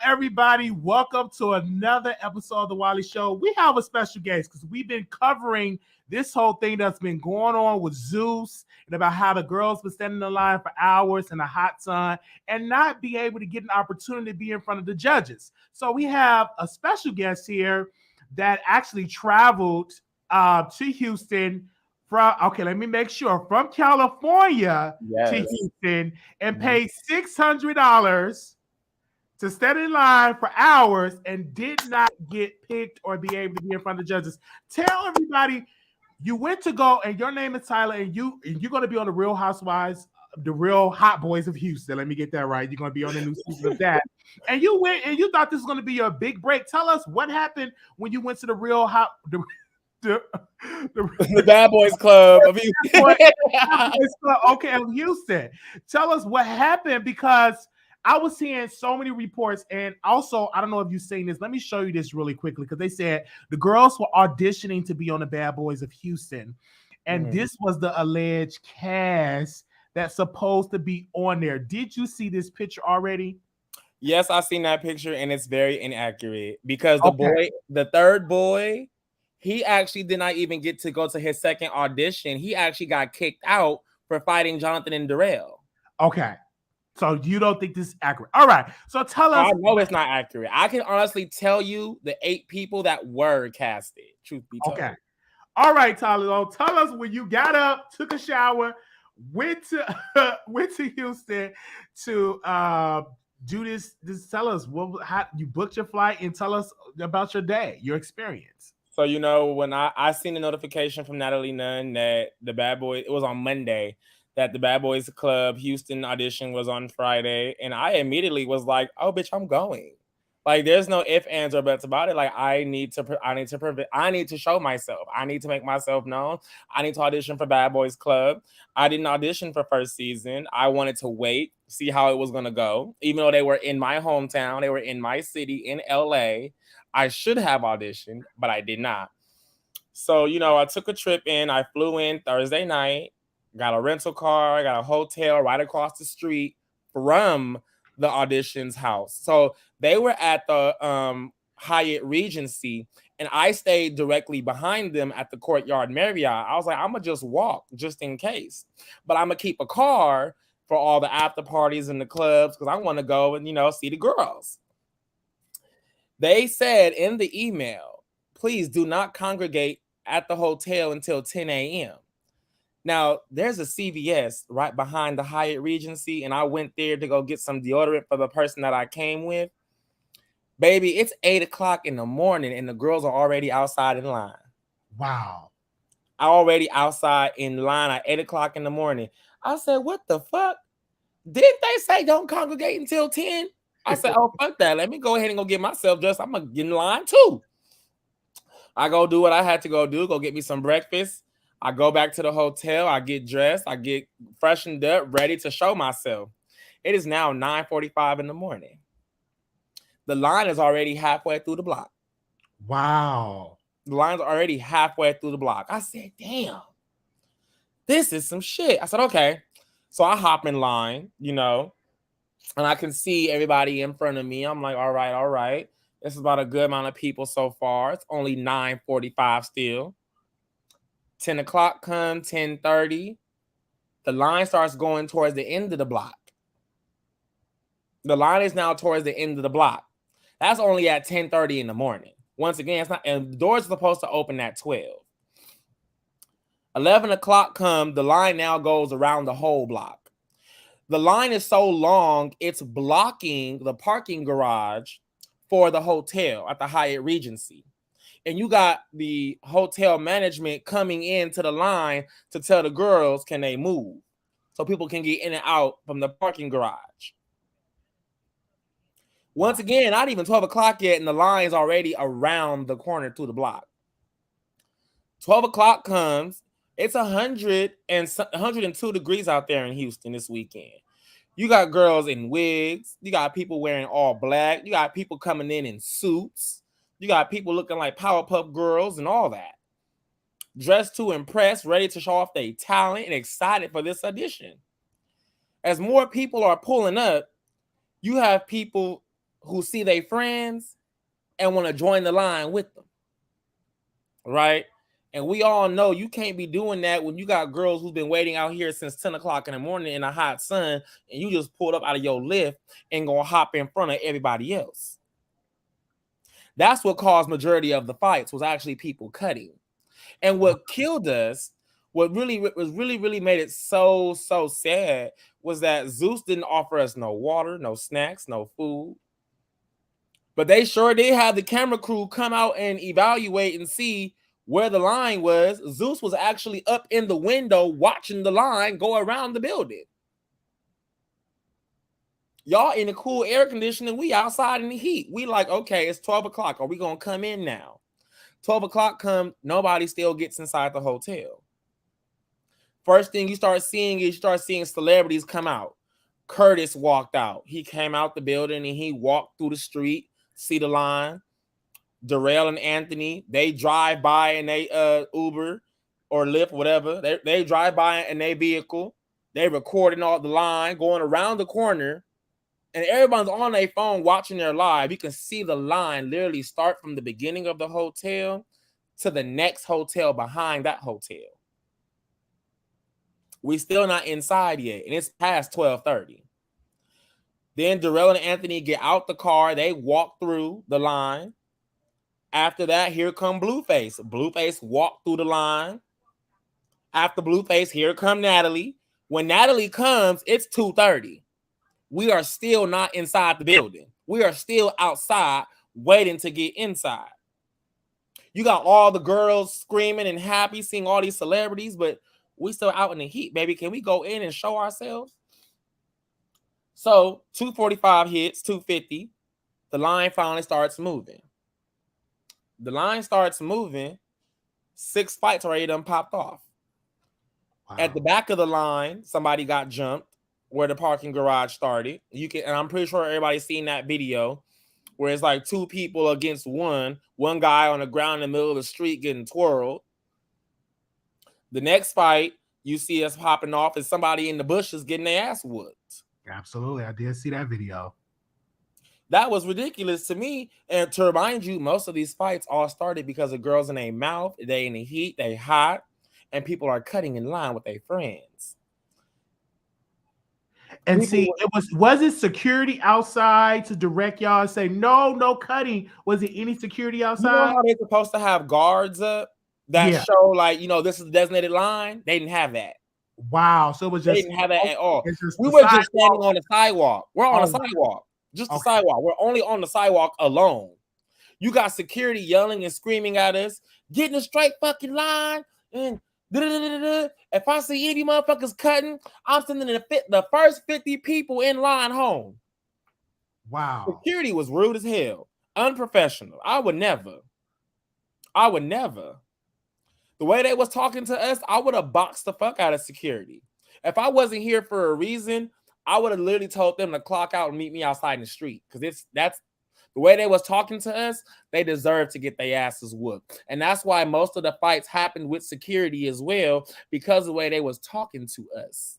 everybody? Welcome to another episode of the Wiley Show. We have a special guest because we've been covering this whole thing that's been going on with Zeus and about how the girls been standing in line for hours in the hot sun and not be able to get an opportunity to be in front of the judges. So we have a special guest here that actually traveled to Houston let me make sure, from California to Houston and paid $600 to stand in line for hours and did not get picked or be able to be in front of the judges. Tell everybody you went to go, and your name is Tyler, and you're going to be on the Real Housewives, the Real Hot Boys of Houston. Let me get that right. You're going to be on the new season of that. And you went and you thought this was going to be your big break. Tell us what happened when you went to the Real Hot. The Bad Boys Club of Houston. Okay, of Houston. Tell us what happened, because I was seeing so many reports, and also I don't know if you've seen this. Let me show you this really quickly, because they said the girls were auditioning to be on the Bad Boys of Houston, and this was the alleged cast that's supposed to be on there. Did you see this picture already? Yes, I've seen that picture, and it's very inaccurate because the third boy, he actually did not even get to go to his second audition. He actually got kicked out for fighting Jonathan and Darrell. Okay. So you don't think this is accurate. All right. So tell us. I know it's not accurate. I can honestly tell you the 8 people that were casted. Truth be told. Okay. All right, Tyler. Tell us when you got up, took a shower, went to Houston to do this. Tell us how you booked your flight, and tell us about your day, your experience. So, when I seen the notification from Natalie Nunn that the Bad Boys, it was on Monday, that the Bad Boys Club Houston audition was on Friday. And I immediately was like, oh, bitch, I'm going. Like, there's no ifs, ands, or buts about it. Like, I need to show myself. I need to make myself known. I need to audition for Bad Boys Club. I didn't audition for first season. I wanted to wait, see how it was going to go. Even though they were in my hometown, they were in my city in LA. I should have auditioned, but I did not. So, I took a trip in. I flew in Thursday night, got a rental car, got a hotel right across the street from the audition's house. So they were at the Hyatt Regency, and I stayed directly behind them at the Courtyard Marriott. I was like, I'm going to just walk just in case. But I'm going to keep a car for all the after parties and the clubs because I want to go and, see the girls. They said in the email, please do not congregate at the hotel until 10 a.m. Now, there's a CVS right behind the Hyatt Regency, and I went there to go get some deodorant for the person that I came with. Baby, it's 8 o'clock in the morning, and the girls are already outside in line. Wow. Already outside in line at 8 o'clock in the morning. I said, what the fuck? Didn't they say don't congregate until 10? I said, oh, fuck that. Let me go ahead and go get myself dressed. I'm going to get in line too. I go do what I had to go do. Go get me some breakfast. I go back to the hotel. I get dressed. I get freshened up, ready to show myself. It is now 9:45 in the morning. The line is already halfway through the block. Wow. The line's already halfway through the block. I said, damn, this is some shit. I said, okay. So I hop in line, and I can see everybody in front of me. I'm like, all right. This is about a good amount of people so far. It's only 9:45 still. 10 o'clock comes, 10:30. The line starts going towards the end of the block. The line is now towards the end of the block. That's only at 10:30 in the morning. Once again, it's not, and the doors are supposed to open at 12. 11 o'clock comes, the line now goes around the whole block. The line is so long, it's blocking the parking garage for the hotel at the Hyatt Regency. And you got the hotel management coming into the line to tell the girls, can they move? So people can get in and out from the parking garage. Once again, not even 12 o'clock yet, and the line is already around the corner to the block. 12 o'clock comes. It's 102 degrees out there in Houston this weekend. You got girls in wigs. You got people wearing all black. You got people coming in suits. You got people looking like Powerpuff Girls and all that. Dressed to impress, ready to show off their talent, and excited for this audition. As more people are pulling up, you have people who see their friends and want to join the line with them, right? And we all know you can't be doing that when you got girls who've been waiting out here since 10 o'clock in the morning in a hot sun, and you just pulled up out of your lift and gonna hop in front of everybody else. That's what caused majority of the fights, was actually people cutting. And what killed us, what really made it so sad, was that Zeus didn't offer us no water, no snacks, no food. But they sure did have the camera crew come out and evaluate and see where the line was. Zeus was actually up in the window watching the line go around the building. Y'all in the cool air conditioning, we outside in the heat. We like, okay, it's 12 o'clock. Are we going to come in now? 12 o'clock come, nobody still gets inside the hotel. First thing you start seeing celebrities come out. Curtis walked out. He came out the building and he walked through the street, see the line. Darrell and Anthony, they drive by in they Uber or Lyft, whatever. They drive by in their vehicle. They recording all the line, going around the corner, and everyone's on their phone watching their live. You can see the line literally start from the beginning of the hotel to the next hotel behind that hotel. We still not inside yet, and it's past 12:30. Then Darrell and Anthony get out the car. They walk through the line. After that, here come Blueface. Blueface walked through the line. After Blueface, here come Natalie. When Natalie comes, it's 2:30. We are still not inside the building. We are still outside waiting to get inside. You got all the girls screaming and happy seeing all these celebrities, but we still out in the heat, baby. Can we go in and show ourselves? So 2:45 hits, 2:50. The line finally starts moving. The line starts moving. 6 fights already done popped off. Wow. At the back of the line, somebody got jumped where the parking garage started. And I'm pretty sure everybody's seen that video where it's like 2 people against one guy on the ground in the middle of the street getting twirled. The next fight you see us popping off is somebody in the bushes getting their ass whooped. Absolutely. I did see that video. That was ridiculous to me. And to remind you, most of these fights all started because of girls in their mouth. They in the heat, they hot, and people are cutting in line with their friends. And see, was it security outside to direct y'all and say, no cutting? Was it any security outside? You know how they're supposed to have guards up that show, like, this is the designated line? They didn't have that. Wow. So it was just, they didn't have that at all. We were just standing on the sidewalk. We're on the sidewalk. Just the sidewalk. We're only on the sidewalk alone. You got security yelling and screaming at us, getting a straight fucking line. And if I see any motherfuckers cutting, I'm sending the first 50 people in line home. Wow. Security was rude as hell. Unprofessional. I would never. The way they was talking to us, I would have boxed the fuck out of security. If I wasn't here for a reason, I would have literally told them to clock out and meet me outside in the street. Because that's the way they was talking to us, they deserve to get their asses whooped. And that's why most of the fights happened with security as well, because of the way they was talking to us.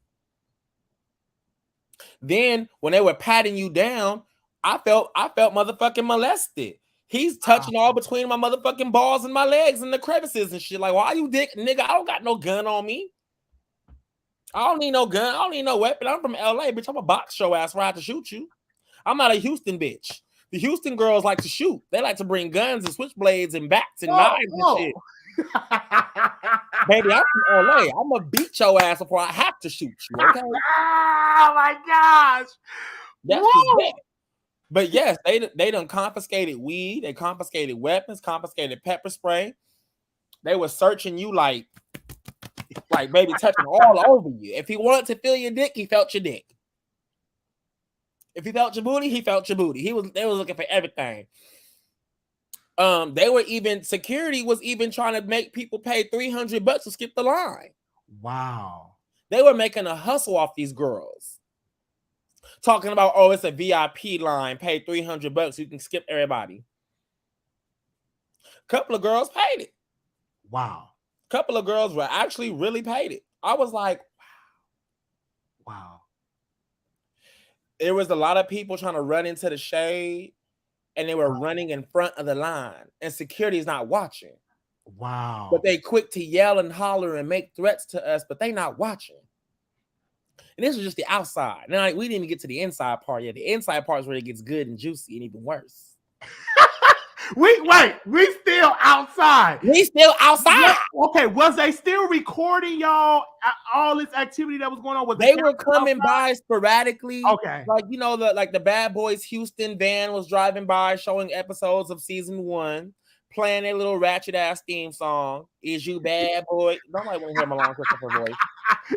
Then when they were patting you down, I felt motherfucking molested. He's touching all between my motherfucking balls and my legs and the crevices and shit. Like, why you dick, nigga? I don't got no gun on me. I don't need no gun. I don't need no weapon. I'm from LA, bitch. I'm a box show ass ride to shoot you. I'm not a Houston bitch. The Houston girls like to shoot. They like to bring guns and switchblades and bats and knives and shit. Baby, I'm from LA. I'm gonna beat your ass before I have to shoot you. Okay? Oh my gosh. That's just that. But yes, they done confiscated weed. They confiscated weapons, confiscated pepper spray. They were searching you like baby, touching all over you. If he wanted to feel your dick, he felt your dick. If he felt your booty, he felt your booty. They was looking for everything. Security was even trying to make people pay $300 to skip the line. Wow. They were making a hustle off these girls. Talking about, oh, it's a VIP line, pay $300, you can skip everybody. A couple of girls paid it. Wow. A couple of girls were actually really paid it. I was like, wow. There was a lot of people trying to run into the shade and they were running in front of the line, and security is not watching. Wow. But they quick to yell and holler and make threats to us, but they not watching. And this was just the outside. Now, we didn't even get to the inside part yet. The inside part is where it gets good and juicy and even worse. we still outside. We still outside. Okay, was they still recording y'all all this activity that was going on? They were coming by sporadically. Okay, like the Bad Boys Houston van was driving by, showing episodes of season 1, playing a little ratchet ass theme song. Is you bad boy? Nobody want to hear Malone Christopher voice.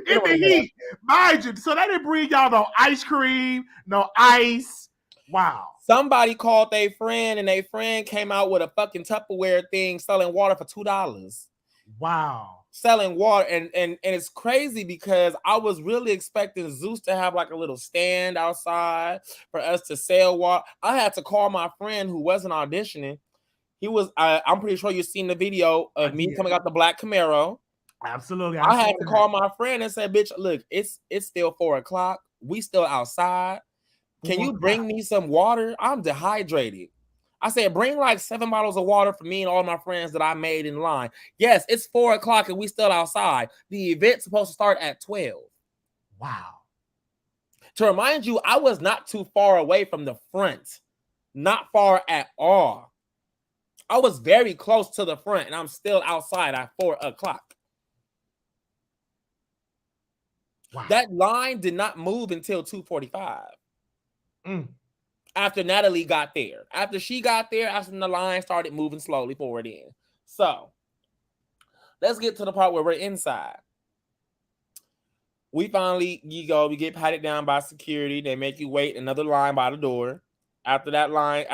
In the heat, mind you. So they didn't bring y'all no ice cream, no ice. Wow. Somebody called their friend, and their friend came out with a fucking Tupperware thing selling water for $2. Wow. Selling water, and it's crazy because I was really expecting Zeus to have like a little stand outside for us to sell water. I had to call my friend who wasn't auditioning. He was. I'm pretty sure you've seen the video of me coming out the black Camaro. Absolutely. I had to call my friend and say, "Bitch, look, it's still 4:00. We still outside. Can you bring me some water? I'm dehydrated." I said, bring like 7 bottles of water for me and all my friends that I made in line. Yes, it's 4:00 and we still outside. The event's supposed to start at 12. Wow. To remind you, I was not too far away from the front. Not far at all. I was very close to the front, and I'm still outside at 4:00. Wow. That line did not move until 2:45. After Natalie got there. After she got there, after the line started moving slowly forward in. So, let's get to the part where we're inside. We finally, we get patted down by security. They make you wait another line by the door. After that line,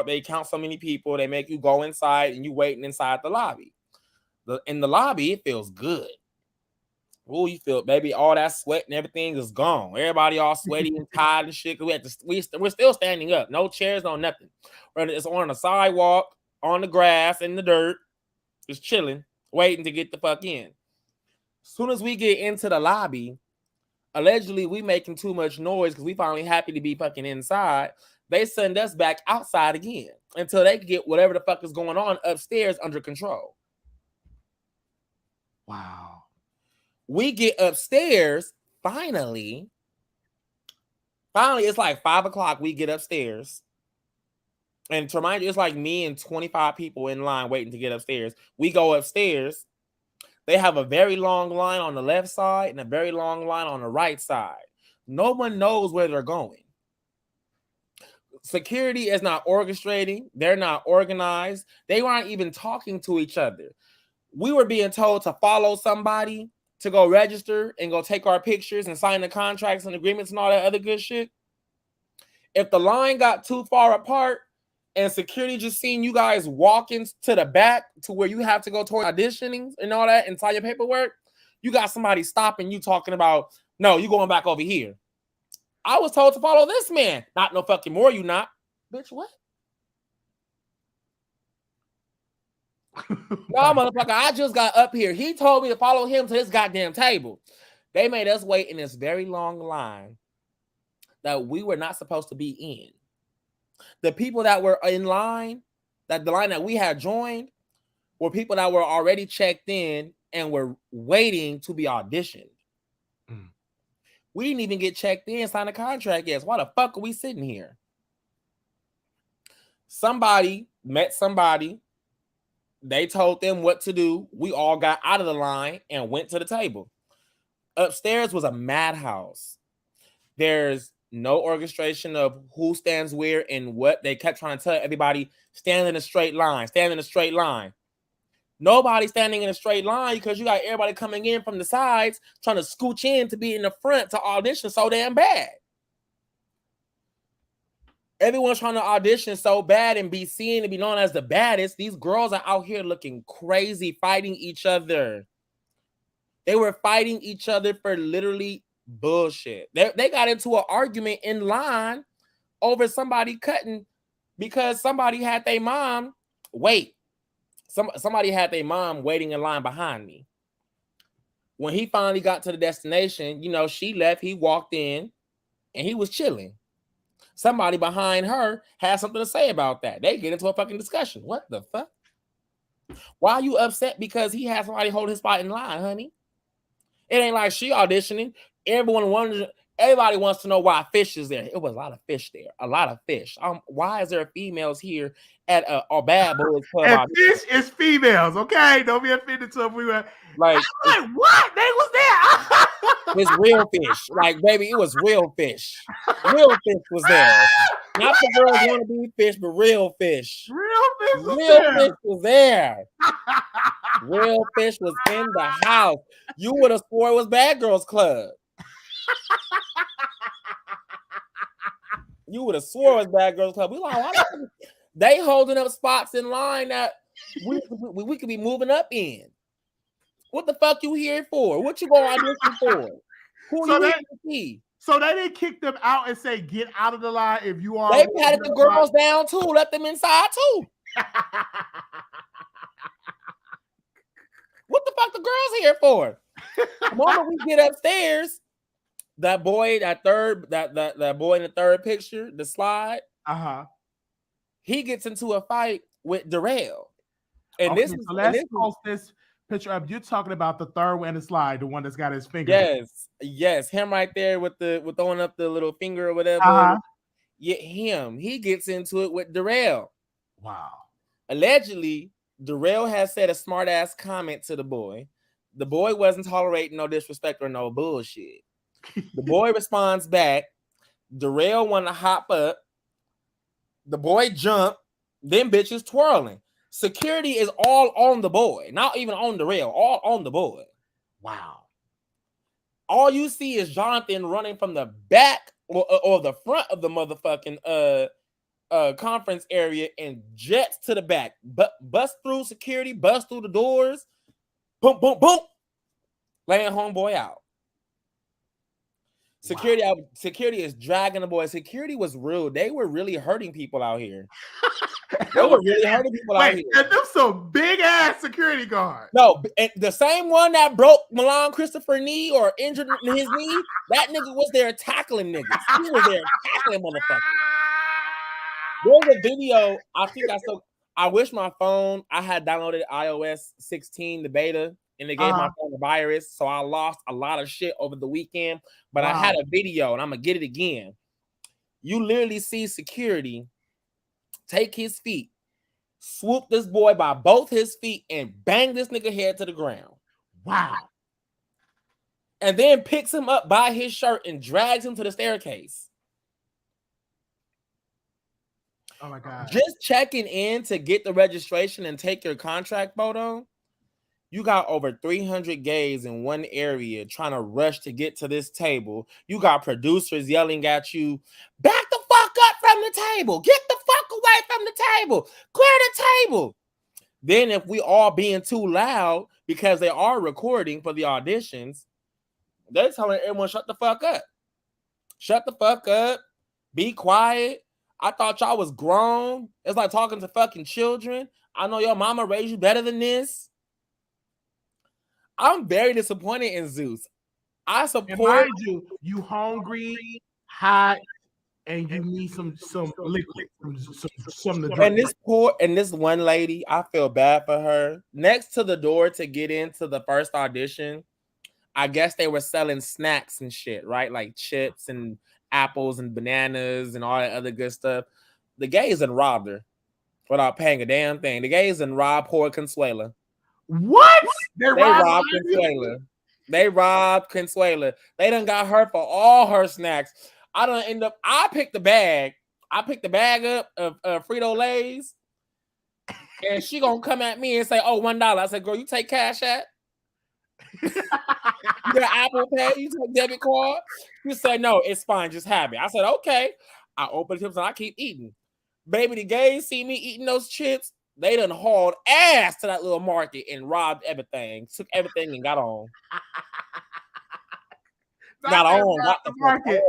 they count so many people, they make you go inside, and you waiting inside the lobby. In the lobby, it feels good. Oh, you feel, baby, all that sweat and everything is gone. Everybody all sweaty and tired and shit. We're still standing up. No chairs, no nothing. It's on the sidewalk, on the grass, in the dirt. Just chilling, waiting to get the fuck in. As soon as we get into the lobby, allegedly we making too much noise because we finally happy to be fucking inside. They send us back outside again until they can get whatever the fuck is going on upstairs under control. Wow. We get upstairs, finally, it's like 5:00. We get upstairs. And to remind you, it's like me and 25 people in line waiting to get upstairs. We go upstairs. They have a very long line on the left side and a very long line on the right side. No one knows where they're going. Security is not orchestrating. They're not organized. They weren't even talking to each other. We were being told to follow somebody, to go register and go take our pictures and sign the contracts and agreements and all that other good shit. If the line got too far apart and security just seen you guys walking to the back to where you have to go toward auditioning and all that and sign your paperwork, you got somebody stopping you talking about, no, you going back over here. I was told to follow this man. Not no fucking more, you not. Bitch, what? No, motherfucker, I just got up here. He told me to follow him to this goddamn table. They made us wait in this very long line that we were not supposed to be in. The people that were in line, that the line that we had joined, were people that were already checked in and were waiting to be auditioned. We didn't even get checked in, sign a contract yet. Why the fuck are we sitting here? Somebody met somebody. They told them what to do. We all got out of the line and went to the table. Upstairs was a madhouse. There's no orchestration of who stands where and what. They kept trying to tell everybody, stand in a straight line, stand in a straight line. Nobody standing in a straight line because you got everybody coming in from the sides trying to scooch in to be in the front to audition so damn bad. Everyone's trying to audition so bad and be seen and be known as the baddest. These girls are out here looking crazy, fighting each other. They were fighting each other for literally bullshit. They got into an argument in line over somebody cutting because somebody had their mom wait. Somebody had their mom waiting in line behind me. When he finally got to the destination, she left. He walked in and he was chilling. Somebody behind her has something to say about that. They get into a fucking discussion. What the fuck? Why are you upset because he has somebody hold his spot in line, honey? It ain't like she auditioning. Everybody wants to know why Fish is there. It was a lot of fish there. A lot of fish. Why is there females here at a bad boys club? And Fish is females, okay? Don't be offended to if we were like what? They was there. It's real fish. Like, baby, it was real fish. Real fish was there. Not the girls want to be fish, but real fish. Real fish was there. Real fish was in the house. You would have swore it was Bad Girls Club. You would have swore it was Bad Girls Club. We like, why they holding up spots in line that we could be moving up in. What the fuck you here for? What you going to audition for? Who you here to see? So they didn't kick them out and say, get out of the line if you are. They patted the girls down too. Let them inside too. What the fuck the girls here for? The moment we get upstairs, that boy in the third picture, the slide, he gets into a fight with Darrell. And okay, let's post this picture up. You're talking about the third one in the slide, the one that's got his finger. Yes, him right there with throwing up the little finger or whatever. Yeah, him. He gets into it with Darrell. Wow. Allegedly, Darrell has said a smart ass comment to the boy. The boy wasn't tolerating no disrespect or no bullshit. The boy responds back. Darrell want to hop up. The boy jump. Then bitches twirling. Security is all on the boy, not even on Darrell, all on the boy. Wow. All you see is Jonathan running from the back or the front of the motherfucking conference area and jets to the back, bust through security, bust through the doors, boom, boom, boom, laying homeboy out. Security is dragging the boy. Security was real. They were really hurting people out here. They were really hurting people out here. And them some big ass security guards. No, and the same one that broke Milan Christopher knee or injured his knee, that nigga was there tackling niggas. He was there tackling motherfuckers. There's a video. I wish my phone, I had downloaded iOS 16, the beta, and they gave my phone a virus. So I lost a lot of shit over the weekend. But I had a video, and I'm going to get it again. You literally see security take his feet, swoop this boy by both his feet, and bang this nigga head to the ground. Wow. And then picks him up by his shirt and drags him to the staircase. Oh my God. Just checking in to get the registration and take your contract photo. You got over 300 gays in one area trying to rush to get to this table. You got producers yelling at you, back the fuck up from the table. Get the fuck away from the table. Clear the table. Then if we all being too loud because they are recording for the auditions, they're telling everyone, shut the fuck up. Shut the fuck up. Be quiet. I thought y'all was grown. It's like talking to fucking children. I know your mama raised you better than this. I'm very disappointed in Zeus. I support you hungry, hot, and you need some liquid, some to drink. And this one lady, I feel bad for her. Next to the door to get into the first audition, I guess they were selling snacks and shit, right? Like chips and apples and bananas and all that other good stuff. The gays and robbed her without paying a damn thing. The gays and robbed poor Consuela. What? They robbed Consuela. They robbed Consuela. They done got her for all her snacks. I picked the bag. I picked the bag up of Frito-Lays. And she gonna come at me and say, oh, $1. I said, girl, you take cash at? You got Apple Pay? You take debit card? You say, no, it's fine. Just have it. I said, okay. I open the chips and I keep eating. Baby, the gays see me eating those chips. They done hauled ass to that little market and robbed everything, took everything and got on. Got the market.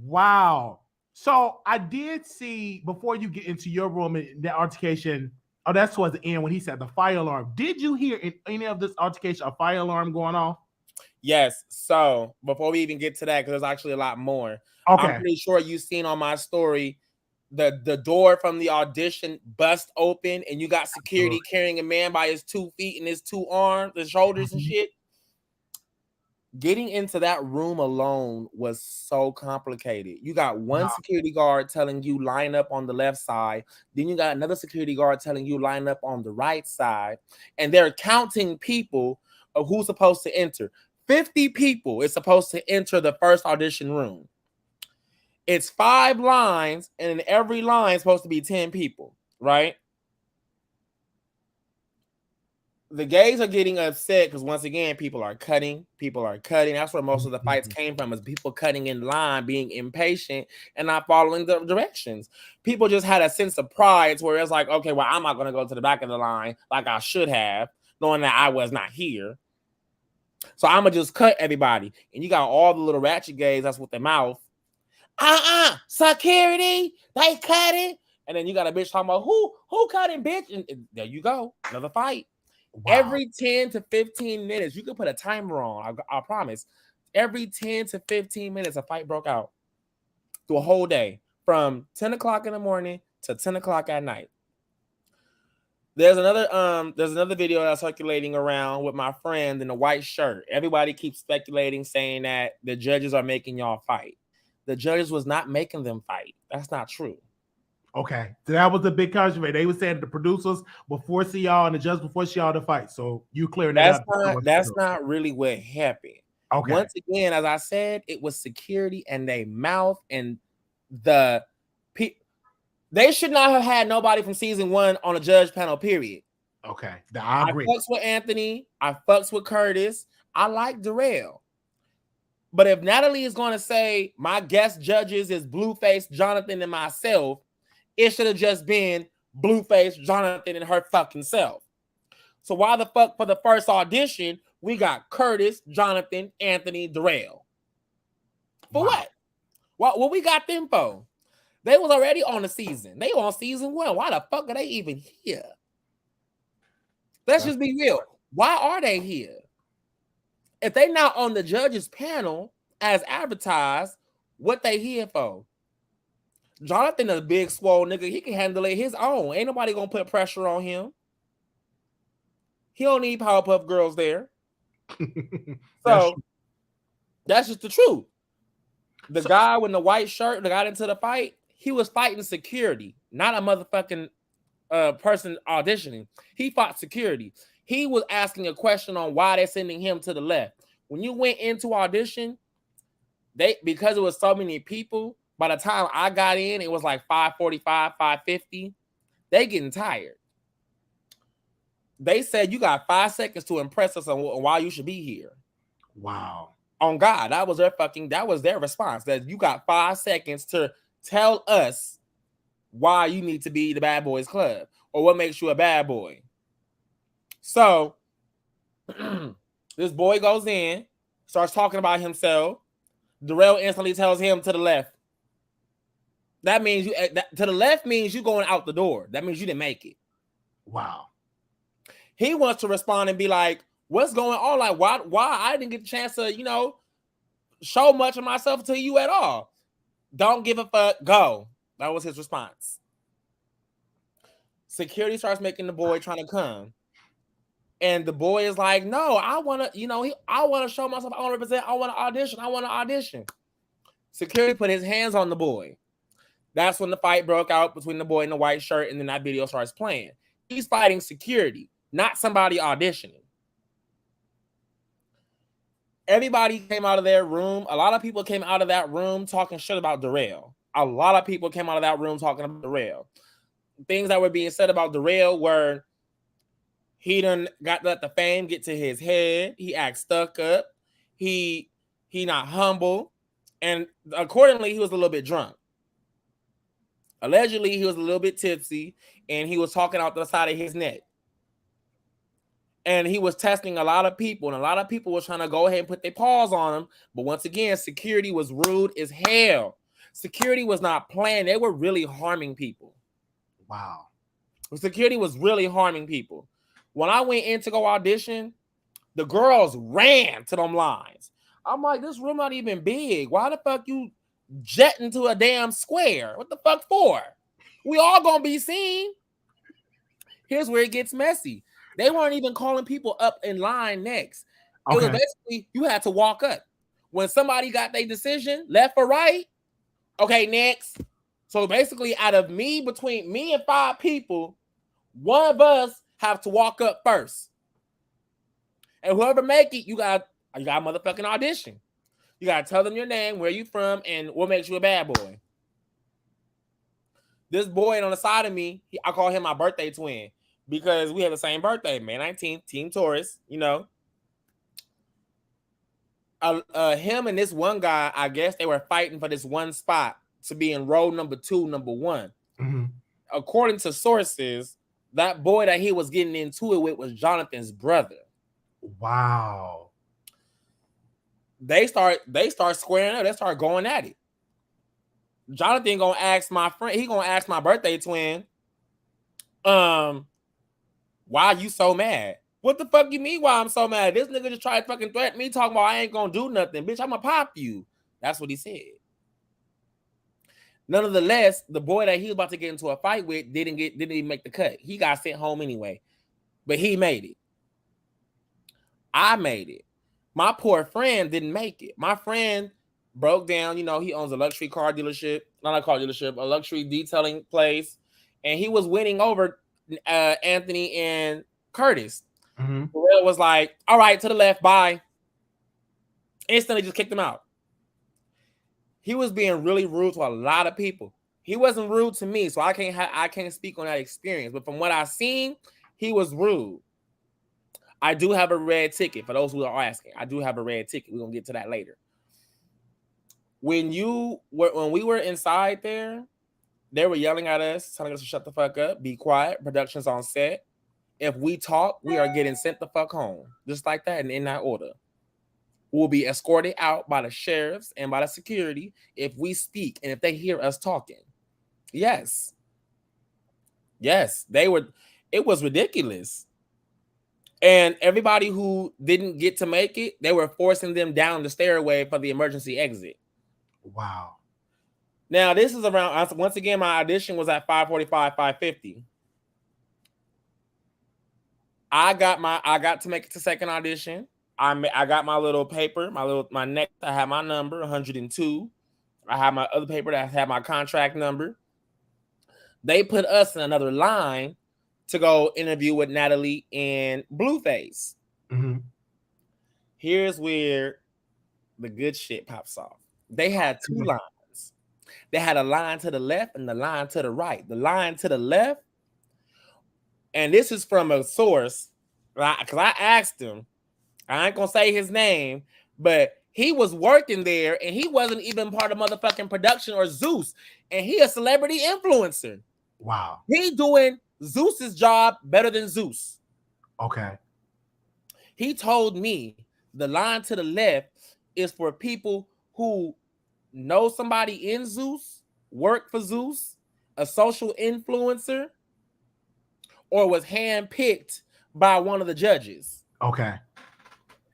Wow. So I did see, before you get into your room in that altercation, that's towards the end when he said the fire alarm. Did you hear in any of this altercation a fire alarm going off? Yes. So before we even get to that, because there's actually a lot more. I'm Okay. pretty sure you've seen on my story the door from the audition bust open, and you got security carrying a man by his 2 feet and his 2 arms, his shoulders and shit. Getting into that room alone was so complicated. You got one security guard telling you line up on the left side, then you got another security guard telling you line up on the right side, and they're counting people of who's supposed to enter. 50 people is supposed to enter the first audition room. It's 5 lines, and in every line is supposed to be 10 people, right? The gays are getting upset because once again, people are cutting. That's where most of the fights came from, is people cutting in line, being impatient, and not following the directions. People just had a sense of pride where it's like, okay, well, I'm not going to go to the back of the line like I should have, knowing that I was not here. So I'm going to just cut everybody. And you got all the little ratchet gays that's with their mouth. Security, they cutting. And then you got a bitch talking about who cutting, bitch? And there you go, another fight. Wow. Every 10 to 15 minutes, you can put a timer on, I promise. Every 10 to 15 minutes, a fight broke out through a whole day from 10 o'clock in the morning to 10 o'clock at night. There's another video that's circulating around with my friend in a white shirt. Everybody keeps speculating, saying that the judges are making y'all fight. The judges was not making them fight. That's not true. Okay, so that was a big controversy. They were saying the producers will force y'all and the judge will force y'all to fight. So you clearing that up. That's not really what happened. Okay. Once again, as I said, it was security and they mouth and the people. They should not have had nobody from season 1 on a judge panel, period. Okay, I agree. I fucks with Anthony. I fucks with Curtis. I like Darrell. But if Natalie is going to say my guest judges is Blueface, Jonathan, and myself, it should have just been Blueface, Jonathan, and her fucking self. So why the fuck for the first audition, we got Curtis, Jonathan, Anthony, Darrell? For what? What we got them for? They was already on the season. They on season 1. Why the fuck are they even here? Let's just be real. Why are they here? If they not on the judges panel as advertised, what they here for? Jonathan is a big swole nigga. He can handle it his own. Ain't nobody gonna put pressure on him. He don't need Powerpuff Girls there. So that's just the truth. The guy with the white shirt that got into the fight, he was fighting security, not a motherfucking person auditioning. He fought security. He was asking a question on why they're sending him to the left. When you went into audition, because it was so many people, by the time I got in, it was like 5:45, 5:50. They getting tired. They said you got 5 seconds to impress us on why you should be here. Wow. On God, that was their response. That you got 5 seconds to tell us why you need to be the Bad Boys Club or what makes you a bad boy. So this boy goes in, starts talking about himself. Darrell instantly tells him to the left. That means to the left means you going out the door. That means you didn't make it. Wow. He wants to respond and be like, what's going on? Like, why I didn't get the chance to, show much of myself to you at all. Don't give a fuck. Go. That was his response. Security starts making the boy trying to come. And the boy is like, no, I want to, I want to show myself. I want to represent. I want to audition. Security put his hands on the boy. That's when the fight broke out between the boy in the white shirt, and then that video starts playing. He's fighting security, not somebody auditioning. Everybody came out of their room. A lot of people came out of that room talking shit about Darrell. A lot of people came out of that room talking about Darrell. Things that were being said about Darrell were he done let the fame get to his head. He acts stuck up. He not humble. And accordingly, he was a little bit drunk. Allegedly, he was a little bit tipsy, and he was talking out the side of his neck. And he was testing a lot of people, and a lot of people were trying to go ahead and put their paws on him. But once again, security was rude as hell. Security was not playing. They were really harming people. Wow. Security was really harming people. When I went in to go audition, The girls ran to them lines. I'm like, this room not even big. Why the fuck you jetting to a damn square? What the fuck for? We all gonna be seen. Here's where it gets messy. They weren't even calling people up in line next. It was basically you had to walk up. When somebody got their decision, left or right, okay, next. So basically, out of between me and 5 people, one of us have to walk up first. And whoever make it, you got a motherfucking audition. You gotta tell them your name, where you from, and what makes you a bad boy. This boy on the side of me, I call him my birthday twin because we have the same birthday, May 19th, Team Taurus, you know. Him and this one guy, I guess they were fighting for this one spot to be in row number 2, number 1. Mm-hmm. According to sources, that boy that he was getting into it with was Jonathan's brother. Wow. They start squaring up. They start going at it. Jonathan gonna ask my friend. He gonna ask my birthday twin. Why you so mad? What the fuck you mean? Why I'm so mad? This nigga just tried to fucking threaten me, talking about I ain't gonna do nothing, bitch. I'ma pop you. That's what he said. Nonetheless, the boy that he was about to get into a fight with didn't even make the cut. He got sent home anyway, but he made it. I made it. My poor friend didn't make it. My friend broke down. You know, he owns a luxury car dealership, not a car dealership, a luxury detailing place, and he was winning over Anthony and Curtis. Mm-hmm. It was like, all right, to the left, bye. Instantly just kicked him out. He was being really rude to a lot of people. He wasn't rude to me, so I can't speak on that experience. But from what I've seen, he was rude. I do have a red ticket for those who are asking. I do have a red ticket. We're gonna get to that later. When we were inside there, they were yelling at us, telling us to shut the fuck up, be quiet. Production's on set. If we talk, we are getting sent the fuck home, just like that, and in that order. We'll be escorted out by the sheriffs and by the security if we speak and if they hear us talking. Yes, they were. It was ridiculous. And everybody who didn't get to make it, they were forcing them down the stairway for the emergency exit. Wow. Now, this is around, once again, my audition was at 5:45, 5:50. I got to make it to second audition. I got my little paper, my neck. I had my number, 102. I had my other paper that had my contract number. They put us in another line to go interview with Natalie and Blueface. Mm-hmm. Here's where the good shit pops off. They had 2 lines. They had a line to the left and the line to the right. The line to the left, and this is from a source, because I asked him, I ain't gonna say his name, but he was working there and he wasn't even part of motherfucking production or Zeus, and he a celebrity influencer. Wow. He doing Zeus's job better than Zeus. Okay. He told me the line to the left is for people who know somebody in Zeus, work for Zeus, a social influencer, or was handpicked by one of the judges. Okay.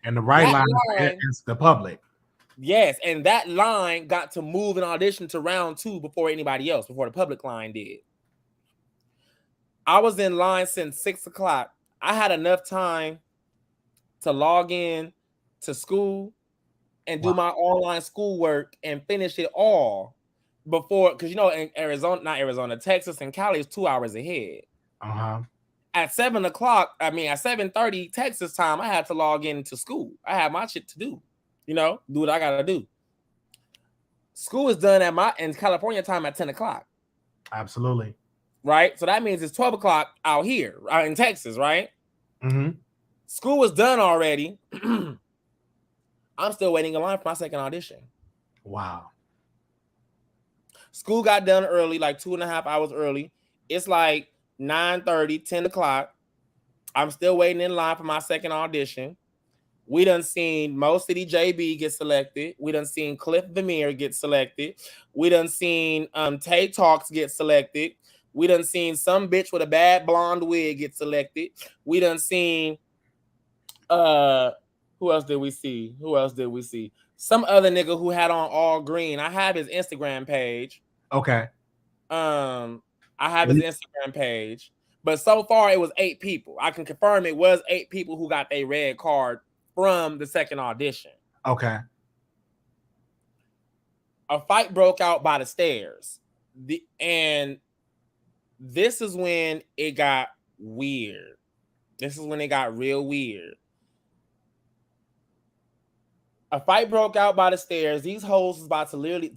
And the right line is the public. Yes, and that line got to move and audition to round 2 before anybody else, before the public line did. I was in line since 6 o'clock. I had enough time to log in to school and do my online schoolwork and finish it all before, because you know, in Texas and Cali is 2 hours ahead. Uh-huh. At 7 o'clock, at 7:30 Texas time, I had to log into school. I had my shit to do, do what I gotta do. School is done in California time at 10 o'clock. Absolutely. Right? So that means it's 12 o'clock out here in Texas, right? Mm-hmm. School was done already. I'm still waiting in line for my second audition. Wow. School got done early, like 2.5 hours early. It's like 9:30, 10 o'clock. I'm still waiting in line for my second audition. We done seen Mo City JB get selected. We done seen Cliff Vermeer get selected. We done seen Tay Talks get selected. We done seen some bitch with a bad blonde wig get selected. We done seen Who else did we see? Some other nigga who had on all green. I have his Instagram page. Okay. I have his Instagram page. But so far it was 8 people. I can confirm it was 8 people who got their red card from the second audition. Okay. A fight broke out by the stairs. And this is when it got weird. This is when it got real weird. A fight broke out by the stairs. These hoes was about to literally,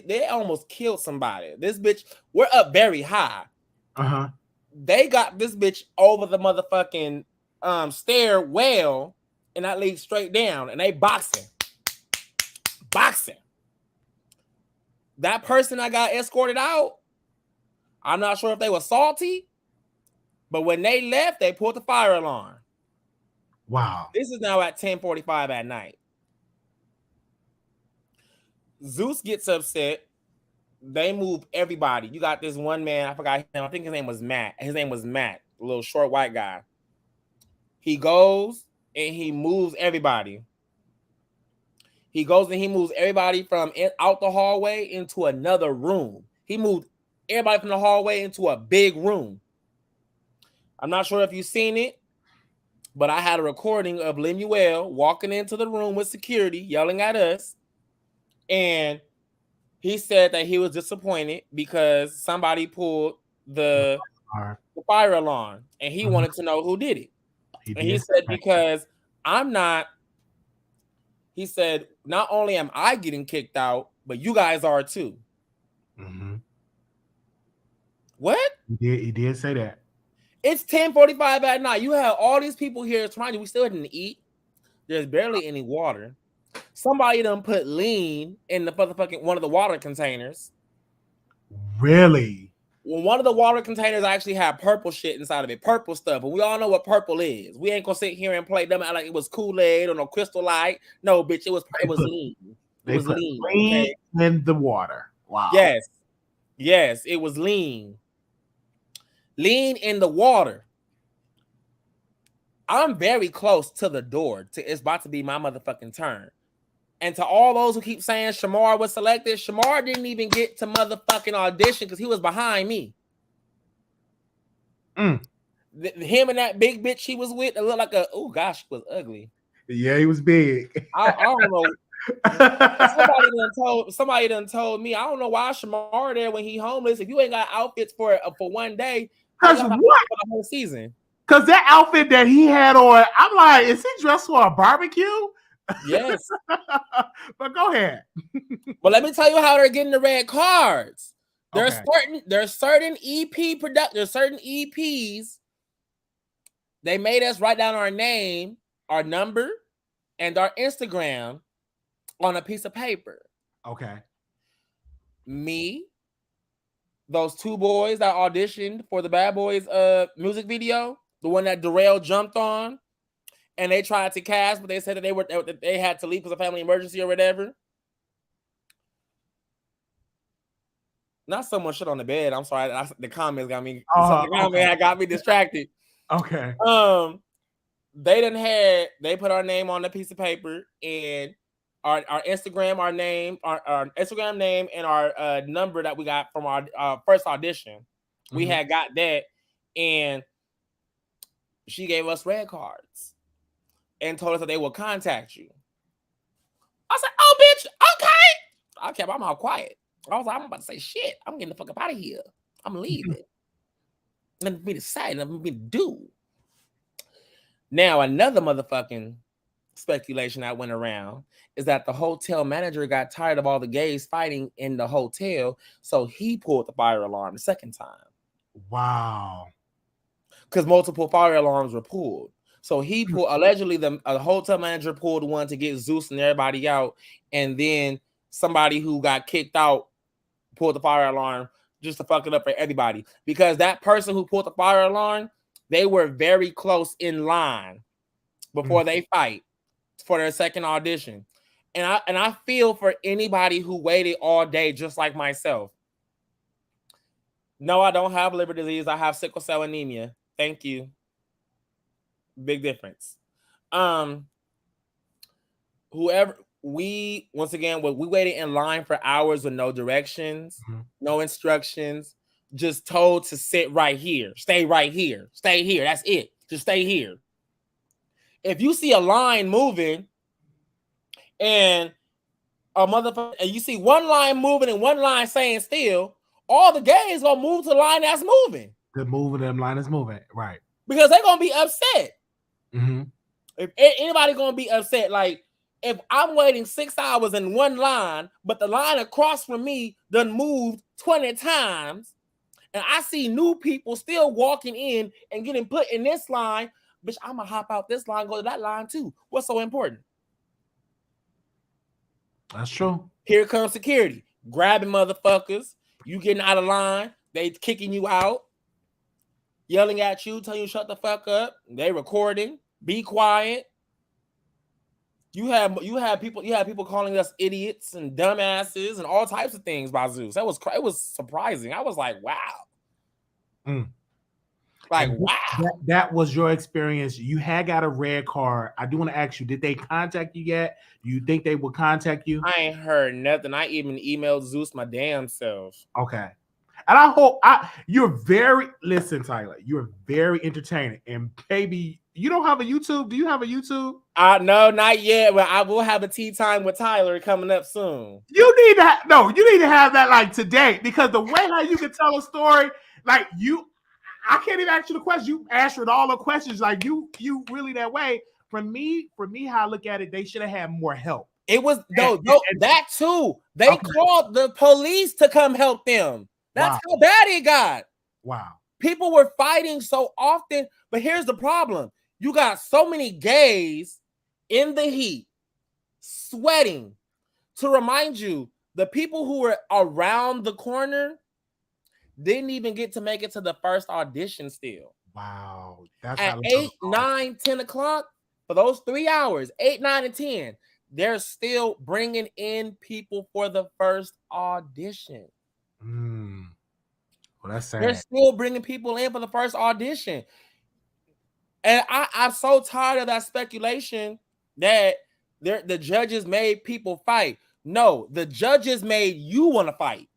they almost killed somebody. This bitch, we're up very high. Uh-huh. They got this bitch over the motherfucking stairwell, and that leads straight down, and they boxing. That person that got escorted out, I'm not sure if they were salty, but when they left, they pulled the fire alarm. Wow. This is now at 10:45 at night. Zeus gets upset. They move everybody. You got this one man, I forgot him. I think his name was Matt. A little short white guy. He goes and he moves everybody. He goes and he moves everybody from out the hallway into another room. He moved everybody from the hallway into a big room. I'm not sure if you've seen it, but I had a recording of Lemuel walking into the room with security, yelling at us. And he said that he was disappointed because somebody pulled the fire alarm, and he wanted to know who did it. He said, because I'm not, he said, not only am I getting kicked out, but you guys are too. Mm-hmm. What? He did say that. It's 10:45 at night. You have all these people here trying. We still didn't eat. There's barely any water. Somebody done put lean in the motherfucking one of the water containers. Really? Well, one of the water containers actually had purple shit inside of it, purple stuff. And we all know what purple is. We ain't gonna sit here and play them out like it was Kool-Aid or no Crystal Light. No, bitch, it was lean. It was lean. Lean in the water. Wow. Yes, it was lean. Lean in the water. I'm very close to the door. It's about to be my motherfucking turn. And to all those who keep saying Shamar was selected, Shamar didn't even get to motherfucking audition because he was behind me. Him and that big bitch he was with, it looked like oh gosh, she was ugly. Yeah, he was big. I don't know. Somebody done told me, I don't know why Shamar there when he homeless. If you ain't got outfits for one day, because what? For the whole season. Because that outfit that he had on, I'm like, is he dressed for a barbecue? Yes. But go ahead. But let me tell you how they're getting the red cards. There's certain EPs. They made us write down our name, our number, and our Instagram on a piece of paper. Okay. Me, those 2 boys that auditioned for the Bad Boys music video, the one that Darrell jumped on, and they tried to cast, but they said that they had to leave because of family emergency or whatever. Not so much shit on the bed. I'm sorry. The comments got me. Got me distracted. Okay. They put our name on the piece of paper and our Instagram, our name, our Instagram name, and our number that we got from our first audition. Mm-hmm. We had got that, and she gave us red cards and told us that they will contact you. I said, "Oh, bitch, okay." I kept my mouth quiet. I was like, I'm about to say shit. I'm getting the fuck up out of here. I'm leaving. Nothing for me to say, nothing for me to do. Now, another motherfucking speculation that went around is that the hotel manager got tired of all the gays fighting in the hotel, so he pulled the fire alarm the second time. Wow. Because multiple fire alarms were pulled. So he pulled, allegedly, the hotel manager pulled one to get Zeus and everybody out, and then somebody who got kicked out pulled the fire alarm just to fuck it up for everybody. Because that person who pulled the fire alarm, they were very close in line before they fight for their second audition. And I feel for anybody who waited all day just like myself. No, I don't have liver disease. I have sickle cell anemia. Thank you. Big difference. Whoever we waited in line for hours with no directions, no instructions, just told to sit right here, stay right here, stay here. That's it. Just stay here. If you see a line moving and a motherfucker, and you see one line moving and one line staying still, all the gays gonna move to the line that's moving. The moving them line is moving, right? Because they're gonna be upset. Mm-hmm. If anybody gonna be upset, like if I'm waiting 6 hours in one line, but the line across from me done moved 20 times, and I see new people still walking in and getting put in this line, bitch, I'm gonna hop out this line, go to that line too. What's so important? That's true. Here comes security, grabbing motherfuckers. You getting out of line, they kicking you out, yelling at you, telling you shut the fuck up. They recording, be quiet. You have people calling us idiots and dumbasses and all types of things by Zeus. It was surprising. I was like, wow. Like, and wow. That was your experience. You had got a red card. I do want to ask you, did they contact you yet? Do you think they will contact you? I ain't heard nothing. I even emailed Zeus my damn self. Okay. And I hope listen, Tyler, you're very entertaining. And baby, you don't have a YouTube? Do you have a YouTube? No, not yet. But I will have a tea time with Tyler coming up soon. You need to have that like today, because the way how you can tell a story, like I can't even ask you the question. You answered all the questions. Like you really that way. For me, how I look at it, they should have had more help. It was that too. They called the police to come help them. That's how bad it got. Wow. People were fighting so often, but here's the problem. You got so many gays in the heat, sweating. To remind you, the people who were around the corner didn't even get to make it to the first audition still. Wow. That's at 8, 9, 10 o'clock, for those 3 hours, 8, 9, and 10, they're still bringing in people for the first audition. Well, that's sad. They're still bringing people in for the first audition. And I'm so tired of that speculation that the judges made people fight. No, the judges made you want to fight.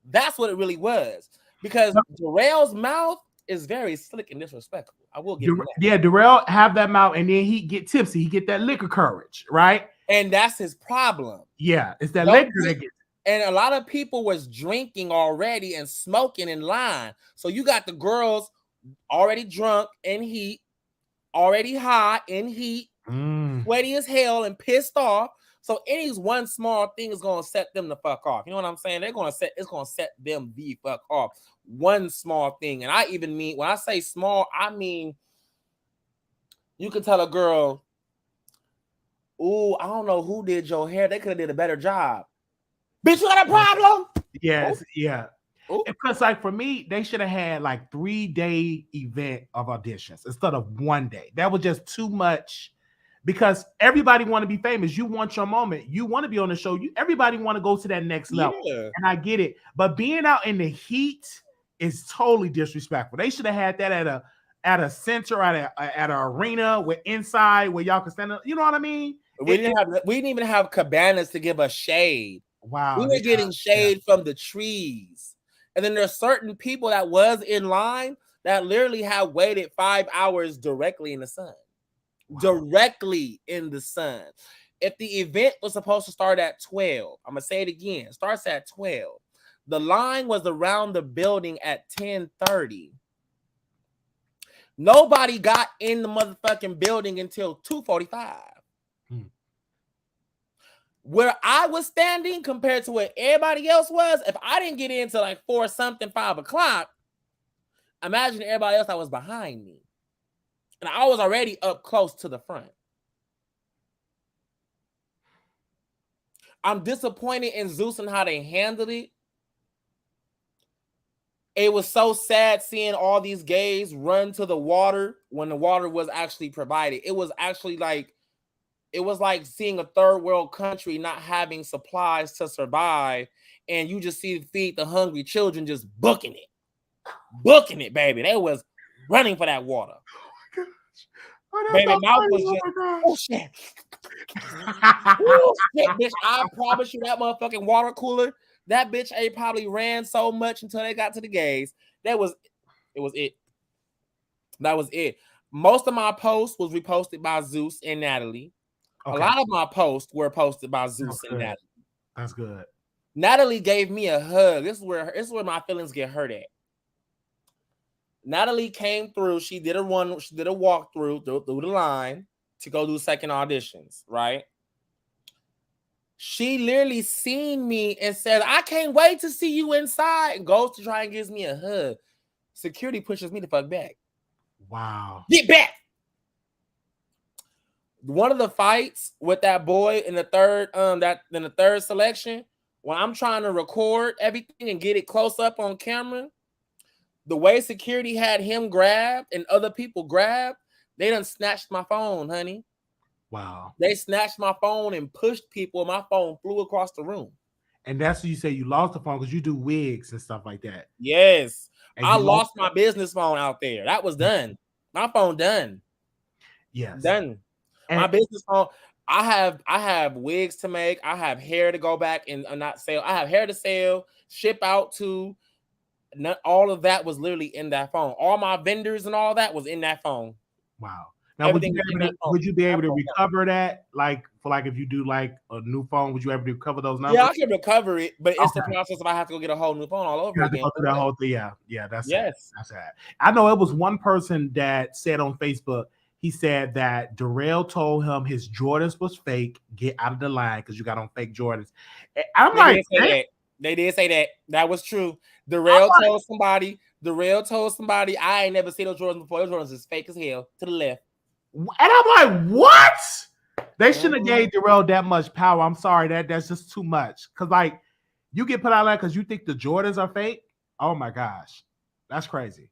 That's what it really was. Because Darrell's mouth is very slick and disrespectful. I will give him that. Yeah, Darrell have that mouth, and then he get tipsy. He get that liquor courage, right? And that's his problem. Yeah, it's that liquor that gets. And a lot of people was drinking already and smoking in line. So you got the girls already drunk in heat, already high in heat, sweaty as hell and pissed off. So any one small thing is gonna set them the fuck off. You know what I'm saying? It's gonna set them the fuck off. One small thing. And I even mean, when I say small, I mean you can tell a girl, ooh, I don't know who did your hair. They could have did a better job. Bitch, you got a problem? Yes, yeah. Because like for me, they should have had like 3-day event of auditions instead of 1 day. That was just too much, because everybody want to be famous. You want your moment. You want to be on the show. Everybody want to go to that next level. Yeah. And I get it. But being out in the heat is totally disrespectful. They should have had that at a center, at an arena where inside where y'all can stand up. You know what I mean? We didn't even have cabanas to give us shade. Wow. We were getting shade from the trees. And then there's certain people that was in line that literally have waited 5 hours directly in the sun. Wow. Directly in the sun. If the event was supposed to start at 12, I'm going to say it again, starts at 12. The line was around the building at 10:30. Nobody got in the motherfucking building until 2:45. Where I was standing compared to where everybody else was, if I didn't get into like 4 something, 5 o'clock, imagine everybody else that was behind me. And I was already up close to the front. I'm disappointed in Zeus and how they handled it. It was so sad seeing all these gays run to the water when the water was actually provided. It was actually like, it was like seeing a third world country not having supplies to survive, and you just see feed the hungry children just booking it, baby. They was running for that water. Oh, that's Baby, so mouth funny. was Oh just, my oh gosh. shit. Oh shit, bitch. I promise you that motherfucking water cooler, that bitch ain't probably ran so much until they got to the gays. It was it. That was it. Most of my posts was reposted by Zeus and Natalie. Okay. A lot of my posts were posted by Zeus and Natalie. That's good. Natalie gave me a hug. This is where my feelings get hurt at. Natalie came through. She did a walkthrough through the line to go do second auditions, right? She literally seen me and said, I can't wait to see you inside. And goes to try and gives me a hug. Security pushes me the fuck back. Wow. Get back. One of the fights with that boy in the third selection, when I'm trying to record everything and get it close up on camera, the way security had him grabbed and other people grabbed, they done snatched my phone, honey. Wow. They snatched my phone and pushed people, and my phone flew across the room. And that's what you say you lost the phone because you do wigs and stuff like that. Yes. And I lost my business phone out there. That was done. My phone done. Yes. Done. And my business phone. I have wigs to make. I have hair to go back and not sell. I have hair to sell, ship out to. Not all of that was literally in that phone. All my vendors and all that was in that phone. Wow. Now, would you be able to recover that? Like, if you do like a new phone, would you ever recover those numbers? Yeah, I can recover it, but it's the process of I have to go get a whole new phone all over again. Go through that whole thing. Yeah, that's yes. That's sad. I know it was one person that said on Facebook, he said that Darrell told him his Jordans was fake. Get out of the line because you got on fake Jordans. I'm they did say that. That was true. Darrell told somebody, I ain't never seen those Jordans before. Those Jordans is fake as hell. To the left. And I'm like, what? They shouldn't have gave Darrell that much power. I'm sorry, that's just too much. Because like you get put out like because you think the Jordans are fake. Oh my gosh, that's crazy.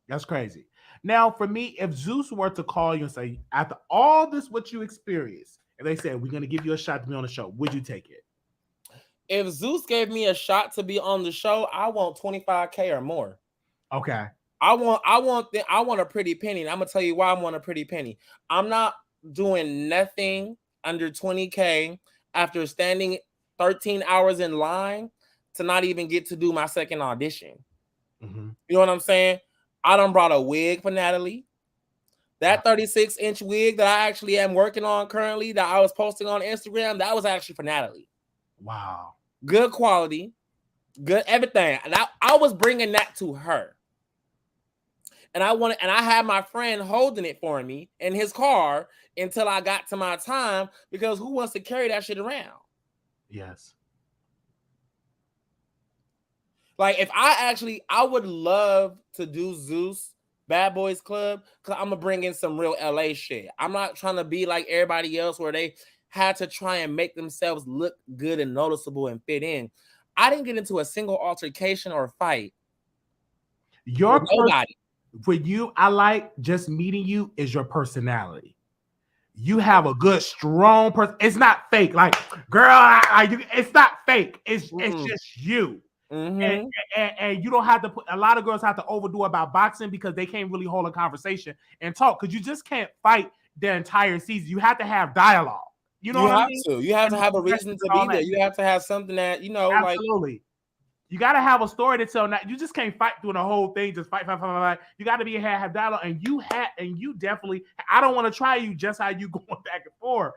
That's crazy. Now, for me, if Zeus were to call you and say, after all this, what you experienced, and they said we're gonna give you a shot to be on the show, would you take it? If Zeus gave me a shot to be on the show, I want $25K or more. Okay. I want a pretty penny. And I'm gonna tell you why I want a pretty penny. I'm not doing nothing under 20K after standing 13 hours in line to not even get to do my second audition. Mm-hmm. You know what I'm saying? I done brought a wig for Natalie. That 36-inch wig that I actually am working on currently that I was posting on Instagram, that was actually for Natalie. Wow. Good quality, good everything. And I was bringing that to her. And I had my friend holding it for me in his car until I got to my time because who wants to carry that shit around? Yes. Like if I would love to do Zeus Bad Boys Club because I'm gonna bring in some real LA shit. I'm not trying to be like everybody else where they had to try and make themselves look good and noticeable and fit in. I didn't get into a single altercation or fight. Nobody. For you, I like just meeting you is your personality. You have a good, strong person. It's not fake. Like, girl, it's not fake. It's just you. Mm-hmm. And you don't have to put a lot of girls have to overdo about boxing because they can't really hold a conversation and talk because you just can't fight the entire season. You have to have dialogue. You know what I mean? You have to have a reason to be there. You have to have something that, absolutely. Like you got to have a story to tell. Now you just can't fight doing the whole thing. Just fight. You got to have dialogue, and you definitely. I don't want to try you just how you going back and forth.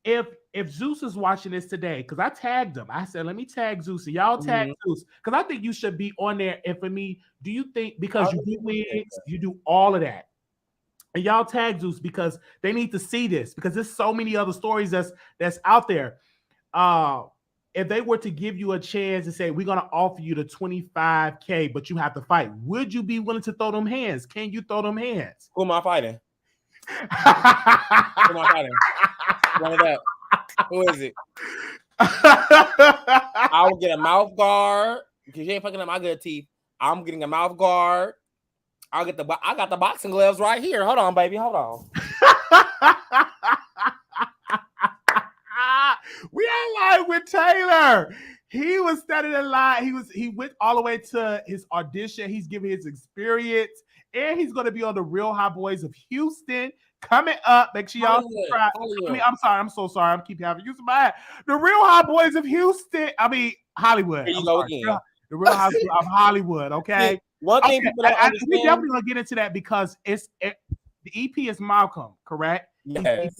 If Zeus is watching this today, because I tagged him, I said, let me tag Zeus. And y'all tag Zeus because I think you should be on there. And for me, do you think because you do wigs, you do all of that? And y'all tag Zeus because they need to see this because there's so many other stories that's out there. If they were to give you a chance and say, we're going to offer you the $25K, but you have to fight, would you be willing to throw them hands? Can you throw them hands? Who am I fighting? Who am I fighting? One of that. Who is it? I will get a mouth guard because you ain't fucking up my good teeth. I'm getting a mouth guard. I got the boxing gloves right here. Hold on, baby. Hold on. We are live with Taylor. He was standing in line. He went all the way to his audition. He's giving his experience, and he's going to be on the Real Hot Boys of Houston coming up. Make sure y'all subscribe. I'm sorry. I'm so sorry. I'm keeping having using my head. The Real Hot Boys of Houston. Hollywood. Here you go again. The Real Hot Boys of Hollywood. Okay. One thing people don't understand. We definitely gonna get into that because the EP is Malcolm, correct? Yes.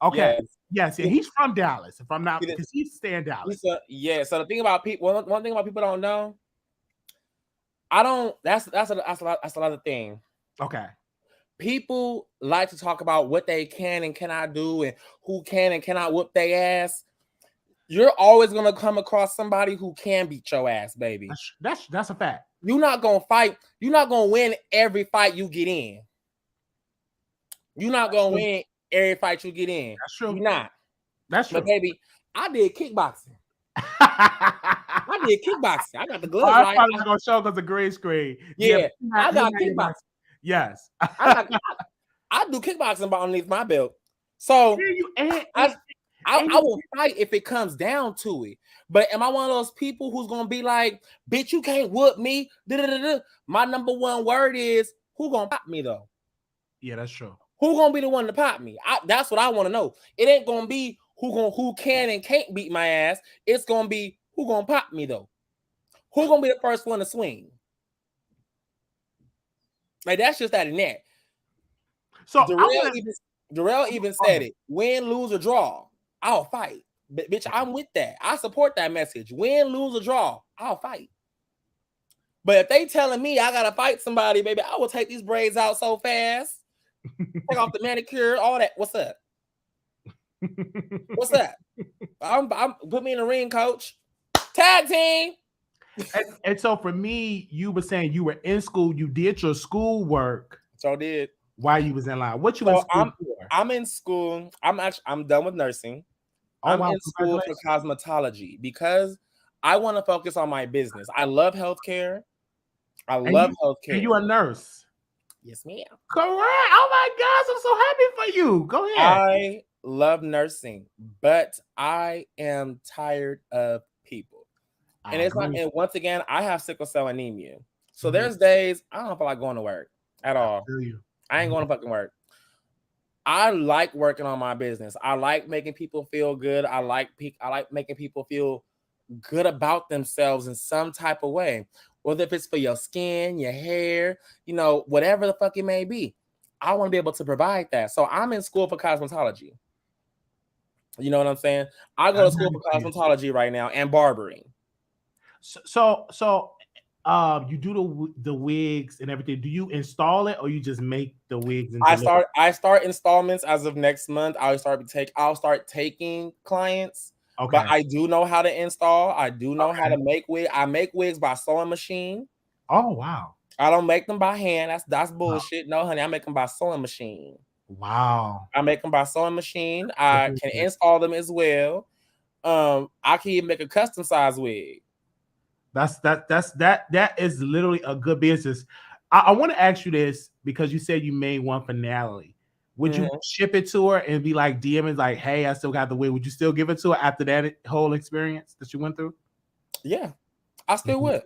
Okay. Yes. Yeah. He's from Dallas. If I'm not, because he's staying Dallas. So the thing about people, one thing about people don't know. I don't. That's another thing. Okay. People like to talk about what they can and cannot do, and who can and cannot whoop their ass. You're always gonna come across somebody who can beat your ass, baby. That's a fact. You're not gonna fight. You're not gonna win every fight you get in. You're not gonna win every fight you get in. That's true. You're not. That's true. But baby, I did kickboxing. I got the gloves. I'm probably not gonna show because the green screen. Yeah, I got kickboxing. Yes. I do kickboxing underneath my belt. So I will fight if it comes down to it. But am I one of those people who's gonna be like, bitch, you can't whoop me? My number one word is, who gonna pop me though? Yeah, that's true. Who gonna be the one to pop me? That's what I want to know. It ain't gonna be who can and can't beat my ass. It's gonna be who gonna pop me though. Who gonna be the first one to swing? Like that's just that and that. So Darrell even said it: win, lose, or draw, I'll fight. Bitch, I'm with that. I support that message. Win, lose, or draw, I'll fight. But if they telling me I gotta fight somebody, baby, I will take these braids out so fast. Take off the manicure, all that. What's up? What's up? I'm put me in the ring, coach. Tag team. And so for me, you were saying you were in school, you did your schoolwork. So I did. While you was in line. What you in school for? I'm in school. I'm done with nursing. I'm in school for cosmetology because I want to focus on my business. I love healthcare. I love healthcare. And you a nurse? Yes, ma'am. Correct. Oh my gosh, I'm so happy for you. Go ahead. I love nursing, but I am tired of people. And it's not. And once again, I have sickle cell anemia. So there's days I don't feel like going to work at all. I ain't going to fucking work. I like working on my business. I like making people feel good. I like making people feel good about themselves in some type of way. Whether if it's for your skin, your hair, whatever the fuck it may be. I want to be able to provide that. So I'm in school for cosmetology. You know what I'm saying? I go to school for cosmetology right now and barbering. So you do the wigs and everything. Do you install it or you just make the wigs? And I start installments as of next month. I'll start taking clients. Okay. But I do know how to install. I do know how to make wigs. I make wigs by sewing machine. Oh wow! I don't make them by hand. That's bullshit. Wow. No, honey, I make them by sewing machine. Wow! I make them by sewing machine. I can install them as well. I can even make a custom size wig. That is literally a good business. I want to ask you this because you said you made one for Natalie. Would you ship it to her and be like DMing like, hey, I still got the wig? Would you still give it to her after that whole experience that you went through? Yeah, I still would.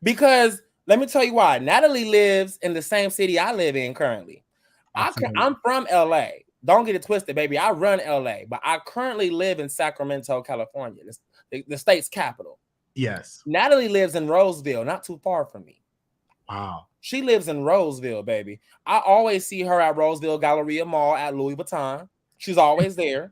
Because let me tell you why. Natalie lives in the same city I live in currently. I'm from LA. Don't get it twisted, baby. I run LA, but I currently live in Sacramento, California, the state's capital. Yes. Natalie lives in Roseville, not too far from me. Wow. She lives in Roseville, baby. I always see her at Roseville Galleria Mall at Louis Vuitton. She's always there.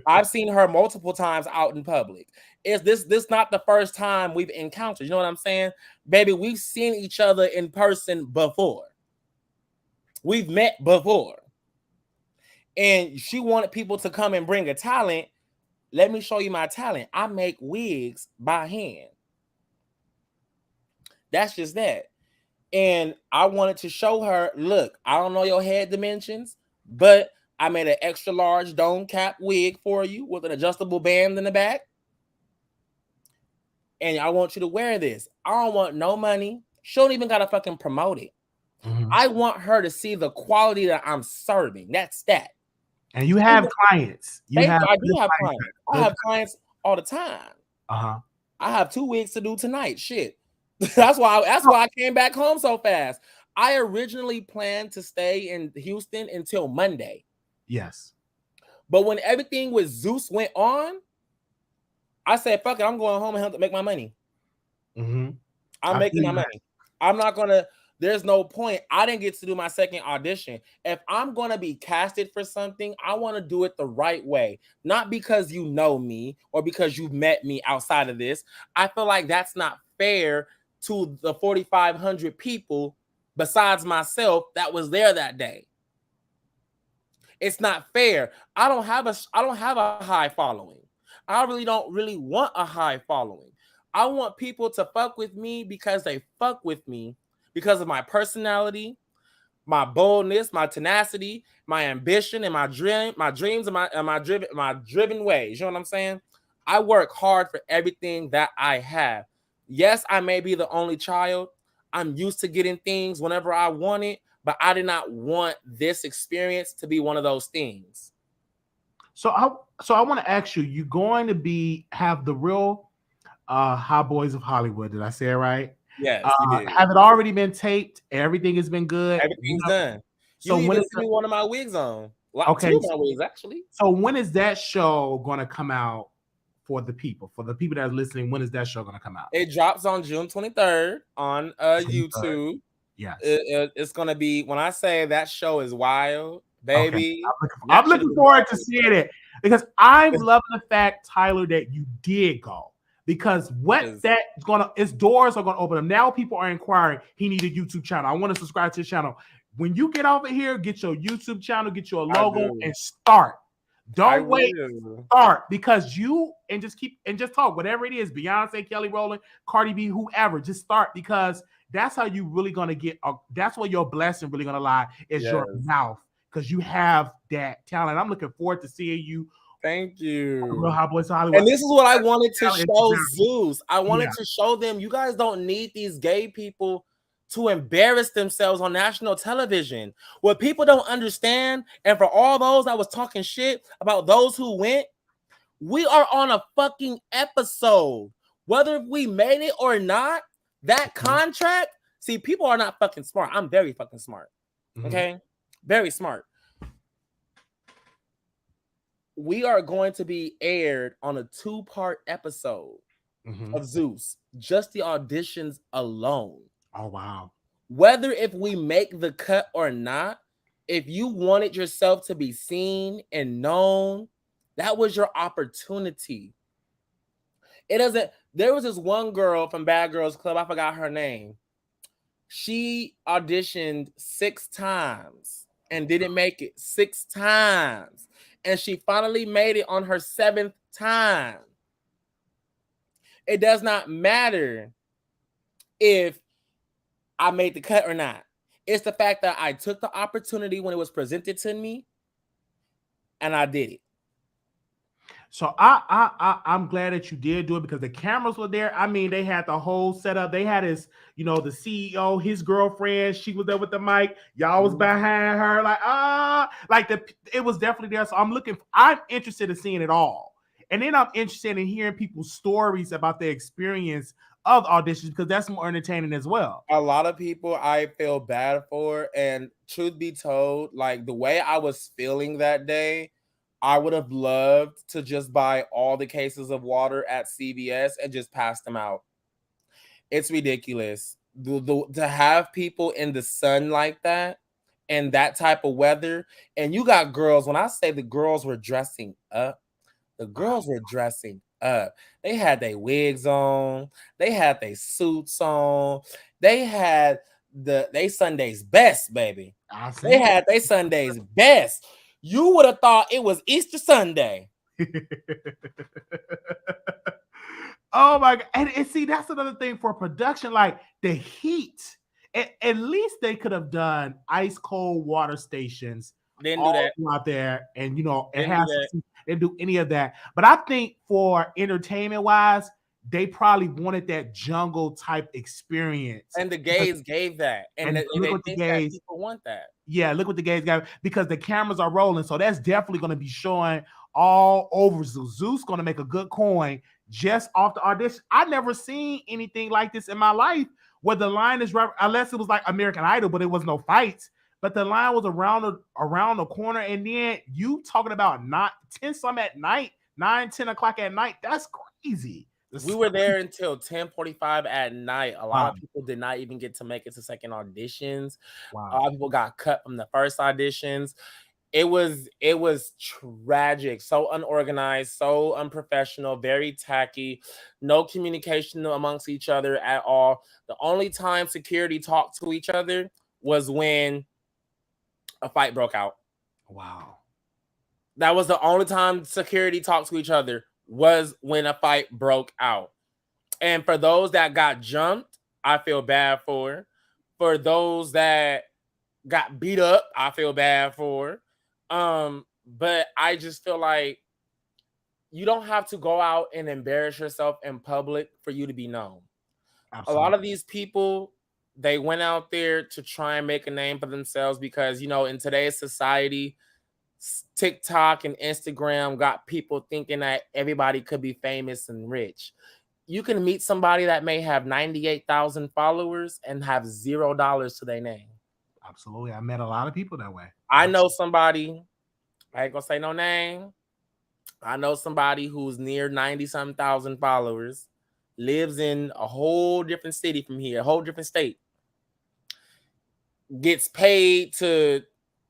I've seen her multiple times out in public. Is this not the first time we've encountered? You know what I'm saying? Baby, we've seen each other in person before. We've met before. And she wanted people to come and bring a talent. Let me show you my talent. I make wigs by hand. That's just that. And I wanted to show her, look, I don't know your head dimensions, but I made an extra large dome cap wig for you with an adjustable band in the back. And I want you to wear this. I don't want no money. She don't even got to fucking promote it. Mm-hmm. I want her to see the quality that I'm serving. That's that. And you have clients. I do have clients. I have clients all the time. I have 2 wigs to do tonight. Shit. That's why I came back home so fast. I originally planned to stay in Houston until Monday. Yes. But when everything with Zeus went on, I said, fuck it, I'm going home and have to make my money. Mm-hmm. I'm making my money. I'm not going to, there's no point. I didn't get to do my second audition. If I'm going to be casted for something, I want to do it the right way. Not because you know me or because you've met me outside of this. I feel like that's not fair to the 4,500 people besides myself that was there that day. It's not fair. I don't have a high following. I don't really want a high following. I want people to fuck with me because they fuck with me because of my personality, my boldness, my tenacity, my ambition, and my dreams, and my driven ways. You know what I'm saying? I work hard for everything that I have. Yes, I may be the only child. I'm used to getting things whenever I want it, but I did not want this experience to be one of those things. So I want to ask you, you going to have the real Hot Boys of Hollywood? Did I say it right? Yes, you did. Have it already been taped? Everything has been good. Everything's done. So you when even is see me one of my wigs on? Okay, two of my wigs actually. So when is that show going to come out for the people? For the people that are listening, when is that show going to come out? It drops on June 23rd on YouTube. Yes. It's going to be, when I say that show is wild, baby. Okay. I'm looking forward to seeing it because I'm loving the fact, Tyler, that you did go. Because its doors are going to open up. Now people are inquiring, he needs a YouTube channel. I want to subscribe to his channel. When you get over here, get your YouTube channel, get your logo, and start. Don't wait. Start, because just talk. Whatever it is, Beyonce, Kelly Rowland, Cardi B, whoever, just start, because that's how you really gonna get. That's where your blessing really gonna lie, is your mouth, because you have that talent. I'm looking forward to seeing you. Thank you. Real Hot Boys of Hollywood. And this is what I wanted to show Zeus. I wanted to show them, you guys don't need these gay people to embarrass themselves on national television. What people don't understand, and for all those that was talking shit about those who went, we are on a fucking episode. Whether we made it or not, that contract, see, people are not fucking smart. I'm very fucking smart. Okay? Very smart. We are going to be aired on a 2-part episode of Zeus, just the auditions alone. Oh, wow. Whether if we make the cut or not, if you wanted yourself to be seen and known, that was your opportunity. There was this one girl from Bad Girls Club, I forgot her name. She auditioned 6 times and didn't make it 6 times. And she finally made it on her 7th time. It does not matter if I made the cut or not. It's the fact that I took the opportunity when it was presented to me, and I did it. So I'm glad that you did do it, because the cameras were there. I mean, they had the whole setup. They had his, the CEO, his girlfriend. She was there with the mic. Y'all was behind her, it was definitely there. So I'm interested in seeing it all, and then I'm interested in hearing people's stories about their experience of auditions, because that's more entertaining as well. A lot of people I feel bad for, and truth be told, like the way I was feeling that day, I would have loved to just buy all the cases of water at CVS and just pass them out. It's ridiculous. To have people in the sun like that and that type of weather, and you got girls, when I say the girls were dressing up, the girls were dressing up. They had their wigs on, they had their suits on, they had they Sunday's best, baby. They had their Sunday's best. You would have thought it was Easter Sunday. Oh my God. And see, that's another thing for production, like the heat. At least they could have done ice cold water stations. Didn't do that out there, and didn't do any of that. But I think for entertainment wise, they probably wanted that jungle type experience. And the gays gave that. And look what the gays people want that. Yeah, look what the gays got, because the cameras are rolling. So that's definitely going to be showing all over Zeus. Zeus going to make a good coin just off the audition. I've never seen anything like this in my life, where the line is right, unless it was like American Idol, but it was no fights. But the line was around the corner, and then you talking about not 10 some at night, 10 o'clock at night. That's crazy. We were there until 10:45 at night. A lot Wow. of people did not even get to make it to second auditions. Wow. A lot of people got cut from the first auditions. It was tragic, so unorganized, so unprofessional, very tacky, no communication amongst each other at all. The only time security talked to each other was when a fight broke out. Wow. That was the only time security talked to each other, was when a fight broke out. And for those that got jumped, I feel bad for. For those that got beat up, I feel bad for. But I just feel like you don't have to go out and embarrass yourself in public for you to be known. Absolutely. A lot of these people, they went out there to try and make a name for themselves because, you know, in today's society, TikTok and Instagram got people thinking that everybody could be famous and rich. You can meet somebody that may have 98,000 followers and have $0 to their name. Absolutely. I met a lot of people that way. I know somebody, I ain't gonna say no name. I know somebody who's near 90-something thousand followers, lives in a whole different city from here, a whole different state, gets paid to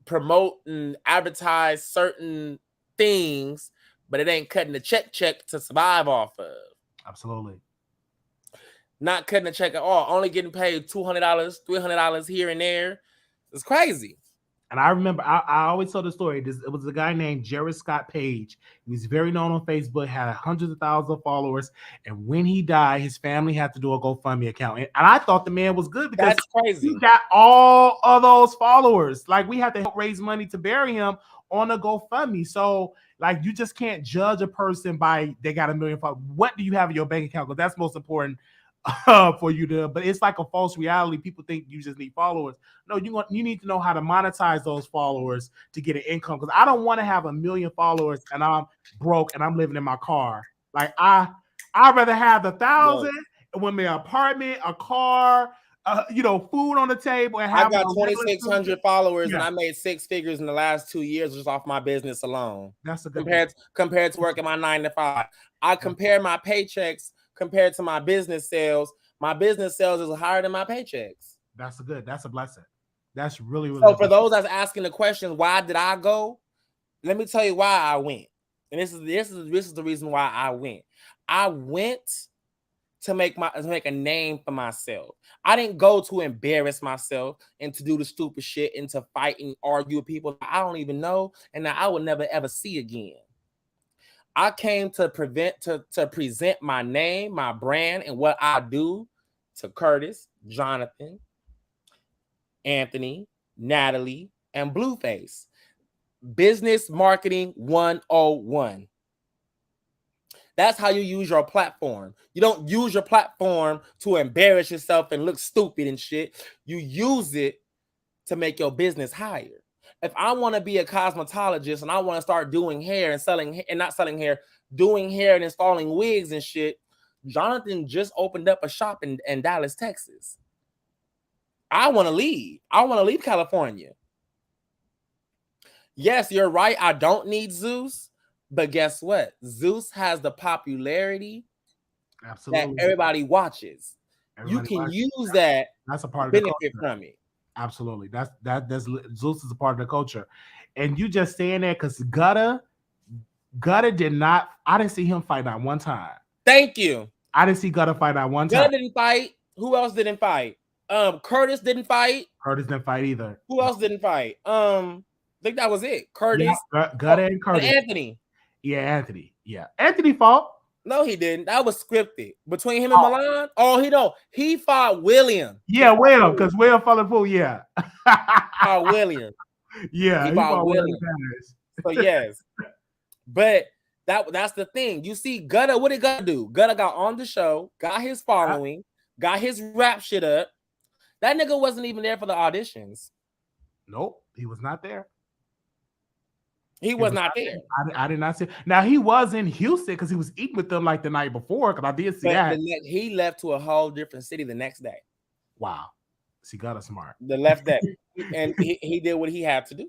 promote and advertise certain things, but it ain't cutting the check to survive off of. Absolutely. Not cutting the check at all, only getting paid $200, $300 here and there. It's crazy. And I remember, I always tell the story. It was a guy named Jared Scott Page. He was very known on Facebook, had hundreds of thousands of followers. And when he died, his family had to do a GoFundMe account. And I thought the man was good because that's crazy. He got all of those followers. Like, we had to help raise money to bury him on a GoFundMe. So, like, you just can't judge a person by they got 1 million followers. What do you have in your bank account? Because that's most important for you to, but it's like a false reality. People think you just need followers. No, you need to know how to monetize those followers to get an income. Because I don't want to have 1 million followers and I'm broke and I'm living in my car. Like, I'd rather have 1,000 with my apartment, a car, food on the table. And have I got 2,600 followers and I made 6 figures in the last 2 years just off my business alone. That's a good compared to working my 9 to 5. I compare my paychecks compared to my business sales. My business sales is higher than my paychecks. That's a blessing. That's really, really so for those that's asking the question, why did I go? Let me tell you why I went. And this is the reason why I went. I went to make a name for myself. I didn't go to embarrass myself and to do the stupid shit and to fight and argue with people that I don't even know and that I will never ever see again. I came to present my name, my brand, and what I do to Curtis, Jonathan, Anthony, Natalie, and Blueface. Business Marketing 101. That's how you use your platform. You don't use your platform to embarrass yourself and look stupid and shit. You use it to make your business higher. If I want to be a cosmetologist and I want to start doing hair and doing hair and installing wigs and shit, Jonathan just opened up a shop in Dallas, Texas. I want to leave. I want to leave California. Yes, you're right. I don't need Zeus, but guess what? Zeus has the popularity that everybody watches. You can use that. That's a part of benefit from it. Absolutely. That's Zeus is a part of the culture. And you just saying that because Gutta did not, I didn't see him fight not one time. Thank you. I didn't see Gutta fight not one time. Gutta didn't fight. Who else didn't fight? Curtis didn't fight. Curtis didn't fight either. Who else didn't fight? I think that was it. Curtis. Yeah, Gutta and Curtis. And Anthony. Yeah, Anthony. Yeah. Anthony fought. No, he didn't. That was scripted. Between him and Milan? Oh, he fought William. Yeah, Will, because Will fell in pool. Yeah. Fought William. Yeah, he fought William. So yes. But that's the thing. You see, Gutta, what did Gutta do? Gutta got on the show, got his following, got his rap shit up. That nigga wasn't even there for the auditions. Nope, he was not there. He was not there. I did not see. Now he was in Houston because he was eating with them like the night before. Because I did see that. He left to a whole different city the next day. Wow. See, Gutter smart. The left deck. And he did what he had to do.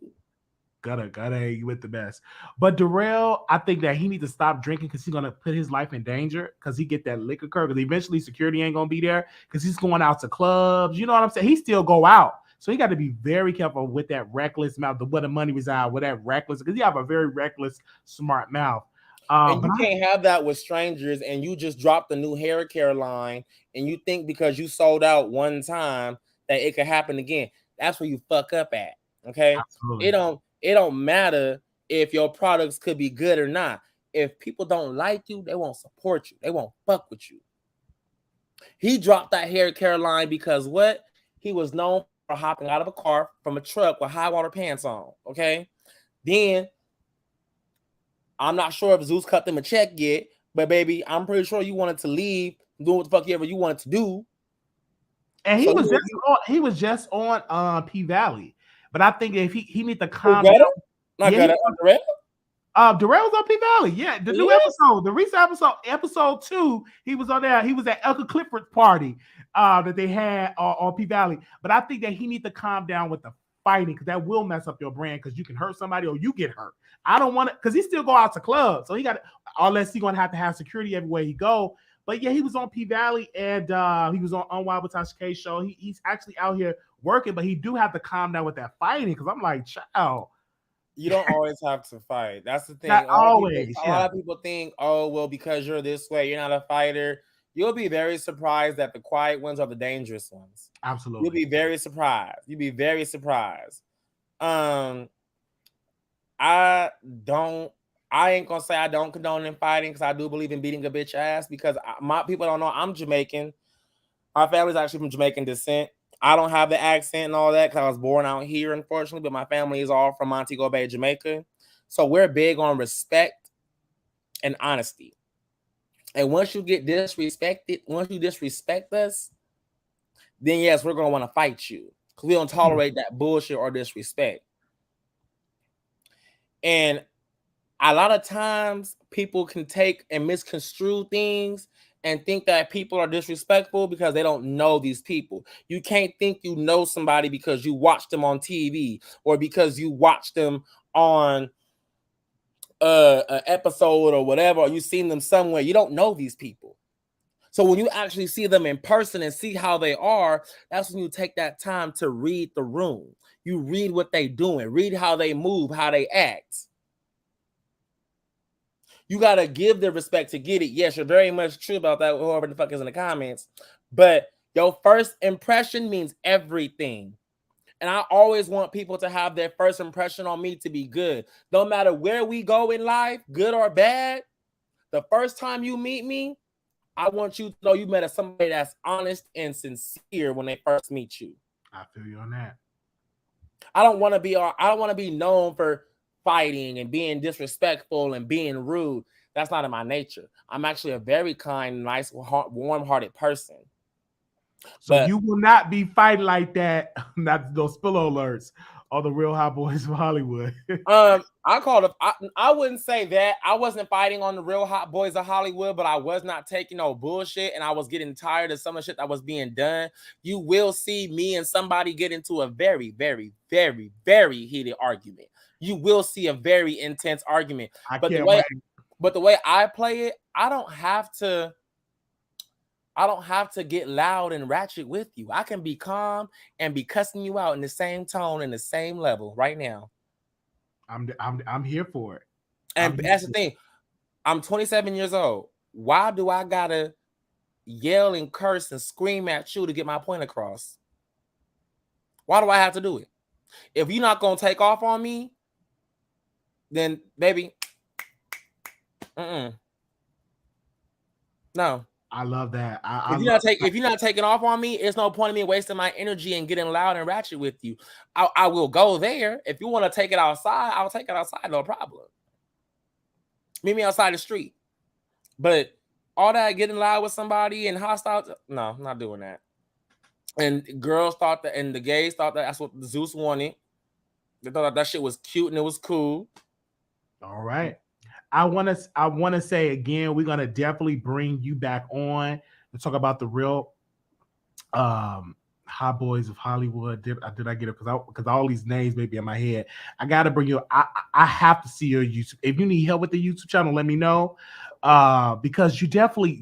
Gotta you with the best. But Darrell, I think that he needs to stop drinking because he's gonna put his life in danger because he get that liquor curve. Because eventually security ain't gonna be there because he's going out to clubs. You know what I'm saying? He still go out. So he got to be very careful with that reckless mouth, where the money reside, with that reckless, because you have a very reckless, smart mouth. And you can't have that with strangers, and you just dropped a new hair care line, and you think because you sold out one time that it could happen again. That's where you fuck up at. Okay, absolutely. It don't matter if your products could be good or not. If people don't like you, they won't support you. They won't fuck with you. He dropped that hair care line because what? He was known for hopping out of a car from a truck with high water pants on. Okay, then. I'm not sure if Zeus cut them a check yet, but baby, I'm pretty sure you wanted to leave, doing what the fuck ever you wanted to do. And he was just on P Valley, but I think if he need to calm down. Darrell was on P Valley. Yeah, the new episode, the recent episode 2, he was on there. He was at Elka Clifford's party that they had on P Valley. But I think that he need to calm down with the fighting because that will mess up your brand because you can hurt somebody or you get hurt. I don't want it because he still go out to clubs, so he got unless he's gonna have to have security everywhere he go. But yeah, he was on P Valley and he was on Unwild with Tasha K show. He's actually out here working, but he do have to calm down with that fighting because I'm like, child. You don't always have to fight. That's the thing. Not always. A lot of people think, oh, well, because you're this way, you're not a fighter. You'll be very surprised that the quiet ones are the dangerous ones. Absolutely. You'll be very surprised. You'll be very surprised. I ain't gonna say I don't condone in fighting because I do believe in beating a bitch ass because my people don't know I'm Jamaican. My family's actually from Jamaican descent. I don't have the accent and all that because I was born out here, unfortunately, but my family is all from Montego Bay, Jamaica. So we're big on respect and honesty. And once you get disrespected, once you disrespect us, then yes, we're going to want to fight you because we don't tolerate that bullshit or disrespect. And a lot of times people can take and misconstrue things and think that people are disrespectful because they don't know these people. You can't think you know somebody because you watch them on TV or because you watch them on an episode or whatever, or you've seen them somewhere. You don't know these people. So when you actually see them in person and see how they are, that's when you take that time to read the room. You read what they're doing, read how they move, how they act. You got to give the respect to get it. Yes, you're very much true about that, whoever the fuck is in the comments. But your first impression means everything. And I always want people to have their first impression on me to be good. No matter where we go in life, good or bad, the first time you meet me, I want you to know you met somebody that's honest and sincere when they first meet you. I feel you on that. I don't want to be known for fighting and being disrespectful and being rude. That's not in my nature. I'm actually a very kind, nice, warm-hearted person. So you will not be fighting like that. Not those spillo alerts or the Real Hot Boys of Hollywood. I wouldn't say that. I wasn't fighting on the Real Hot Boys of Hollywood, but I was not taking no bullshit, and I was getting tired of some of the shit that was being done. You will see me and somebody get into a very, very, very, very heated argument. You will see a very intense argument. But the way I play it, I don't have to get loud and ratchet with you. I can be calm and be cussing you out in the same tone and the same level right now. I'm here for it. And that's the thing. I'm 27 years old. Why do I gotta yell and curse and scream at you to get my point across? Why do I have to do it? If you're not gonna take off on me, then baby, no. I love that. If you're not taking off on me, it's no point in me wasting my energy and getting loud and ratchet with you. I will go there. If you want to take it outside, I'll take it outside, no problem. Meet me outside the street. But all that getting loud with somebody and hostile, no, I'm not doing that. And girls thought that, and the gays thought that that's what Zeus wanted. They thought that shit was cute and it was cool. All right. I want to say again, we're gonna definitely bring you back on to talk about the Real Hot Hot Boys of Hollywood. Did I get it? Because all these names may be in my head. I got to bring you. I have to see your YouTube. If you need help with the YouTube channel, let me know. Because you definitely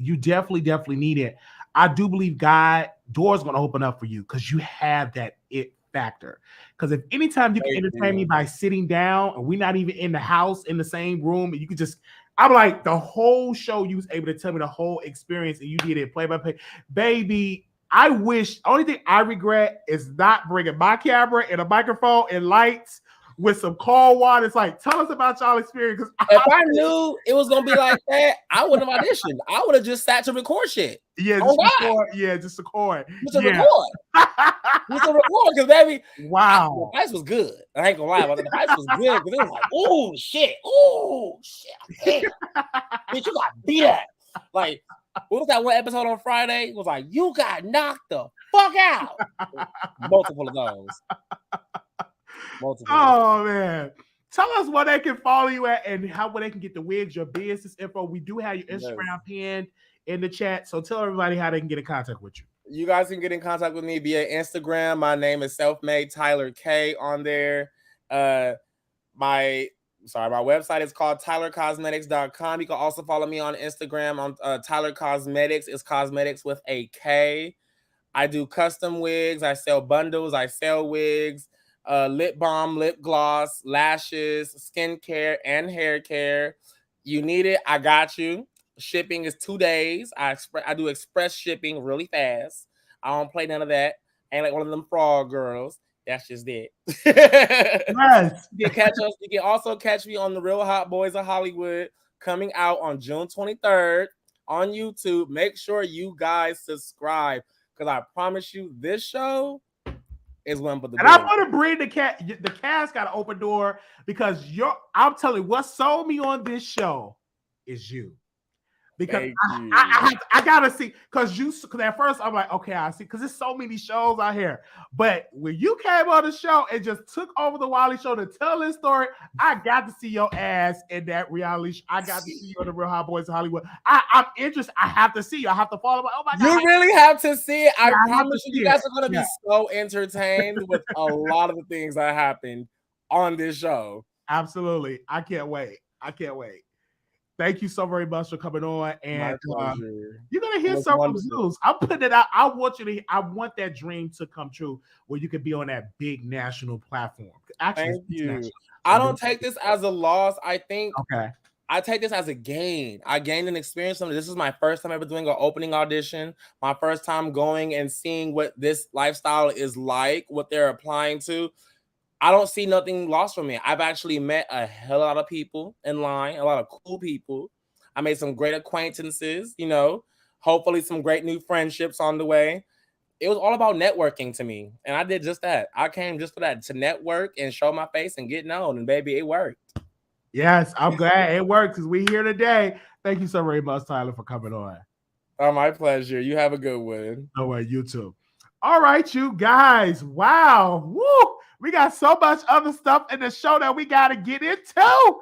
need it. I do believe God doors going to open up for you because you have that it factor. Because if anytime you can entertain me by sitting down and we're not even in the house in the same room, and you could just, I'm like the whole show you was able to tell me the whole experience and you did it play by play, baby. I wish, only thing I regret is not bringing my camera and a microphone and lights with some cold water. It's like, tell us about y'all experience. If I knew it was gonna be like that, I wouldn't have auditioned. I would have just sat to record shit. Yeah, just record. Yeah, just record. Just to record. Just to record, because baby, wow, the price was good. I ain't gonna lie, but the price was good because it was like, oh shit, damn, bitch, you got beat at. Like, what was that one episode on Friday? It was like, you got knocked the fuck out. Multiple of those. Oh man. Tell us where they can follow you at and where they can get the wigs, your business info. We do have your Instagram pinned in the chat. So tell everybody how they can get in contact with you. You guys can get in contact with me via Instagram. My name is Selfmade Tyler K on there. My website is called tylercosmetics.com. You can also follow me on Instagram on Tyler Cosmetics. It's cosmetics with a K. I do custom wigs. I sell bundles. I sell wigs, lip balm, lip gloss, lashes, skincare, and hair care. You need it, I got you. Shipping is 2 days. I do express shipping really fast. I don't play none of that. I ain't like one of them frog girls. That's just it. Yes. You can catch us. You can also catch me on The Real Hot Boys of Hollywood coming out on June 23rd on YouTube. Make sure you guys subscribe because I promise you this show is one for the and I'm gonna bring the cast got an open door because I'm telling you what sold me on this show is you. Because I gotta see because at first I'm like, okay, I see because there's so many shows out here. But when you came on the show and just took over the Wiley Show to tell this story, I got to see your ass in that reality show. I got to see you on The Real Hot Boys of Hollywood. I'm interested. I have to see you. I have to follow. Oh my God. You really have to see it. I promise you guys are gonna be so entertained with a lot of the things that happened on this show. Absolutely. I can't wait. Thank you so very much for coming on. And you're gonna hear some from Zeus. I'm putting it out. I want that dream to come true where you could be on that big national platform. Actually, thank you. I don't take this as a loss. I think I take this as a gain. I gained an experience. This is my first time ever doing an opening audition. My first time going and seeing what this lifestyle is like, what they're applying to. I don't see nothing lost from it. I've actually met a hell lot of people in line, a lot of cool people. I made some great acquaintances, hopefully some great new friendships on the way. It was all about networking to me. And I did just that. I came just for that, to network and show my face and get known. And baby, it worked. Yes, I'm glad it worked because we're here today. Thank you so very much, Tyler, for coming on. Oh, my pleasure. You have a good one. No way, you too. All right, you guys. Wow. Woo. We got so much other stuff in the show that we got to get into.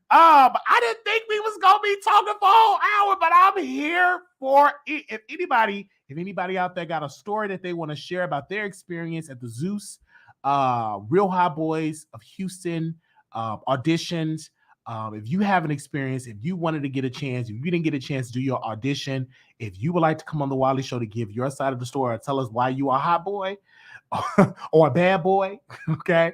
I didn't think we was going to be talking for a whole hour, but I'm here for it. If anybody out there got a story that they want to share about their experience at the Zeus, Real Hot Boys of Houston auditions, if you have an experience, if you wanted to get a chance, if you didn't get a chance to do your audition, if you would like to come on the Wiley Show to give your side of the story or tell us why you are a hot boy or a bad boy, okay,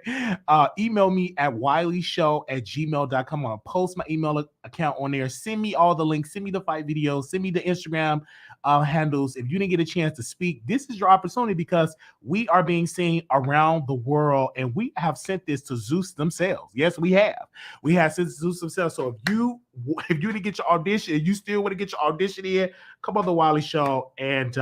email me at wileyshow@gmail.com. I'll post my email account on there. Send me all the links. Send me the fight videos. Send me the Instagram handles. If you didn't get a chance to speak, this is your opportunity because we are being seen around the world and we have sent this to Zeus themselves. Yes, we have. We have sent to Zeus themselves. So if you didn't get your audition and you still want to get your audition in, come on the Wiley Show and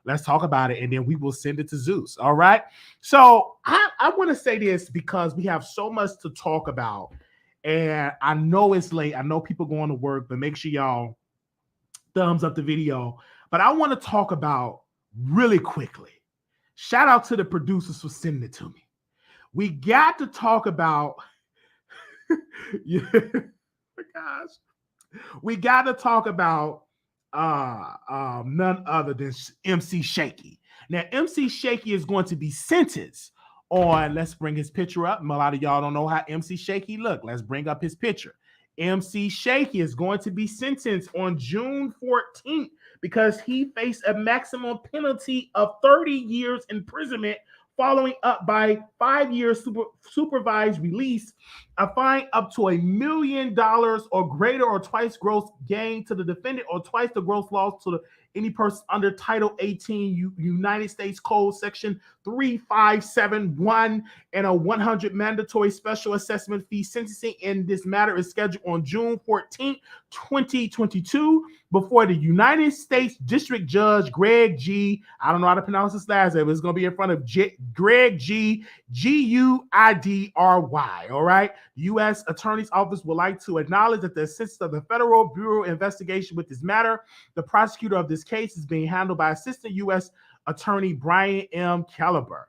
let's talk about it, and then we will send it to Zeus. All right. So I want to say this because we have so much to talk about, and I know it's late. I know people going to work, but make sure y'all thumbs up the video. But I want to talk about really quickly. Shout out to the producers for sending it to me. We got to talk about. Yeah, oh gosh, we got to talk about none other than MC Shakie. Now, MC Shakie is going to be sentenced on, let's bring his picture up. A lot of y'all don't know how MC Shakie look. Let's bring up his picture. MC Shakie is going to be sentenced on June 14th because he faced a maximum penalty of 30 years imprisonment, following up by 5 years supervised release, a fine up to $1 million or greater, or twice gross gain to the defendant, or twice the gross loss to any person under Title 18 United States Code Section 3571, and a 100 mandatory special assessment fee. Sentencing in this matter is scheduled on June 14th, 2022, before the United States District Judge Greg G. I don't know how to pronounce his last name, but it's going to be in front of Greg G. Guidry. All right. The U.S. Attorney's Office would like to acknowledge that the assistance of the Federal Bureau of Investigation with this matter. The prosecutor of this case is being handled by Assistant U.S. Attorney Brian M. Caliber,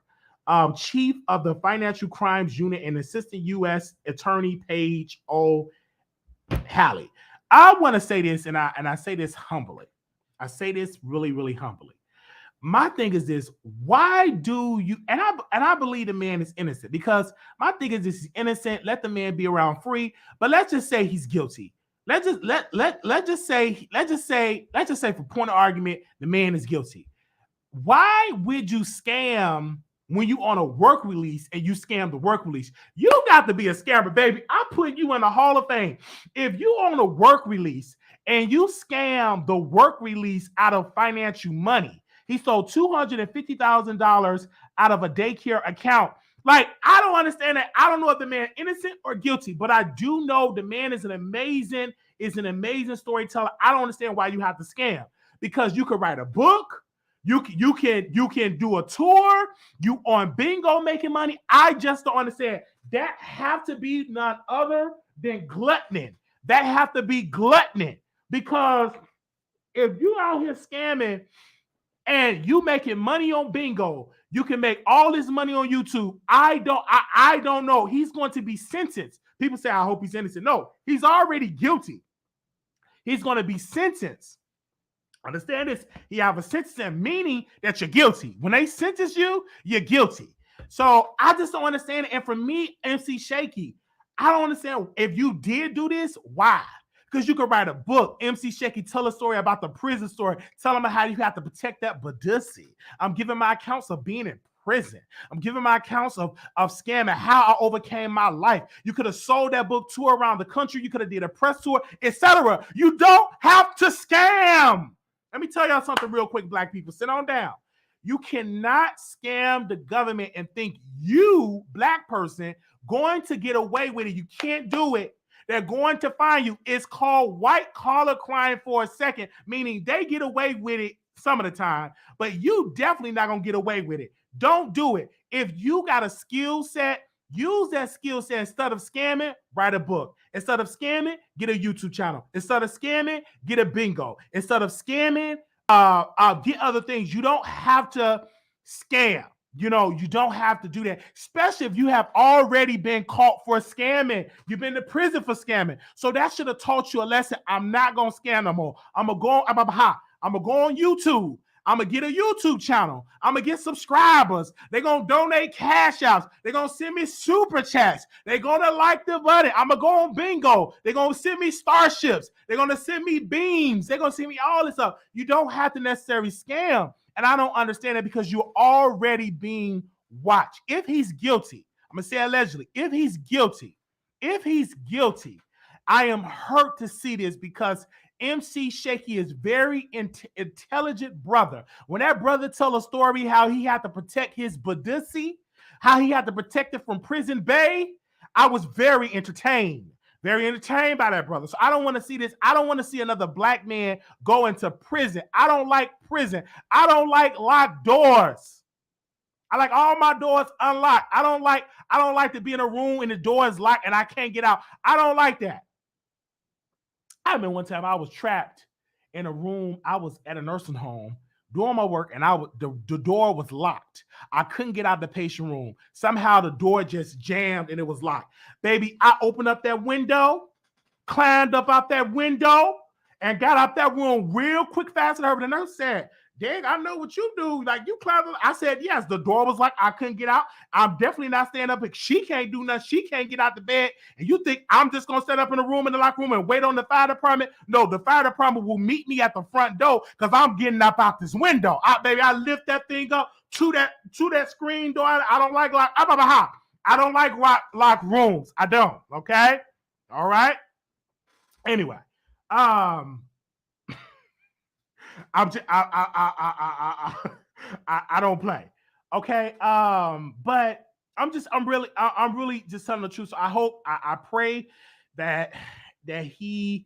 Chief of the Financial Crimes Unit, and Assistant U.S. Attorney Paige O. Halley. I want to say this, and I say this humbly. I say this really, really humbly. My thing is this: why do you? And I believe the man is innocent, because my thing is this: he's innocent. Let the man be around free. But let's just say he's guilty. Let's just say for point of argument, the man is guilty. Why would you scam when you on a work release and you scam the work release? You got to be a scammer, baby. I put you in the Hall of Fame. If you on a work release and you scam the work release out of financial money, he stole $250,000 out of a daycare account. Like, I don't understand that. I don't know if the man innocent or guilty, but I do know the man is an amazing storyteller. I don't understand why you have to scam, because you could write a book. You can do a tour. You on bingo making money. I just don't understand. That have to be none other than gluttoning. That have to be gluttoning, because if you out here scamming and you making money on bingo, you can make all this money on YouTube. I don't know. He's going to be sentenced. People say, I hope he's innocent. No, he's already guilty. He's going to be sentenced. Understand this? He have a sentence, meaning that you're guilty. When they sentence you, you're guilty. So I just don't understand it. And for me, MC Shakie, I don't understand if you did do this, why? Because you could write a book. MC Shakie, tell a story about the prison story. Tell them how you have to protect that badussy. I'm giving my accounts of being in prison. I'm giving my accounts of scamming, how I overcame my life. You could have sold that book tour around the country. You could have did a press tour, etc. You don't have to scam. Let me tell y'all something real quick, black people. Sit on down. You cannot scam the government and think you, black person, going to get away with it. You can't do it. They're going to find you. It's called white collar crime for a second, meaning they get away with it some of the time, but you definitely not going to get away with it. Don't do it. If you got a skill set, use that skill set. Instead of scamming, write a book. Instead of scamming, get a YouTube channel. Instead of scamming, get a bingo. Instead of scamming, get other things. You don't have to scam. You don't have to do that, especially if you have already been caught for scamming. You've been to prison for scamming. So that should have taught you a lesson. I'm not going to scam no more. I'm going to go on YouTube. I'm going to get a YouTube channel. I'm going to get subscribers. They're going to donate cash outs. They're going to send me super chats. They're going to like the button. I'm going to go on bingo. They're going to send me starships. They're going to send me beams. They're going to send me all this stuff. You don't have to necessarily scam. And I don't understand it, because you're already being watched. If he's guilty, I'm going to say allegedly, if he's guilty, I am hurt to see this, because MC Shakie is very intelligent brother. When that brother tell a story how he had to protect his badussy, how he had to protect it from Prison Bay, I was very entertained by that brother. So I don't want to see this. I don't want to see another black man go into prison. I don't like prison. I don't like locked doors. I like all my doors unlocked. I don't like to be in a room and the door is locked and I can't get out. I don't like that. I remember one time I was trapped in a room. I was at a nursing home doing my work, and the door was locked. I couldn't get out of the patient room. Somehow the door just jammed and it was locked. Baby, I opened up that window, climbed up out that window, and got out that room real quick, fast. And the nurse said, Dang, I know what you do. Like, you climb. I said, yes. The door was like, I couldn't get out. I'm definitely not staying up. She can't do nothing. She can't get out the bed. And you think I'm just going to stand up in the locker room and wait on the fire department? No, the fire department will meet me at the front door because I'm getting up out this window. Baby, I lift that thing up to that screen door. I don't like I don't like lock rooms. I don't. Okay. All right. Anyway, I'm just, I don't play. Okay. But I'm really just telling the truth. So I pray that he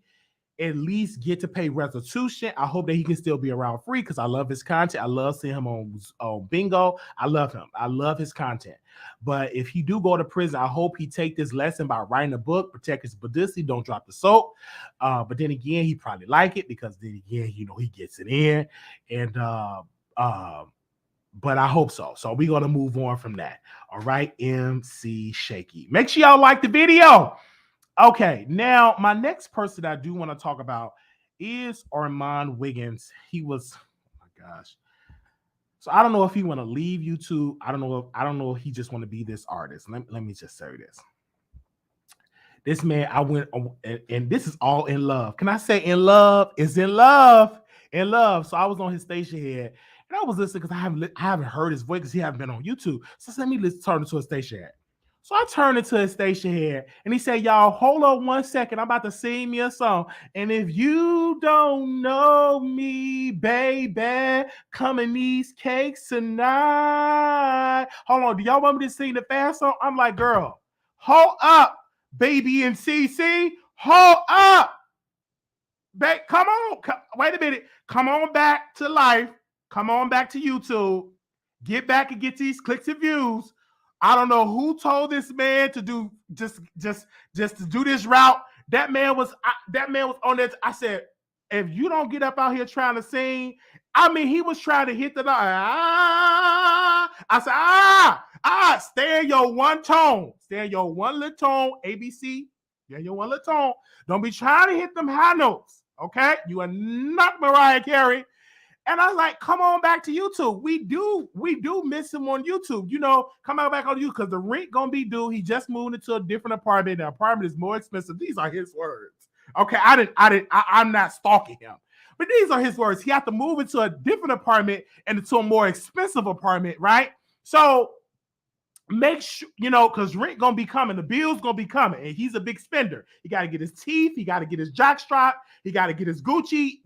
at least get to pay restitution. I hope that he can still be around free because I love his content. I love seeing him on Bingo. I love him. I love his content. But if he do go to prison, I hope he take this lesson by writing a book, protect his publicity, don't drop the soap. But then again, he probably like it because then again, he gets it in. And but I hope so. So we're gonna move on from that. All right, MC Shakie. Make sure y'all like the video. Okay, now my next person I do want to talk about is Armon Wiggins. He was, oh my gosh. So I don't know if he want to leave YouTube. I don't know if he just want to be this artist. Let me just say this. This man, I went, and this is all in love. Can I say in love? It's in love. In love. So I was on his station here, and I was listening because I haven't heard his voice because he haven't been on YouTube. So let me turn into a station head. So I turned into a station head, and he said, y'all, hold on 1 second. I'm about to sing me a song. And if you don't know me, baby, come and these cakes tonight. Hold on. Do y'all want me to sing the fast song? I'm like, girl, hold up, baby and CC. Hold up. Come on. Wait a minute. Come on back to life. Come on back to YouTube. Get back and get these clicks and views. I don't know who told this man to do just to do this route. That man was on it. I said, if you don't get up out here trying to sing, I mean, he was trying to hit the note. I said, stay in your one tone. Stay in your one little tone, ABC. Stay in your one little tone. Don't be trying to hit them high notes, okay? You are not Mariah Carey. And I was like, come on back to YouTube. We do miss him on YouTube. Come out back on YouTube because the rent gonna be due. He just moved into a different apartment. The apartment is more expensive. These are his words. Okay, I'm not stalking him. But these are his words. He had to move into a different apartment and into a more expensive apartment, right? So make sure, because rent gonna be coming, the bill's gonna be coming, and he's a big spender. He got to get his teeth, he got to get his jockstrap, he got to get his Gucci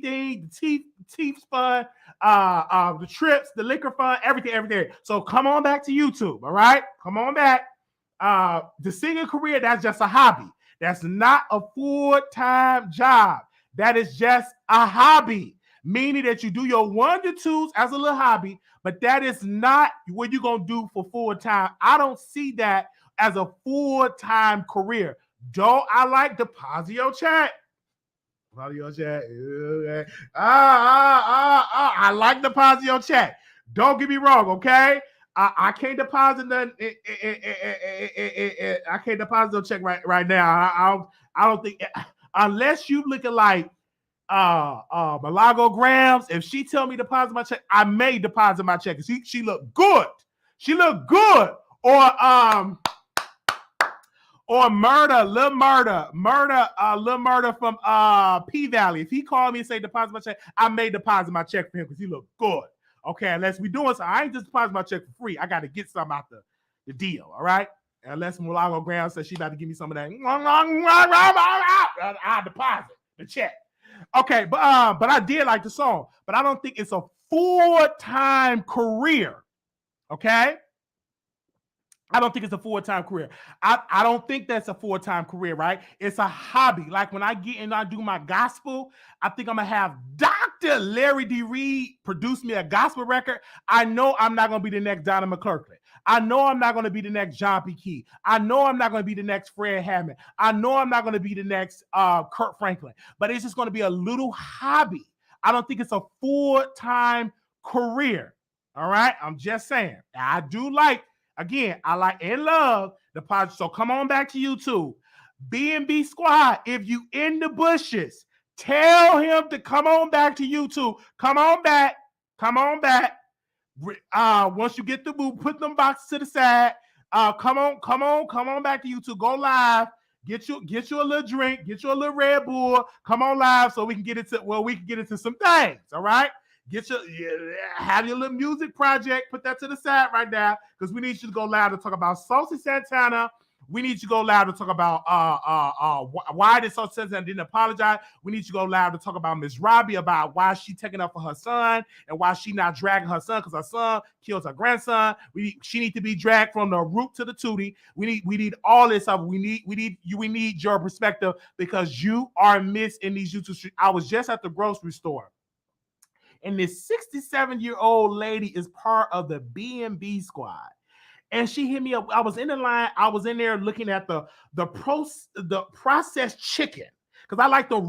thing, the teeth fund, the trips, the liquor fund, everything. So come on back to YouTube, all right? Come on back. The singing career, that's just a hobby. That's not a full-time job. That is just a hobby, meaning that you do your 1 to 2s as a little hobby, but that is not what you're going to do for full-time. I don't see that as a full-time career. Don't I like deposit your check? Deposit your check. I like deposit your check. Don't get me wrong, okay? I can't deposit nothing. I can't deposit no check right now. I don't think, unless you looking like Malago Grams, if she tell me deposit my check, I may deposit my check. She look good. She look good. Or Lil Murder from P Valley. If he called me and say deposit my check, I may deposit my check for him because he look good. Okay, unless we doing something, I ain't just deposit my check for free. I got to get something out the deal. All right. Unless Malago Grams says she about to give me some of that, I deposit the check. Okay, but I did like the song, but I don't think it's a full-time career. Okay, I don't think it's a full-time career. I don't think that's a full-time career, right? It's a hobby. Like when I get and I do my gospel, I think I'm gonna have Dr. Larry D. Reed produce me a gospel record. I know I'm not gonna be the next Donna McClurkin. I know I'm not gonna be the next John P. Key. I know I'm not gonna be the next Fred Hammond. I know I'm not gonna be the next Kurt Franklin. But it's just gonna be a little hobby. I don't think it's a full-time career. All right, I'm just saying. I do like. Again, I like and love the podcast. So come on back to YouTube. B&B Squad, if you in the bushes, tell him to come on back to YouTube. Come on back. Come on back. Once you get the boot, put them boxes to the side. Come on back to YouTube. Go live. Get you a little drink. Get you a little Red Bull. Come on live so we can get into some things. All right. Have your little music project. Put that to the side right now because we need you to go live to talk about Saucy Santana. We need you to go loud to talk about why did Saucy Santana didn't apologize. We need you to go loud to talk about Miss Robbie, about why she taking up for her son and why she not dragging her son because her son kills her grandson. She need to be dragged from the root to the tootie. We need all this stuff. We need your perspective because you are missed in these YouTube streets. I was just at the grocery store. And this 67-year-old lady is part of the B.i.g squad. And she hit me up. I was in the line. I was in there looking at the processed chicken because I like the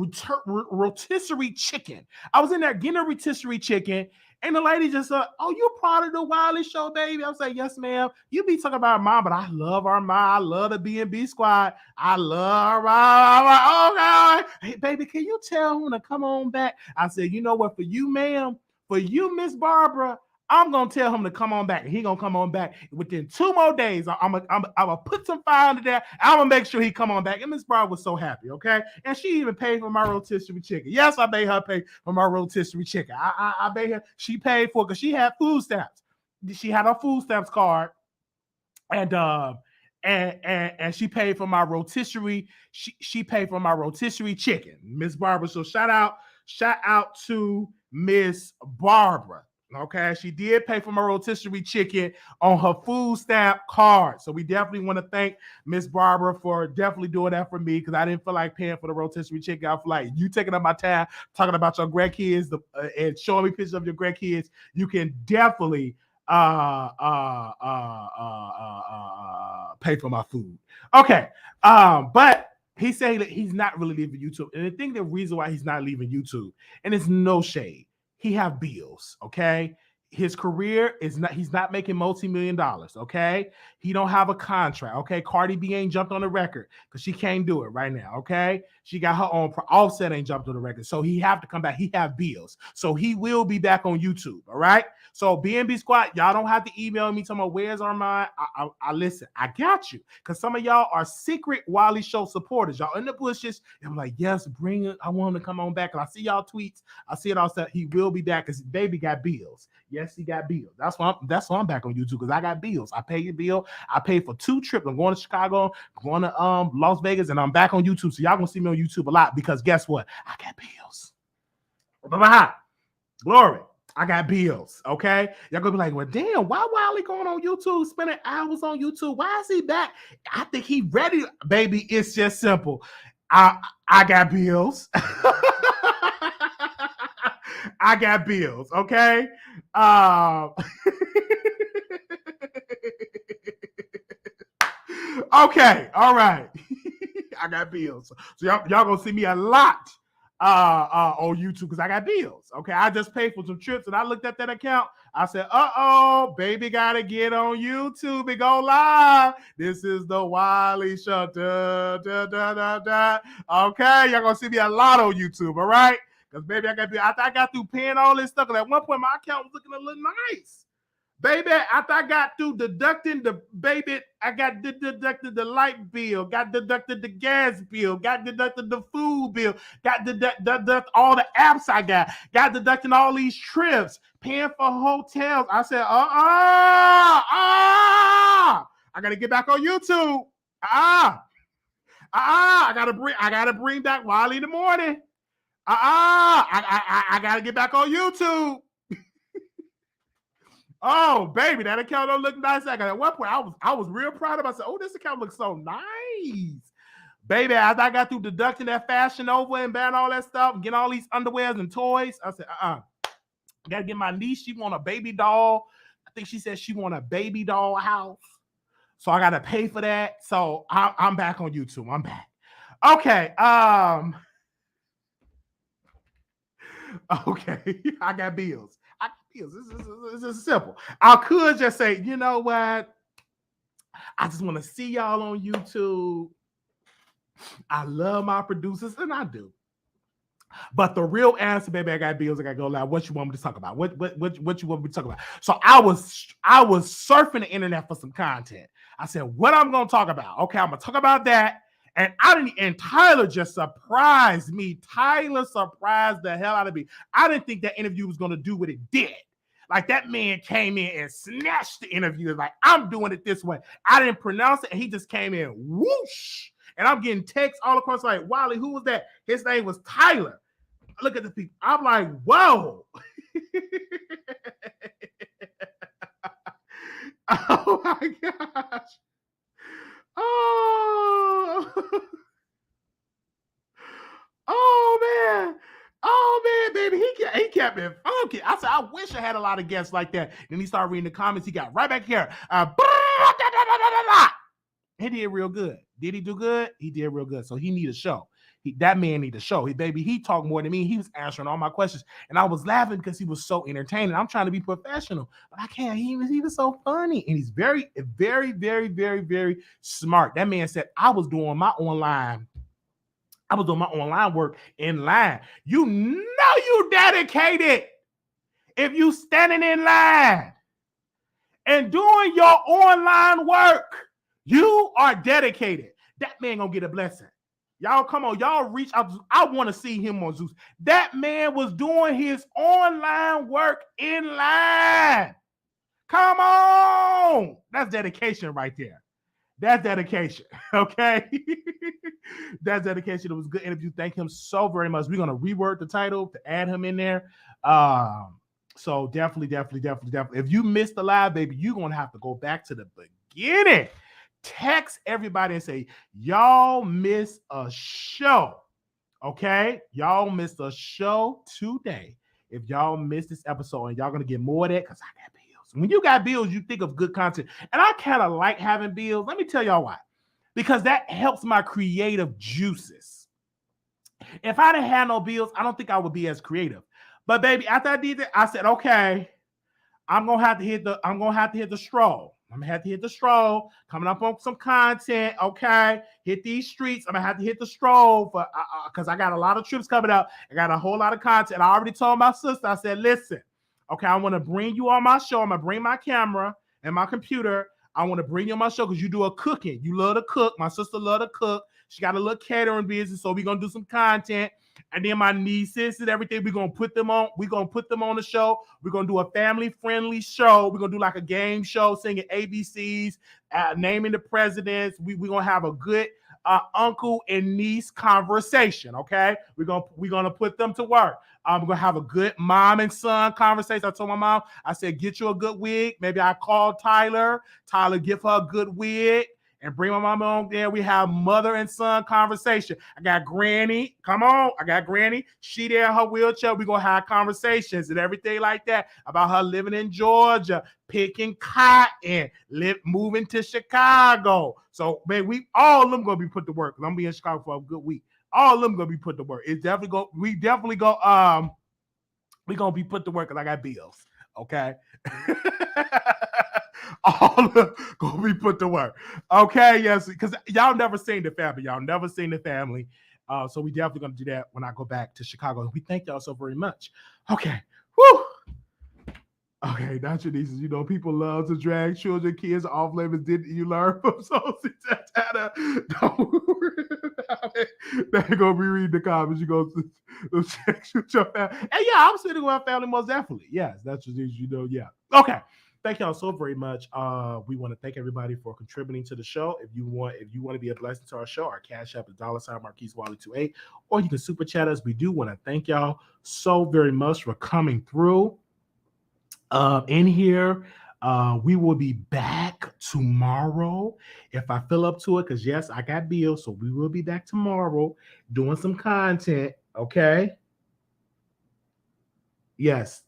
rotisserie chicken. I was in there getting a rotisserie chicken, and the lady just said, "Oh, you part of the Wiley Show, baby?" I was like, "Yes, ma'am." You be talking about Mom, but I love our Mom. I love the B.i.g squad. I love our God. Hey, baby, can you tell him to come on back? I said, "You know what? For you, ma'am, for you, Miss Barbara, I'm gonna tell him to come on back. He gonna come on back within 2 more days. I'm gonna put some fire under there. I'm gonna make sure he come on back." And Miss Barbara was so happy, okay? And she even paid for my rotisserie chicken. Yes, I made her pay for my rotisserie chicken. I made her. She paid for it because she had food stamps. She had her food stamps card, and she paid for my rotisserie. She paid for my rotisserie chicken, Miss Barbara. So shout out to Miss Barbara. Okay, she did pay for my rotisserie chicken on her food stamp card. So we definitely want to thank Miss Barbara for definitely doing that for me because I didn't feel like paying for the rotisserie chicken. I feel like you taking up my time talking about your grandkids and showing me pictures of your grandkids. You can definitely pay for my food. Okay, but he said that he's not really leaving YouTube, and I think the reason why he's not leaving YouTube, and it's no shade. He have bills, okay? His career is not, he's not making multi-million dollars, okay? He don't have a contract, okay? Cardi B ain't jumped on the record because she can't do it right now, okay? She got her own, Offset ain't jumped on the record, so he have to come back. He have bills, so he will be back on YouTube, all right? So B.i.g squad, y'all don't have to email me talking about where's Armon. I listen, I got you, because some of y'all are secret Wiley Show supporters. Y'all in the bushes, I'm like, yes, bring it. I want him to come on back, and I see y'all tweets. I see it all stuff. He will be back because baby got bills. Yes, he got bills. That's why I'm back on YouTube because I got bills. I pay your bill. I paid for 2 trips. I'm going to Chicago, going to Las Vegas, and I'm back on YouTube. So y'all gonna see me on YouTube a lot because guess what? I got bills. Glory. I got bills. Okay. Y'all gonna be like, well, damn, why Wiley going on YouTube, spending hours on YouTube? Why is he back? I think he ready, baby. It's just simple. I got bills. I got bills, okay? Okay, all right. I got bills. So y'all gonna see me a lot on YouTube because I got bills. Okay, I just paid for some trips and I looked at that account. I said, uh-oh, baby gotta get on YouTube and go live. This is the Wiley Show. Da, da, da, da, da. Okay, y'all gonna see me a lot on YouTube, all right? Because baby, I got through paying all this stuff. And at one point, my account was looking a little nice. Baby, after I got through deducting I got deducted the light bill, got deducted the gas bill, got deducted the food bill, got deducted all the apps I got deducting all these trips, paying for hotels. I said, I gotta get back on YouTube. I gotta bring back Wiley in the morning. I gotta get back on YouTube. Oh, baby, that account don't look nice. At one point, I was real proud of myself. Oh, this account looks so nice. Baby, as I got through deducting that Fashion Nova and buying all that stuff, and getting all these underwears and toys, I said, gotta get my niece. She want a baby doll. I think she said she want a baby doll house. So I gotta pay for that. So I'm back on YouTube. I'm back. Okay. Okay, I got bills. This is simple. I could just say, you know what? I just want to see y'all on YouTube. I love my producers, and I do. But the real answer, baby, I got bills. I got to go live. What you want me to talk about? What you want me to talk about? So I was surfing the internet for some content. I said, what I'm gonna talk about? Okay, I'm gonna talk about that. And Tyler just surprised me. Tyler surprised the hell out of me. I didn't think that interview was gonna do what it did. Like that man came in and snatched the interview. Like, I'm doing it this way. I didn't pronounce it, and he just came in whoosh. And I'm getting texts all across like, Wiley, who was that? His name was Tyler. Look at the people. I'm like, whoa. Oh my gosh. Oh. Oh man. Oh man, baby. He kept it funky. I said, I wish I had a lot of guests like that. Then he started reading the comments. He got right back here. He did real good. Did he do good? He did real good. So he need a show. That man need a show. He talked more than me. He was answering all my questions, and I was laughing because he was so entertaining. I'm trying to be professional, but I can't. He was so funny, and he's very, very, very, very, very smart. That man said I was doing my online work in line. You know you dedicated if you standing in line and doing your online work. You are dedicated. That man gonna get a blessing. Y'all come on, y'all reach out. I want to see him on Zeus. That man was doing his online work in line. Come on. That's dedication right there. That's dedication. Okay. That's dedication. It was a good interview. Thank him so very much. We're gonna reword the title to add him in there. So definitely. If you missed the live, baby, you're gonna have to go back to the beginning. Text everybody and say, y'all missed a show. Okay? Y'all missed a show today. If y'all missed this episode, and y'all gonna get more of that because I got bills. When you got bills, you think of good content. And I kind of like having bills. Let me tell y'all why. Because that helps my creative juices. If I didn't have no bills, I don't think I would be as creative. But baby, after I did that, I said, okay, I'm gonna have to hit the stroll. I'm gonna have to hit the stroll, coming up on some content. Okay, hit these streets. I'm gonna have to hit the stroll for because I got a lot of trips coming up. I got a whole lot of content. I already told my sister. I said, listen, okay, I want to bring you on my show. I'm gonna bring my camera and my computer. I want to bring you on my show because you do a cooking. You love to cook. My sister love to cook. She got a little catering business, so we're gonna do some content. And then my nieces and everything, we're gonna put them on. We're gonna put them on the show. We're gonna do a family-friendly show. We're gonna do like a game show, singing ABCs, naming the presidents. We're gonna have a good uncle and niece conversation. Okay, we're gonna put them to work. We're gonna have a good mom and son conversation. I told my mom, I said, get you a good wig. Maybe I called Tyler. Tyler, give her a good wig. And bring my mama on there. We have mother and son conversation. I got Granny. Come on. I got Granny. She there in her wheelchair. We're going to have conversations and everything like that about her living in Georgia, picking cotton, moving to Chicago. So, man, all of them going to be put to work. I'm going to be in Chicago for a good week. All of them going to be put to work. We definitely go, we're going to be put to work because I got bills. Okay. All of them gonna be put to work. Okay, yes, because y'all never seen the family. So we definitely gonna do that when I go back to Chicago. We thank y'all so very much. Okay. Whew. Okay, not your nieces. You know, people love to drag children, kids off limits. Didn't you learn from Sophie Tata? Don't worry about it. They're gonna be reading the comments. You go to check your family. And yeah, I'm sitting with my family most definitely. Yes, that's just yeah. Okay. Thank y'all so very much. We want to thank everybody for contributing to the show. If you want to be a blessing to our show, our cash app is $Marquise Wiley 28, or you can super chat us. We do want to thank y'all so very much for coming through. In here, we will be back tomorrow if I fill up to it. Because yes, I got bills, so we will be back tomorrow doing some content. Okay. Yes.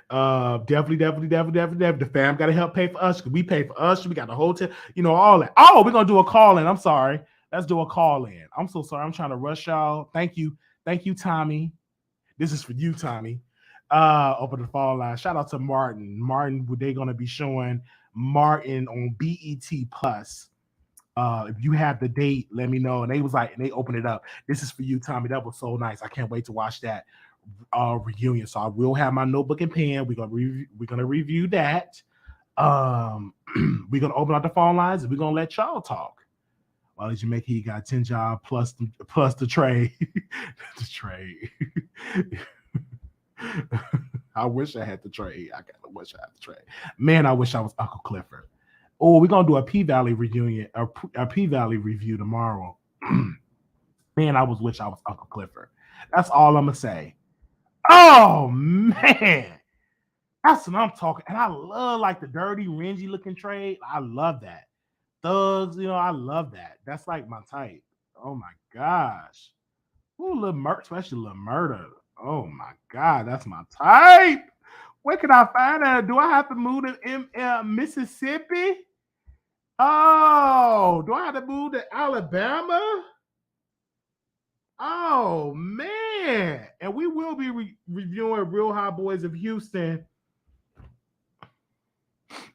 Definitely. The fam got to help pay for us. We pay for us. We got the hotel, all that. Oh, we're gonna do a call in. I'm sorry. Let's do a call in. I'm so sorry. I'm trying to rush y'all. Thank you, Tommy. This is for you, Tommy. Open the phone line. Shout out to Martin. They're gonna be showing Martin on BET Plus. If you have the date, let me know. And they was like, and they opened it up. This is for you, Tommy. That was so nice. I can't wait to watch that reunion. So I will have my notebook and pen. We're gonna review that. We're gonna open up the phone lines and we're gonna let y'all talk. While Jamaica, he got 10 jobs plus the trade. The trade. I wish I had the trade. I wish I had the trade. Man, I wish I was Uncle Clifford. Oh, we're gonna do a P-Valley reunion, a P-Valley review tomorrow. Man, I wish I was Uncle Clifford. That's all I'm gonna say. Oh man, that's what I'm talking. And I love like the dirty, ringy looking trade. I love that. Thugs, I love that. That's like my type. Oh my gosh. Ooh, especially little murder. Oh my god, that's my type. Where can I find that? Do I have to move to Mississippi? Oh, do I have to move to Alabama? Oh man. And we will be reviewing Real Hot Boys of Houston.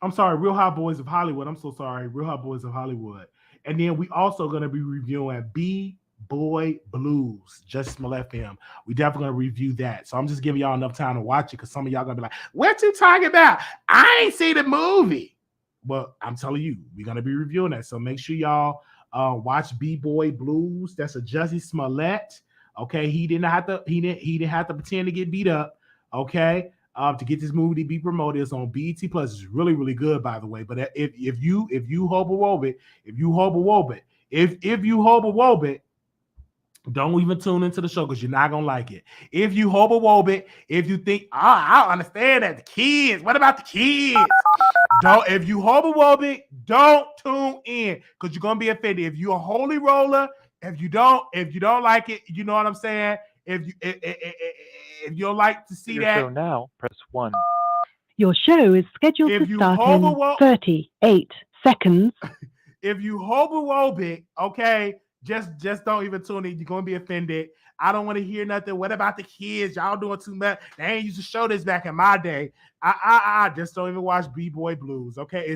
I'm sorry, Real Hot Boys of Hollywood. I'm so sorry, Real Hot Boys of Hollywood. And then we also going to be reviewing B-Boy Blues, Justice Smollett film. We definitely going to review that. So I'm just giving y'all enough time to watch it because some of y'all going to be like, what you talking about? I ain't seen the movie. But I'm telling you, we're going to be reviewing that. So make sure y'all watch B-Boy Blues. That's a Justice Smollett. Okay, he didn't have to pretend to get beat up. Okay. To get this movie to be promoted, it's on BET Plus. It's really, really good, by the way. But if you hope it, don't even tune into the show because you're not gonna like it. If you homophobic, if you think, I don't understand that the kids. What about the kids? If you homophobic, don't tune in because you're gonna be offended. If you're a holy roller, if you don't like it, you know what I'm saying. If you don't like to see that, show now, press 1. Your show is scheduled to start in 38 seconds. If you homophobic, okay, just don't even tune in. You're gonna be offended. I don't want to hear nothing. What about the kids? Y'all doing too much. They ain't used to show this back in my day. I just don't even watch B-Boy Blues. Okay,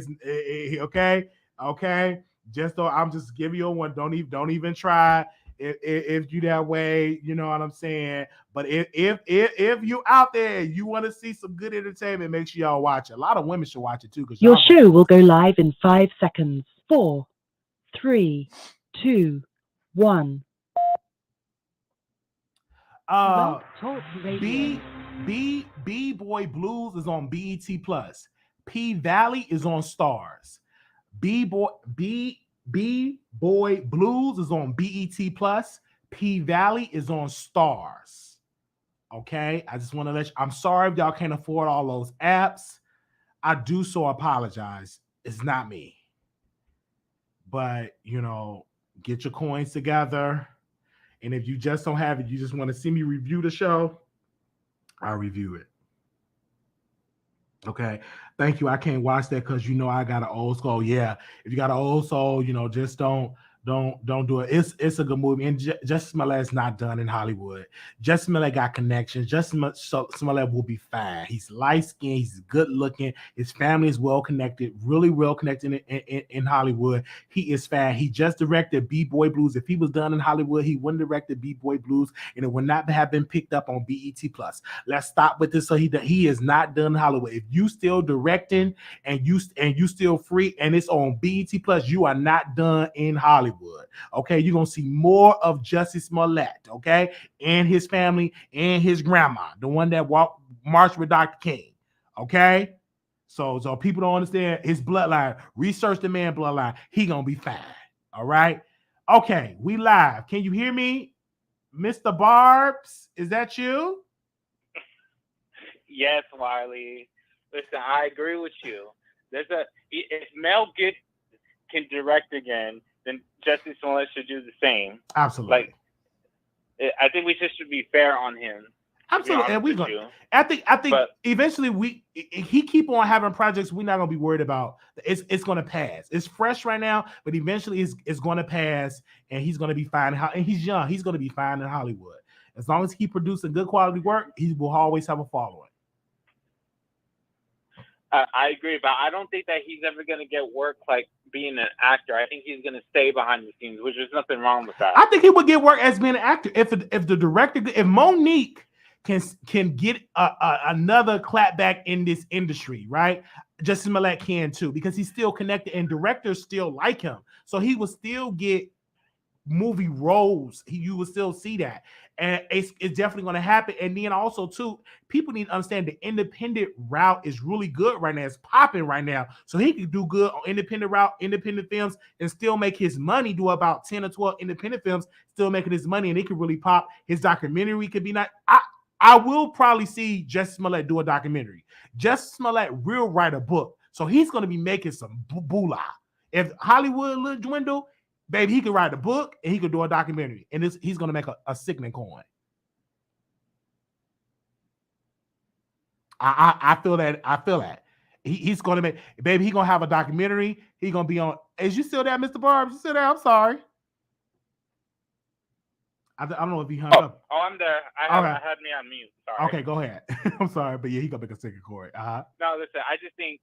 okay. Just don't. I'm just giving you one. Don't even try. If you that way, you know what I'm saying. But if you out there, you want to see some good entertainment, make sure y'all watch it. A lot of women should watch it too. Your show will go live in 5 seconds. 4, 3, 2, 1. B-Boy Blues is on BET Plus. P-Valley is on Stars. B-Boy Blues is on BET Plus. P-Valley is on Stars. Okay, I just want to let you. I'm sorry if y'all can't afford all those apps. I do so apologize. It's not me. But get your coins together. And if you just don't have it, you just want to see me review the show, I'll review it. Okay. Thank you. I can't watch that because I got an old soul. Yeah. If you got an old soul, just don't do it. It's a good movie. And Justice Smollett's not done in Hollywood. Justice Smollett got connections. Justice Smollett will be fine. He's light skinned. He's good looking. His family is well connected, really well connected in Hollywood. He is fine. He just directed B-Boy Blues. If he was done in Hollywood, he wouldn't direct B-Boy Blues, and it would not have been picked up on BET Plus. Let's stop with this. So he is not done in Hollywood. If you still directing and you still free and it's on BET Plus, you are not done in Hollywood. Okay, you're gonna see more of Justice Smollett, okay, and his family and his grandma, the one that marched with Dr. King. Okay, so people don't understand his bloodline. Research the man bloodline. He gonna be fine. All right. Okay, we live. Can you hear me, Mr. Barbs? Is that you? Yes, Wiley. Listen, I agree with you. If Mel Gibson can direct again, then Justice Smollett should do the same. Absolutely. I think we just should be fair on him. Absolutely, and we going. I think eventually he keep on having projects. We're not gonna be worried about. It's gonna pass. It's fresh right now, but eventually it's gonna pass, and he's gonna be fine. And he's young. He's gonna be fine in Hollywood as long as he produces good quality work. He will always have a following. I agree, but I don't think that he's ever going to get work like being an actor. I think he's going to stay behind the scenes, which is nothing wrong with that. I think he would get work as being an actor if the director, if Monique can get another clapback in this industry, right? Justin Smollett can too, because he's still connected and directors still like him, so he will still get movie roles. You will still see that, and it's definitely going to happen. And then also too, people need to understand the independent route is really good right now. It's popping right now, so he can do good on independent route, independent films, and still make his money. Do about 10 or 12 independent films, still making his money, and it could really pop. His documentary could be not. I will probably see Justin Smollett do a documentary. Justin Smollett will write a book, so he's going to be making some boolah. If Hollywood will dwindle, baby, he could write a book and he could do a documentary, and he's going to make a sickening coin. I feel that. I feel that. He's going to make, baby, he's going to have a documentary. He's going to be on. Is you still there, Mr. Barbs? You still there? I'm sorry. I don't know if he hung up. Oh, I'm there. I had me on mute. Sorry. Okay, go ahead. I'm sorry, but yeah, he gonna make a second chord. No, listen. I think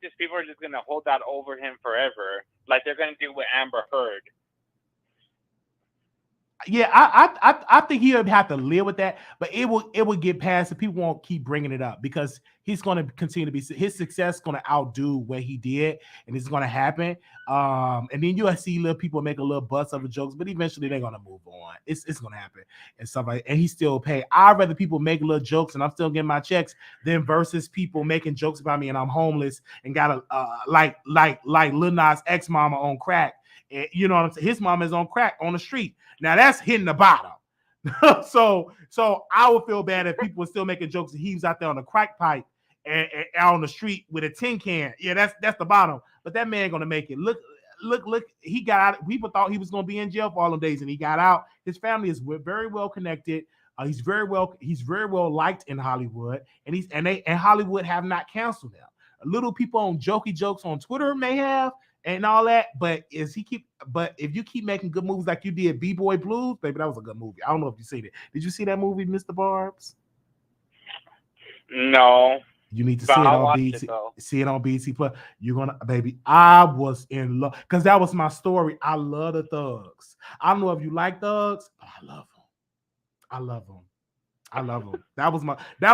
just people are just gonna hold that over him forever, like they're gonna do with Amber Heard. Yeah, I think he'll have to live with that, but it will get past it. People won't keep bringing it up because he's going to continue to be, his success is going to outdo what he did, and it's going to happen. And then you'll see little people make a little buzz of the jokes, but eventually they're going to move on. It's going to happen and stuff like that. And he still pay. I'd rather people make little jokes and I'm still getting my checks than versus people making jokes about me and I'm homeless and got a like Lil Nas X mama on crack. And, you know what I'm saying? His mama is on crack on the street. Now that's hitting the bottom. so I would feel bad if people were still making jokes and he was out there on the crack pipe and out on the street with a tin can. Yeah, that's the bottom. But that man gonna make it. Look. He got out. People thought he was gonna be in jail for all them days, and he got out. His family is very well connected. He's very well liked in Hollywood, and Hollywood have not canceled him. Little people on jokey jokes on Twitter may have, and all that, but if you keep making good movies like you did B-Boy Blues, baby, that was a good movie. I don't know if you seen it. Did you see that movie, Mr. Barbs? No. You need to see it on BT. See it on BT Plus. You're gonna, baby. I was in love because that was my story. I love the thugs. I don't know if you like thugs, but I love them. I love them. I love them. That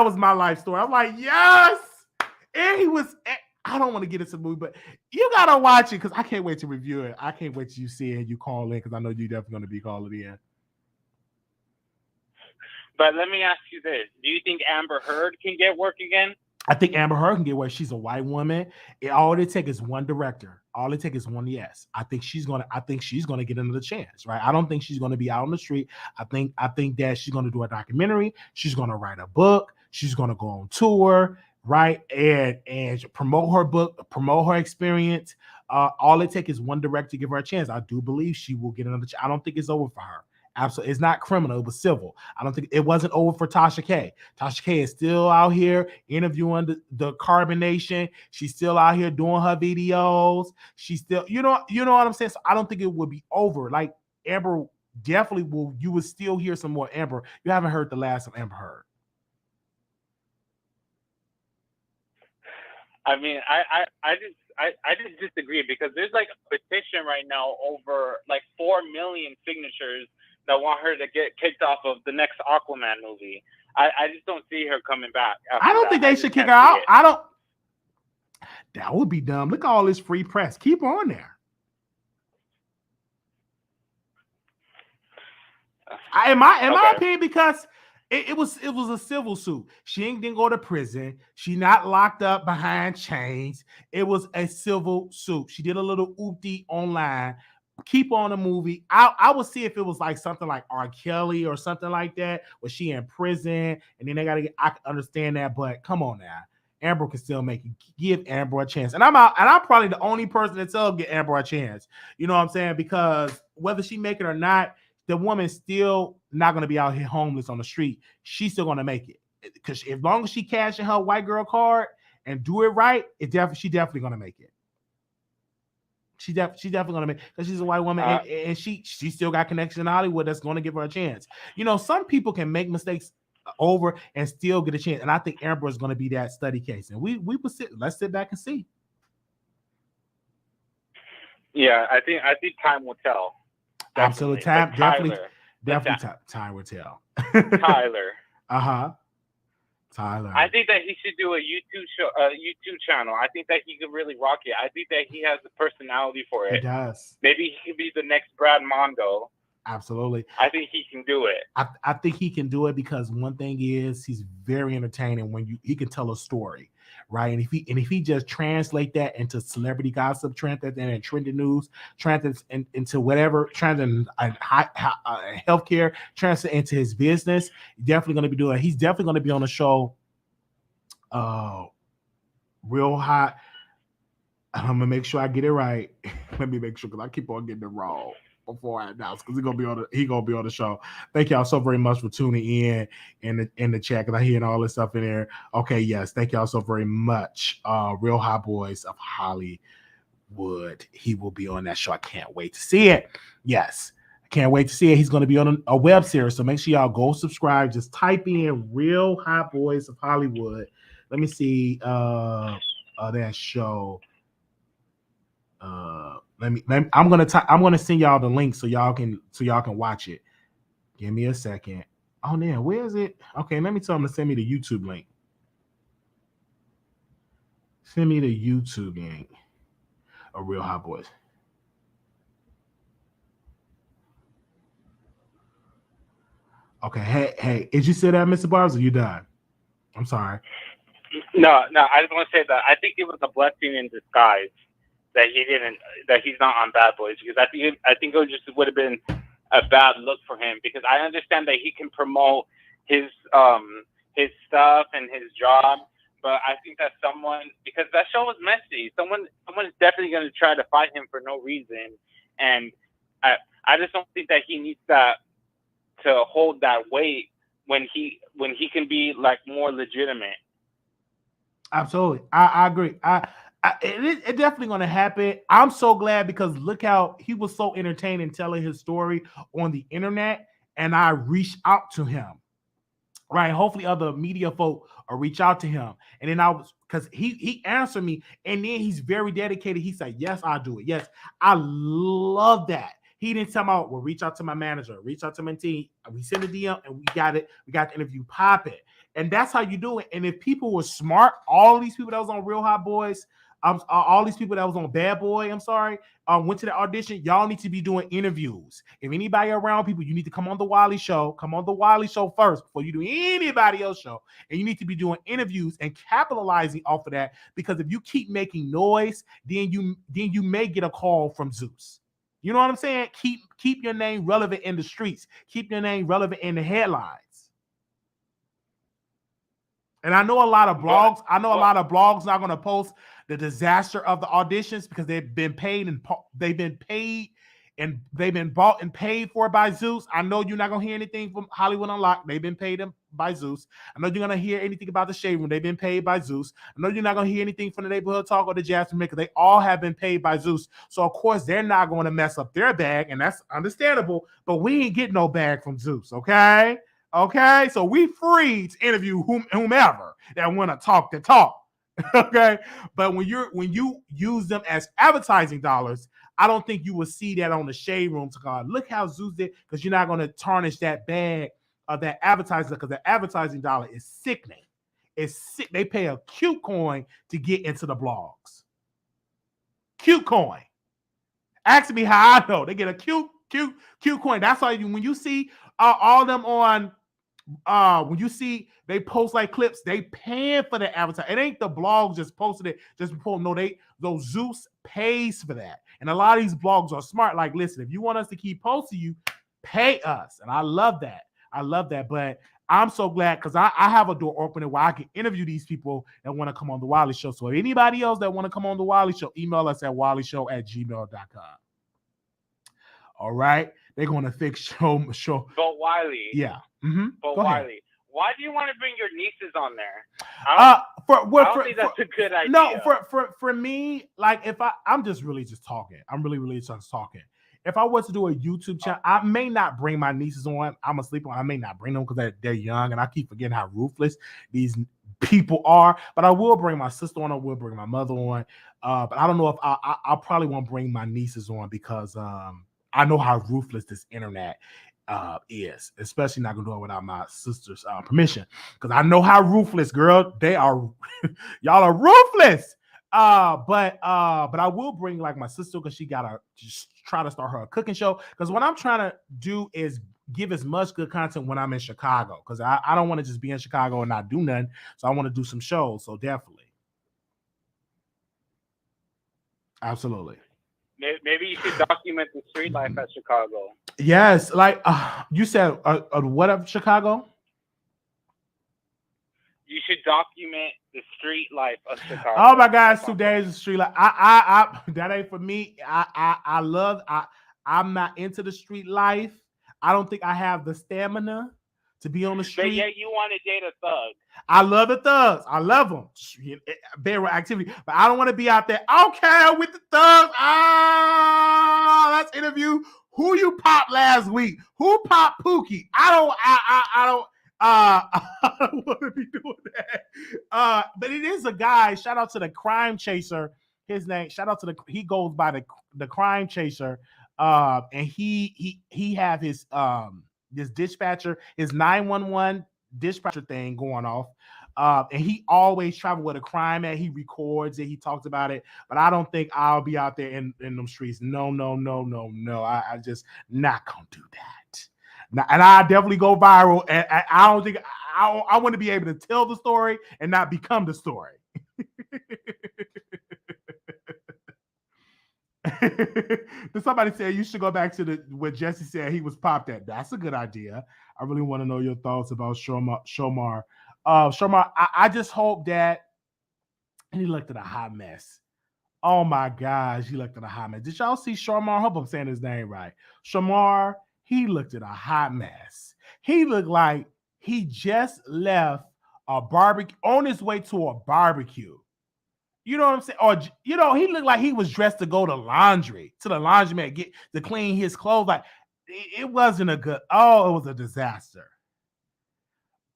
was my life story. I'm like, yes. And he was. I don't want to get into the movie, but you gotta watch it because I can't wait to review it. I can't wait till you see it and you call in because I know you're definitely gonna be calling in. But let me ask you this: do you think Amber Heard can get work again? I think Amber Heard can get work. She's a white woman. All it takes is one director. All it takes is one yes. I think she's gonna get another chance, right? I don't think she's gonna be out on the street. I think that she's gonna do a documentary. She's gonna write a book. She's gonna go on tour. Right, and promote her book, promote her experience. All it takes is one director to give her a chance. I do believe she will get another chance. I don't think it's over for her. Absolutely, it's not criminal. It was civil. I don't think it wasn't over for Tasha K. Tasha K is still out here interviewing the Carbonation. She's still out here doing her videos. She's still, you know what I'm saying. So I don't think it will be over. Like Amber definitely will. You will still hear some more Amber. You haven't heard the last of Amber Heard. I mean, I just disagree because there's like a petition right now over like 4 million signatures that want her to get kicked off of the next Aquaman movie. I just don't see her coming back. I don't think they should kick her out. I don't. That would be dumb. Look at all this free press. Keep on there. In my opinion, because it was a civil suit. She didn't go to prison. She not locked up behind chains. It was a civil suit. She did a little oopty online. Keep on the movie. I would see if it was like something like R. Kelly or something like that, where she in prison and then they gotta get. I can understand that, but come on now. Amber can still make it. Give Amber a chance. And I'm out, and I'm probably the only person that tell get Amber a chance. You know what I'm saying? Because whether she make it or not, the woman's still not going to be out here homeless on the street. She's still going to make it because as long as she cash in her white girl card and do it right, she definitely going to make it. She definitely going to make it because she's a white woman and she still got connections in Hollywood that's going to give her a chance. You know, some people can make mistakes over and still get a chance. And I think Amber is going to be that study case. And let's sit back and see. Yeah, I think time will tell. Absolutely, time time will tell. Tyler. Tyler. I think that he should do a YouTube channel. I think that he could really rock it. I think that he has the personality for it. He does. Maybe he could be the next Brad Mondo. Absolutely. I think he can do it. I think he can do it because one thing is he's very entertaining when he can tell a story, right? And if he just translate that into celebrity gossip, translate that into trending news, translate into whatever, translate healthcare, translate into his business, definitely going to be doing it. He's definitely going to be on the show. Real hot. I'm gonna make sure I get it right. Let me make sure because I keep on getting it wrong before I announce because he's gonna be on the show. Thank y'all so very much for tuning in the chat because I hear all this stuff in there. Okay, yes, thank y'all so very much. Real Hot Boys of Hollywood. He will be on that show. I can't wait to see it. Yes, I can't wait to see it. He's gonna be on a web series, so make sure y'all go subscribe. Just type in Real Hot Boys of Hollywood. Let me see that show. I'm gonna send y'all the link so y'all can watch it. Give me a second. Oh man, where is it? Okay, let me tell them to send me the YouTube link. Send me the YouTube link of Real Hot Boys. Okay, hey, did you say that, Mr. Barbs, or you done? I'm sorry. No, I just want to say that I think it was a blessing in disguise that he's not on Bad Boys, because I think it just would have been a bad look for him, because I understand that he can promote his stuff and his job, but I think that because that show was messy, someone is definitely going to try to fight him for no reason, and I just don't think that he needs that to hold that weight when he can be like more legitimate. Absolutely, I agree. It's definitely going to happen. I'm so glad because look how he was so entertaining telling his story on the internet, and I reached out to him. Right, hopefully other media folk will reach out to him, and then because he answered me, and then he's very dedicated. He said, "Yes, I'll do it. Yes, I love that." He didn't tell me, "Well, reach out to my manager, reach out to my team." We sent a DM, and we got it. We got the interview popping, and that's how you do it. And if people were smart, all these people that was on Real Hot Boys, all these people that was on Bad Boy, went to the audition. Y'all need to be doing interviews. If anybody around people, you need to come on the Wiley Show. Come on the Wiley Show first before you do anybody else show. And you need to be doing interviews and capitalizing off of that, because if you keep making noise, then you may get a call from Zeus. You know what I'm saying? Keep your name relevant in the streets. Keep your name relevant in the headlines. And I know a lot of blogs. A lot of blogs not going to post the disaster of the auditions because they've been bought and paid for by Zeus. I know you're not going to hear anything from Hollywood Unlocked. They've been paid by Zeus. I know you're going to hear anything about the Shade Room. They've been paid by Zeus. I know you're not going to hear anything from the Neighborhood Talk or the Jasmine Maker. They all have been paid by Zeus. So, of course, they're not going to mess up their bag, and that's understandable. But we ain't getting no bag from Zeus, okay? Okay, so we free to interview whomever that want to talk the talk. Okay, but when you use them as advertising dollars, I don't think you will see that on the Shade Room. To God, look how Zeus did, because you're not going to tarnish that bag of that advertising, because the advertising dollar is sickening. It's sick. They pay a cute coin to get into the blogs. Cute coin. Ask me how I know. They get a cute coin. That's why when you see all them on. When you see they post like clips, they paying for the advertising. It ain't the blogs just posted it just before. No, those Zeus pays for that. And a lot of these blogs are smart. Like, listen, if you want us to keep posting you, pay us. And I love that. But I'm so glad because I have a door opening where I can interview these people that want to come on the Wiley Show. So if anybody else that want to come on the Wiley Show, email us at wileyshow@gmail.com. All right. They're going to fix show. But Wiley. Yeah. Mm-hmm. But Wiley, why do you want to bring your nieces on there? I don't think that's a good idea. No, for me, like if I'm just really just talking. I'm really just talking. if I was to do a YouTube channel, I may not bring my nieces on. I'm gonna sleep on. I may not bring them because they're young, and I keep forgetting how ruthless these people are. But I will bring my sister on. I will bring my mother on. But I don't know if I probably won't bring my nieces on because I know how ruthless this internet is, especially not gonna do it without my sister's permission because I know how ruthless, girl. They are, y'all are ruthless. But I will bring like my sister because she gotta just try to start her cooking show. Because what I'm trying to do is give as much good content when I'm in Chicago. Because I don't want to just be in Chicago and not do nothing. So I want to do some shows. So definitely. Absolutely. Maybe you should document the street life at Chicago. Yes, like you said, what of Chicago? You should document the street life of Chicago. Oh my God, it's 2 days of street life. I that ain't for me. I'm not into the street life. I don't think I have the stamina to be on the street. But yet you want to date a thug. I love the thugs. I love them. Very activity. But I don't want to be out there. Okay, with the thugs. Let's interview who you popped last week. Who popped Pookie? I don't want to be doing that. But it is a guy. Shout out to the crime chaser. His name. Shout out to he goes by the crime chaser. And he have his this dispatcher, his 911 dispatcher thing going off. And he always travel with a crime at. He records it. He talks about it. But I don't think I'll be out there in them streets. No. I just not gonna do that. Now, and I definitely go viral. And I don't think I want to be able to tell the story and not become the story. Somebody said you should go back to what Jesse said he was popped at. That's a good idea. I really want to know your thoughts about Shomar. Shomar, I just hope that he looked at a hot mess. Oh my gosh, he looked at a hot mess. Did y'all see Shomar? I hope I'm saying his name right. Shomar, he looked at a hot mess. He looked like he just left a barbecue on his way to a barbecue. You know what I'm saying? Or he looked like he was dressed to go to the laundromat to clean his clothes. Like it wasn't a good. Oh, it was a disaster.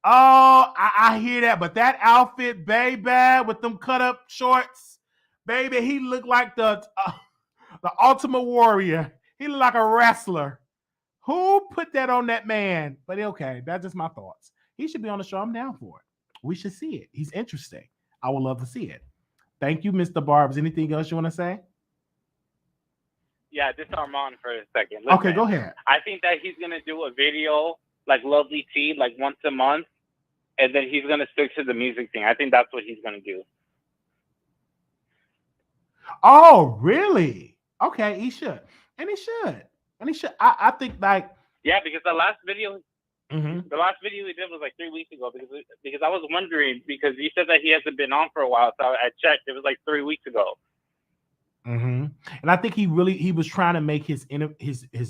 Oh, I hear that, but that outfit, baby, with them cut up shorts, baby, he looked like the Ultimate Warrior. He looked like a wrestler. Who put that on that man? But okay, that's just my thoughts. He should be on the show. I'm down for it. We should see it. He's interesting. I would love to see it. Thank you, Mr. Barbs. Anything else you want to say? Yeah, this is Armon for a second. Listen, okay, go ahead. I think that he's going to do a video like Lovely Tea, like once a month, and then he's going to stick to the music thing. I think that's what he's going to do. Oh, really? Okay, he should. And he should. I think like... Yeah, because the last video... Mm-hmm. The last video he did was like 3 weeks ago because I was wondering because he said that he hasn't been on for a while, so I checked. It was like 3 weeks ago. Mm-hmm. And I think he was trying to make his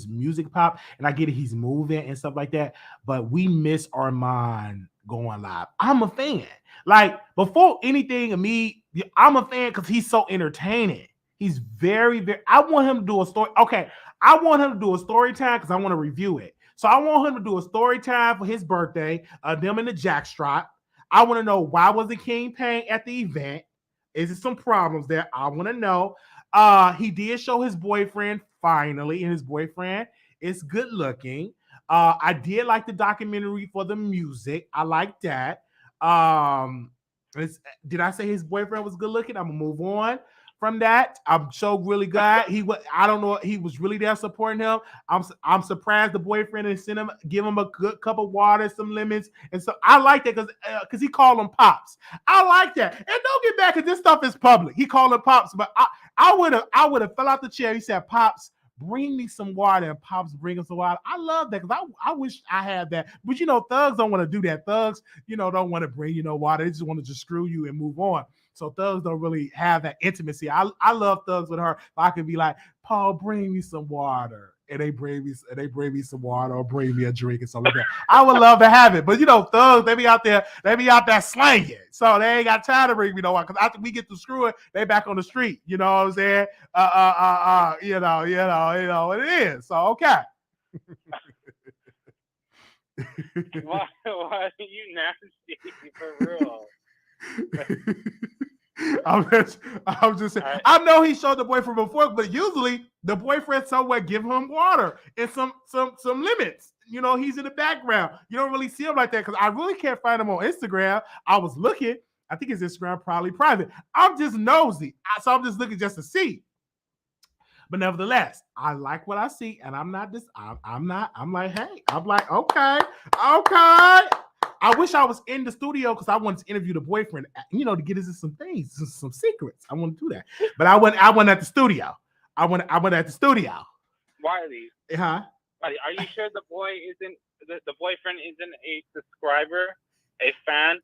music pop, and I get it, he's moving and stuff like that. But we miss Armon going live. I'm a fan. Like before anything of me, I'm a fan because he's so entertaining. He's very, very. I want him to do a story. Okay, I want him to do a story time because I want to review it. So I want him to do a story time for his birthday, them in the jackstrap. I want to know why was the king paying at the event? Is there some problems there? I want to know. He did show his boyfriend finally, and his boyfriend is good looking. I did like the documentary for the music. I like that. Did I say his boyfriend was good looking? I'm gonna move on from that. I'm so really glad I don't know, he was really there supporting him. I'm surprised the boyfriend didn't send him, give him a good cup of water, some lemons, and so I like that because he called them pops. I like that, and don't get back because this stuff is public. He called them pops, but I would have fell out the chair. He said, "Pops, bring me some water," and Pops bring him some water. I love that because I wish I had that, but thugs don't want to do that. Thugs, don't want to bring water. They just want to just screw you and move on. So thugs don't really have that intimacy. I love thugs with her. I could be like, "Paul, bring me some water." and they bring me some water or bring me a drink or something like that. I would love to have it, but thugs, they be out there slanging, so they ain't got time to bring me no water. Because after we get to screwing, they back on the street. You know what I'm saying? You know what it is. So okay. Why are you nasty for real? I'm just saying. Right. I know he showed the boyfriend before, but usually the boyfriend somewhere give him water and some limits. He's in the background. You don't really see him like that because I really can't find him on Instagram. I was looking. I think his Instagram probably private. I'm just nosy, so I'm just looking just to see. But nevertheless, I like what I see, and I'm not this. I'm not. I'm like, hey. I'm like, okay. I wish I was in the studio because I wanted to interview the boyfriend, to get into some things, some secrets. I want to do that, but I went at the studio. I went at the studio. Wiley. Huh? Wiley, are you sure the boyfriend isn't a subscriber, a fan?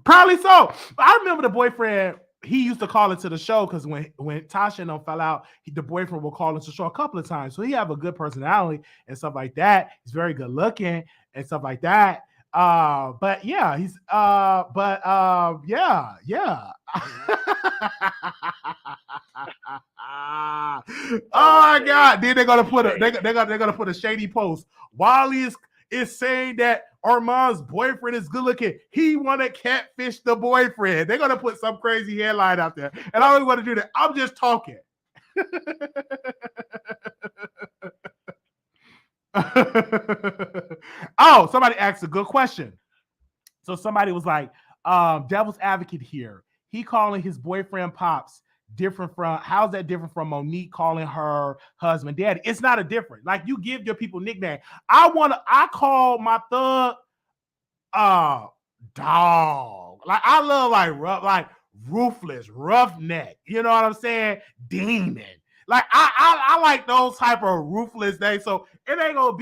Probably so. I remember the boyfriend. He used to call into the show because when Tasha and them fell out, the boyfriend would call into the show a couple of times. So he have a good personality and stuff like that. He's very good looking and stuff like that. But yeah, he's yeah. Oh my God! Then they're gonna put a shady post. Wiley is saying that Armon's boyfriend is good looking. He want to catfish the boyfriend. They're gonna put some crazy headline out there, and I don't want to do that. I'm just talking. Oh, somebody asked a good question. So somebody was like, devil's advocate here. He calling his boyfriend Pops different from, how's that different from Monique calling her husband Daddy? It's not a different. Like, you give your people nickname. I call my thug dog. Like, I love like rough, like ruthless, roughneck. You know what I'm saying? Demon. Like, I like those type of ruthless names. So it ain't gonna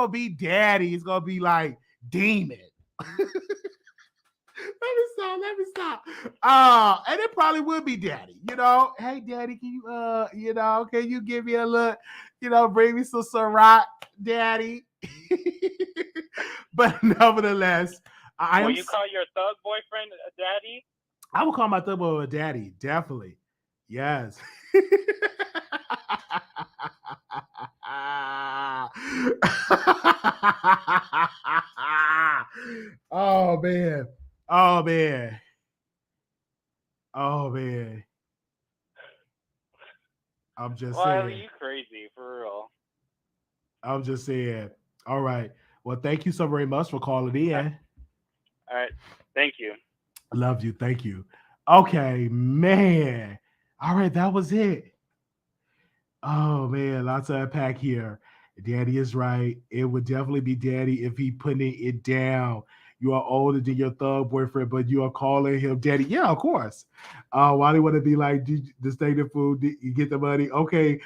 be Daddy. It's gonna be like Demon. Let me stop. And it probably will be Daddy. Hey Daddy, can you can you give me a look? Bring me some Ciroc, Daddy. But nevertheless, Will you call your thug boyfriend a daddy? I will call my thug boy a daddy, definitely. Yes. Oh man. Oh man. Oh man. I'm just saying. You crazy for real. I'm just saying. All right. Well, thank you so very much for calling in. All right. Thank you. Love you. Thank you. Okay, man. All right, that was it. Oh man, lots of unpack here. Daddy is right. It would definitely be Daddy if he putting it down. You are older than your thug boyfriend, but you are calling him Daddy. Yeah, of course. Why they want to be like, this thing the food, did you get the money? Okay,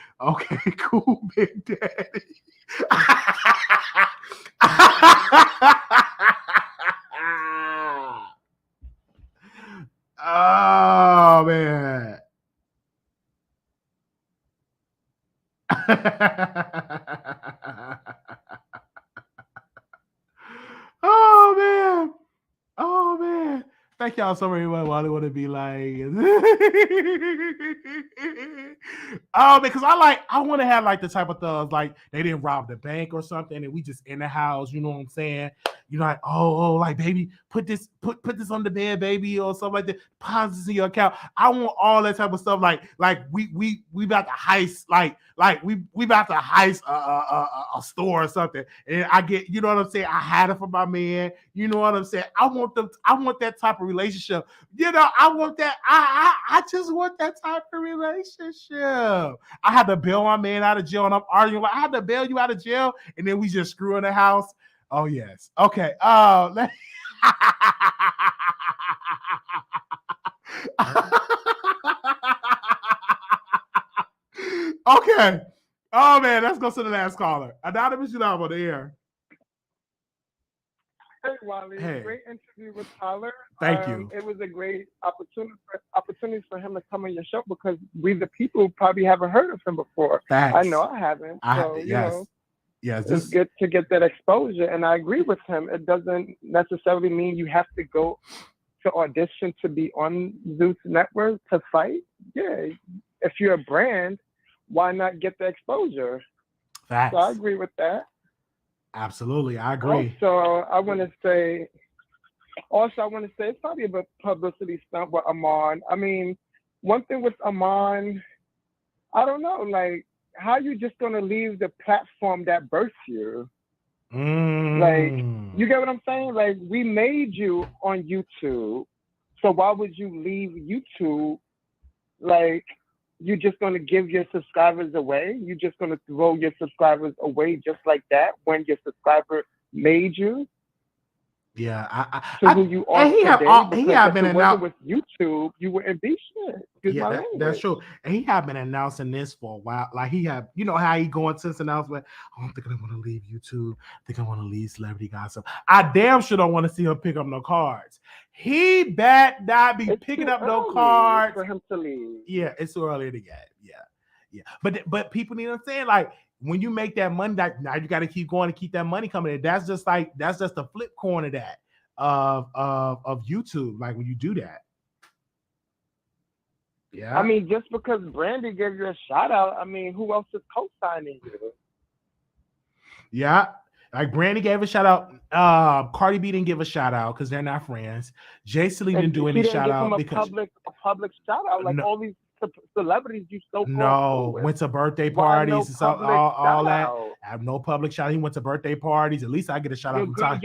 cool, Big Daddy. Oh man. Oh man. Oh man. Thank y'all so very much. Why they want to be like, oh, because I want to have like the type of thugs like they didn't rob the bank or something, and we just in the house. You know what I'm saying? Like, oh, like baby, put this on the bed, baby, or something like that. Deposit this in your account. I want all that type of stuff. Like we about to heist, like we about to heist a store or something, and I get, you know what I'm saying? I had it for my man. You know what I'm saying? I want that type of relationship. I want that. I just want that type of relationship. I had to bail my man out of jail, and I'm arguing like, I had to bail you out of jail, and then we just screw in the house. Oh yes. Okay. Okay. Oh man, let's go to the last caller. Anonymous, you know I'm on the air. Hey, Wiley, Hey. great interview with Tyler. Thank you. It was a great opportunity for him to come on your show because we, the people, probably haven't heard of him before. Facts. I know I haven't. So, Yes, it's good to get that exposure. And I agree with him. It doesn't necessarily mean you have to go to audition to be on Zeus Network to fight. Yeah, if you're a brand, why not get the exposure? Facts. So I agree with that. Absolutely, I agree. Also, I want to say it's probably a publicity stunt with Armon. I mean, one thing with Armon, I don't know, like, how you just gonna leave the platform that birthed you? Like, you get what I'm saying? Like, we made you on YouTube, so why would you leave YouTube? Like, you just gonna give your subscribers away? You just gonna throw your subscribers away just like that when your subscriber made you? Yeah, Who you are today? He have been announcing with YouTube, you wouldn't be shit. That's true. And he have been announcing this for a while. Like he have, you know how he going to this announcement. I don't think I want to leave YouTube. I think I want to leave celebrity gossip. I damn sure don't want to see him pick up no cards. He bet not be picking up no cards for him to leave. Yeah, it's too early to get. Yeah. But people need to understand, like, when you make that money, that now you got to keep going to keep that money coming in. That's just the flip coin of that of YouTube. Like when you do that. Yeah. I mean, just because Brandy gave you a shout out, I mean, who else is co-signing you? Yeah. Like Brandy gave a shout out. Cardi B didn't give a shout out because they're not friends. Jay Celine didn't do any shout out because a public shout out like all these celebrities you went to birthday parties and stuff, all that. I have no public shout out. He went to birthday parties. At least I get a shout out from time.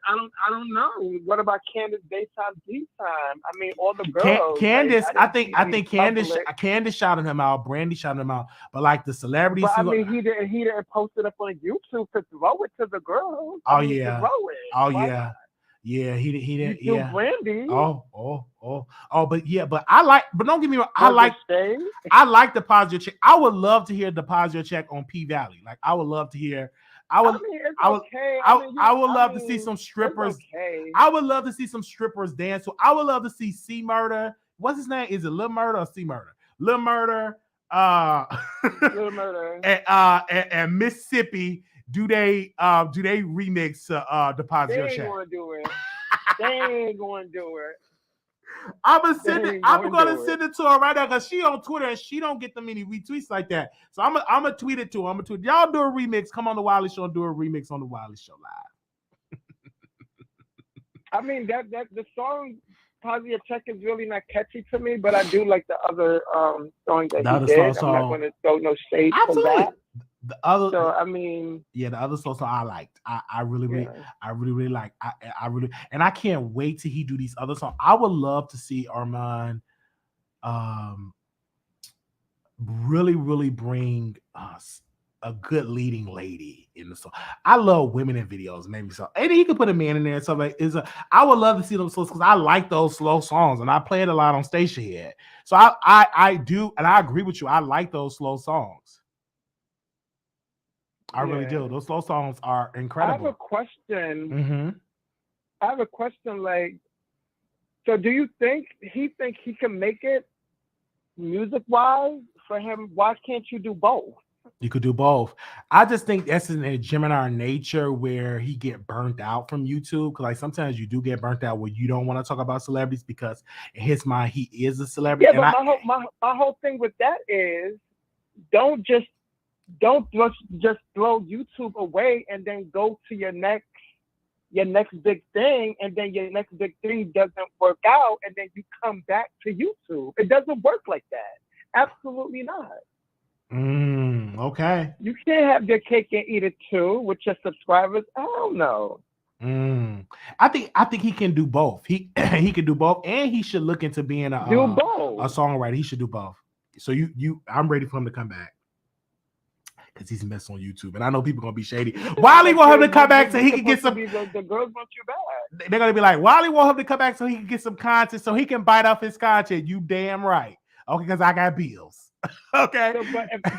I don't know. What about Candace daytime, daytime? I mean, all the girls. Candace, I think Candace shouted him out. Brandy shouted him out. But like the celebrities, but I mean, he didn't post it up on YouTube to throw it to the girls. Oh yeah. Yeah, he didn't. You Yeah, Brandy. But I like. But don't get me wrong. I like the positive check. I would love to hear the positive check on P Valley. Like I would love to hear. I would love to see some strippers. Okay. I would love to see some strippers dance. So I would love to see C Murder. What's his name? Is it Lil Murder or C Murder? Lil Murder. Lil Murder. And Mississippi. Do they remix the positive check? They ain't gonna do it. They ain't gonna do it. I'm gonna send it to her right now because she on Twitter and she don't get the many retweets like that. So I'm gonna tweet it to her. Y'all do a remix. Come on the Wiley Show and do a remix on the Wiley Show live. I mean that the song Positive Check is really not catchy to me, but I do like the other song that he did. I'm not gonna throw no shade for that. The other, so I mean, the other song I liked. I really like. I really, and I can't wait till he do these other songs. I would love to see Armon, really bring us a good leading lady in the song. I love women in videos, maybe so. And he could put a man in there and stuff like. I would love to see those songs because I like those slow songs and I play it a lot on station here. So I do, and I agree with you. I like those slow songs. I really do. Those slow songs are incredible. I have a question. Mm-hmm. I have a question. Like, so do you think he can make it music-wise for him? Why can't you do both? You could do both. I just think that's in a Gemini nature where he get burnt out from YouTube. Because like sometimes you do get burnt out where you don't want to talk about celebrities because in his mind he is a celebrity. Yeah, but my whole thing with that is don't just throw YouTube away and then go to your next big thing, and then your next big thing doesn't work out, and then you come back to YouTube. It doesn't work like that. Absolutely not. Okay. You can't have your cake and eat it too with your subscribers. I don't know. I think he can do both. He can do both, and he should look into being a songwriter. He should do both. So I'm ready for him to come back. Because he's messing on YouTube. And I know people are going to be shady. Wiley want him to come back so he can get some... The girls want you back. They're going to be like, Wiley want him to come back so he can get some content, so he can bite off his content. You damn right. Okay, because I got bills. Okay? So,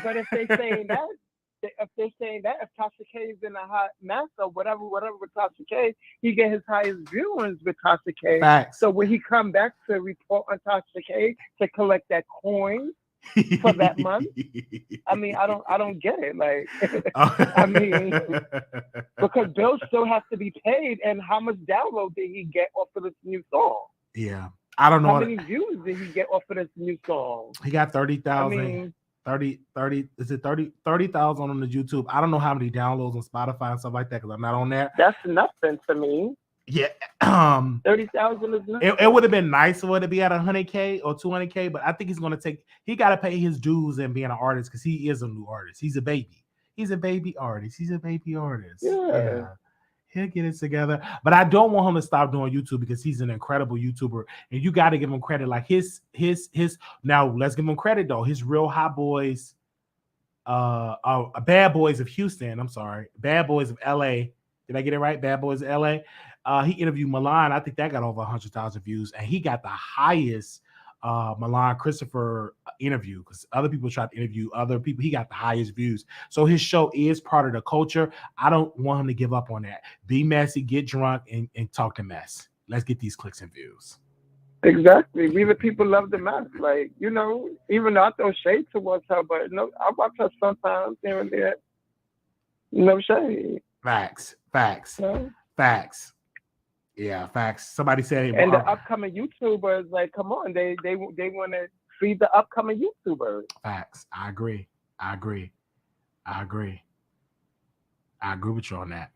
but if they saying that, if they're saying that, if Tasha K is in a hot mess or whatever with Tasha K, he get his highest viewings with Tasha K. Facts. So will he come back to report on Tasha K to collect that coin for that month? I mean, I don't get it. Like, I mean, because bills still have to be paid, and how much download did he get off of this new song? Yeah, I don't know. How many views did he get off of this new song? He got 30,000. I mean, 30, is it 30,000 on the YouTube? I don't know how many downloads on Spotify and stuff like that because I'm not on there. That's nothing to me. Yeah. 30,000 is nothing. It would have been nice for it to be at 100K or 200K, but I think he's going to he got to pay his dues and being an artist because he is a new artist. He's a baby. He's a baby artist. Yeah. He'll get it together. But I don't want him to stop doing YouTube because he's an incredible YouTuber. And you got to give him credit. Like his now let's give him credit though. His Real Hot Boys, Bad Boys of Houston. I'm sorry. Bad Boys of LA. Did I get it right? Bad Boys of LA. He interviewed Milan. I think that got over 100,000 views. And he got the highest Milan Christopher interview because other people tried to interview other people. He got the highest views. So his show is part of the culture. I don't want him to give up on that. Be messy, get drunk, and talk to mess. Let's get these clicks and views. Exactly. We the people love the mess. Like, you know, even though I throw shade towards her, but no, I watch her sometimes here and there. No shade. Facts. No? Facts. Yeah, facts. Somebody said, and the upcoming YouTubers, like, come on, they want to feed the upcoming YouTubers. Facts. I agree with you on that.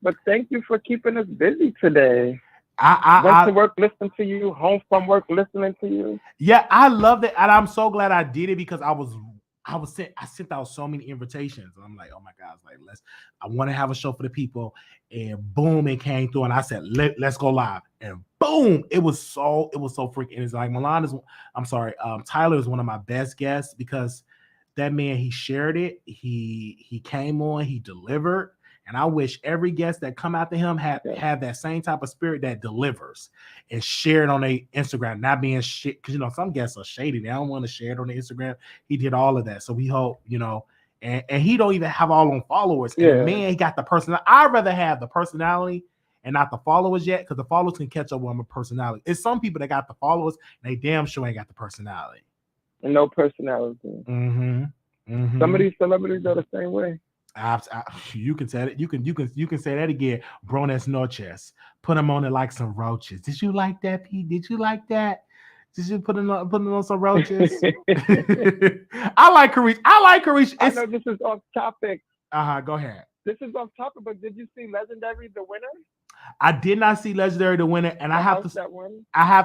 But thank you for keeping us busy today. I went to work listening to you, home from work listening to you. Yeah, I loved it, and I'm so glad I did it because I sent out so many invitations. I'm like, oh my God, like I want to have a show for the people, and boom, it came through, and I said, let's go live, and boom, it was so freaking. It's like Tyler is one of my best guests because that man, he shared it, he came on, he delivered. And I wish every guest that come after him had that same type of spirit that delivers and share it on their Instagram, not being shit. Because, you know, some guests are shady. They don't want to share it on the Instagram. He did all of that. So we hope, you know, and he don't even have all on followers. And the man, he got the personality. I'd rather have the personality and not the followers yet because the followers can catch up with my personality. It's some people that got the followers and they damn sure ain't got the personality. No personality. Some of these celebrities are the same way. You can say it. You can say that again. Buenas noches. Put them on it like some roaches. Did you like that, Pete? Did you like that? Did you put on some roaches? I like Karish. I know this is off topic. Go ahead. This is off topic, but did you see Legendary the winner? I did not see Legendary the winner, and I have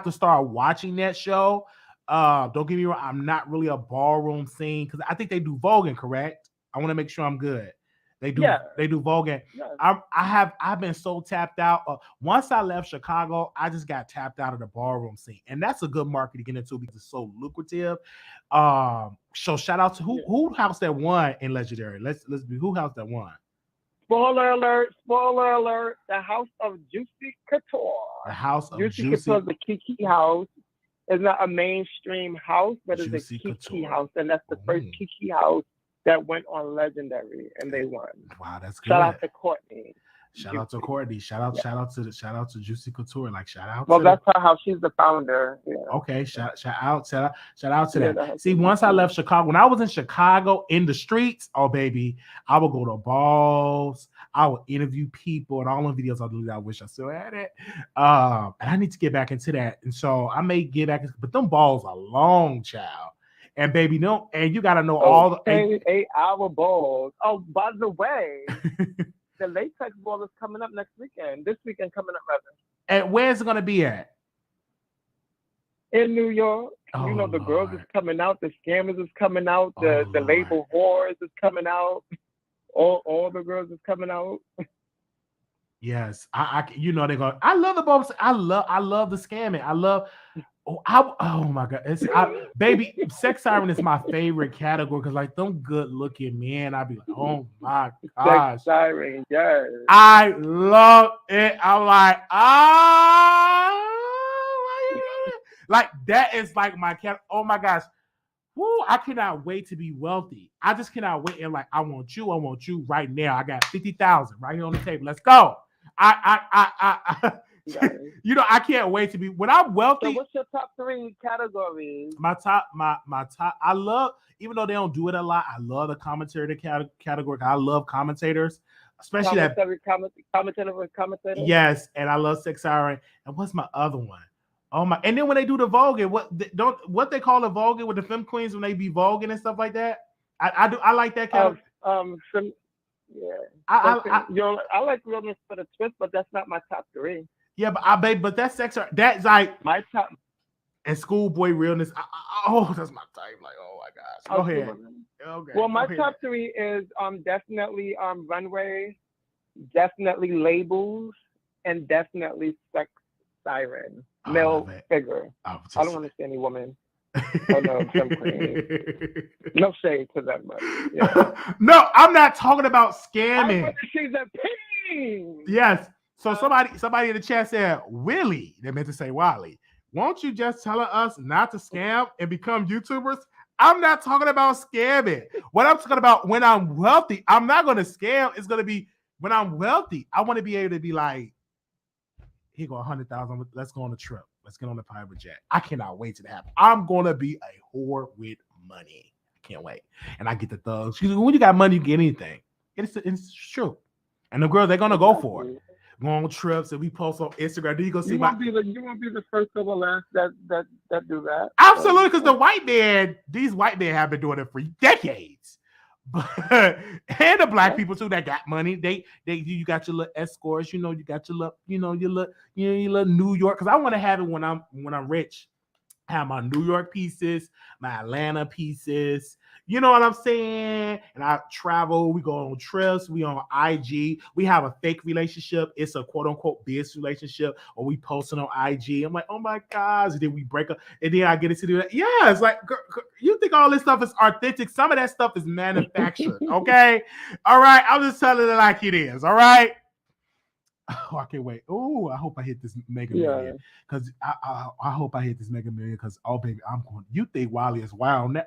to start watching that show. Don't get me wrong. I'm not really a ballroom scene because I think they do voguing, correct? I want to make sure I'm good. They do voguing. Yeah. I've been so tapped out. Once I left Chicago, I just got tapped out of the ballroom scene, and that's a good market to get into because it's so lucrative. So shout out to who house that won in Legendary. Let's be who house that won. Spoiler alert! The house of Juicy Couture. The house of Juicy Couture is the Kiki house. It's not a mainstream house, but it's a Kiki Couture house, and that's the first Kiki house that went on Legendary, and they won. Wow, that's good. Shout out to Courtney. Shout out to Courtney. Shout out to Juicy Couture. Like shout out. Well, that's how she's the founder. Yeah. Okay. Shout out to that. See, once I left Chicago, when I was in Chicago in the streets, oh baby, I would go to balls. I would interview people and all the videos I do. I wish I still had it. And I need to get back into that. And so I may get back, but them balls are long, child. And baby, no, and you gotta know all the 8-hour balls. Oh, by the way, the latex ball is coming up next weekend. This weekend coming up, rather. And where's it gonna be at? In New York. Oh, you know, the girls is coming out, the scammers is coming out, the label whores is coming out. All the girls is coming out. Yes, I you know they're going. I love the bubbles. I love the scamming. Oh my God, baby, sex siren is my favorite category because like them good looking men, I'd be like, oh my gosh, sex siren, yes, I love it. I'm like, like that is like my cat. Oh my gosh, Woo, I cannot wait to be wealthy. I just cannot wait and like I want you right now. I got 50,000 right here on the table. Let's go. I you know, I can't wait to be when I'm wealthy. So what's your top 3 categories? My top. I love, even though they don't do it a lot, I love the commentary category. I love commentators, especially commentator. Yes, and I love Sex Siren. And what's my other one? Oh my! And then when they do the voguing, what they call the voguing with the femme queens when they be voguing and stuff like that. I like that kind of. Yeah. I like Realness for the Twist, but that's not my top 3. Yeah, but that's Sex Siren. That's like my top. And Schoolboy Realness. Oh, that's my type. Like, oh my gosh. Go ahead. Okay. Well, my top 3 is definitely Runway, definitely Labels, and definitely Sex Siren. Male figure. I don't want to see any woman. Oh no, some queen. No shade to them, but yeah. No, I'm not talking about scamming. I want to see the pink. Yes. So somebody in the chat said, Willie, they meant to say Wiley. Won't you just tell us not to scam and become YouTubers? I'm not talking about scamming. What I'm talking about, when I'm wealthy, I'm not going to scam. It's going to be when I'm wealthy. I want to be able to be like, here go 100,000. Let's go on a trip. Let's get on the private jet. I cannot wait to happen. I'm going to be a whore with money. I can't wait. And I get the thugs. When you got money, you get anything. It's true. And the girls, they're going to go for it. Go on trips and we post on Instagram. Then you go see you won't be the first or the last that do that. Absolutely, because these white men have been doing it for decades. But and the black people too that got money. You got your little escorts, you got your little, your little New York. Because I want to have it when I'm rich. Have my New York pieces, my Atlanta pieces. You know what I'm saying? And I travel. We go on trips. We on IG. We have a fake relationship. It's a quote unquote business relationship, or we posting on IG. I'm like, oh my gosh. And then we break up. And then I get into that. Yeah, it's like, you think all this stuff is authentic? Some of that stuff is manufactured. Okay. All right. I'm just telling it like it is. All right. Oh, I can't wait. Oh, I hope I hit this mega million. Because I hope I hit this mega million because, oh, baby, I'm going. You think Wiley is wild now?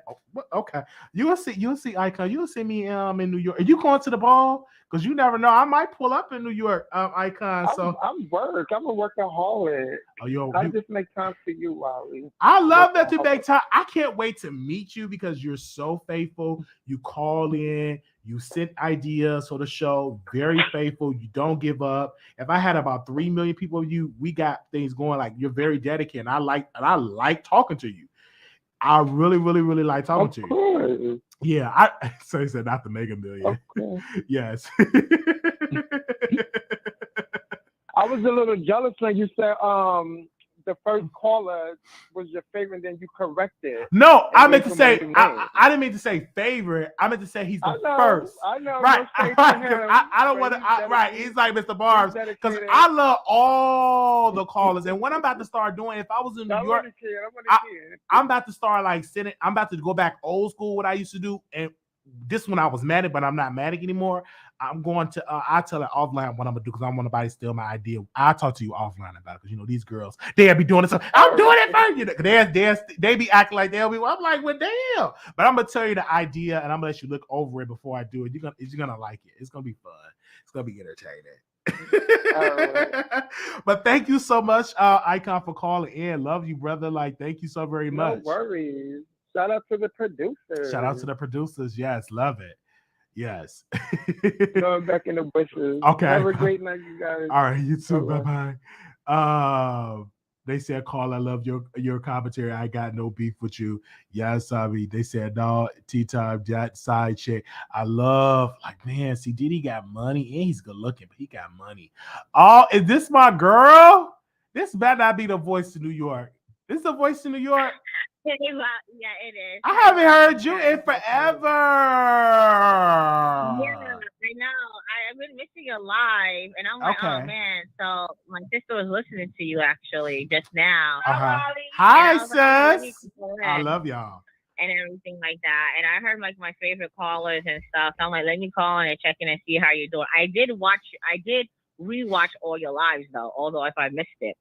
Okay. You'll see Icon. You'll see me in New York. Are you going to the ball? Because you never know. I might pull up in New York, Icon. So I'm a workaholic. I just make time for you, Wiley. I love that you make time. I can't wait to meet you because you're so faithful. You call in. You send ideas for the show, very faithful. You don't give up. If I had about 3 million people, we got things going. Like, you're very dedicated. And I like talking to you. I really, really, really like talking to you. Yeah, so he said not the mega million. Yes. I was a little jealous when you said the first caller was your favorite, and then you corrected. No, I meant to say I didn't mean to say favorite. I meant to say he's the first. I know. Right. I don't want to. Right. He's like Mr. Barbs because I love all the callers. And what I'm about to start doing, if I was in New York, I'm about to start like sitting. I'm about to go back old school. What I used to do, and this one I was manic, but I'm not manic anymore. I'm going to, I'll tell her offline what I'm going to do because I don't want nobody to steal my idea. I'll talk to you offline about it because, these girls, they'll be doing this. I'm doing it first. They be acting like they'll be, I'm like, well, damn. But I'm going to tell you the idea and I'm going to let you look over it before I do it. You're going to like it. It's going to be fun. It's going to be entertaining. But thank you so much, Icon, for calling in. Love you, brother. Like, thank you so very much. No worries. Shout out to the producers. Yes, love it. Yes. Going back in the bushes. Okay. Have a great night, you guys. All right, you too. Bye-bye. They said, Carl, I love your commentary. I got no beef with you. Yes, Sabi. They said, no, T-Time, that side chick. I love, like, man, see, Diddy got money and he's good looking, but he got money. Oh, is this my girl? This better not be the voice to New York. This is the voice to New York? Yeah, it is. I haven't heard you in forever. Yeah, I know. I've been missing your live, and I'm like, oh man. So my sister was listening to you actually just now. Hi, sis. I love y'all. And everything like that. And I heard like my favorite callers and stuff. So I'm like, let me call in and check in and see how you're doing. I did rewatch all your lives though, although if I missed it.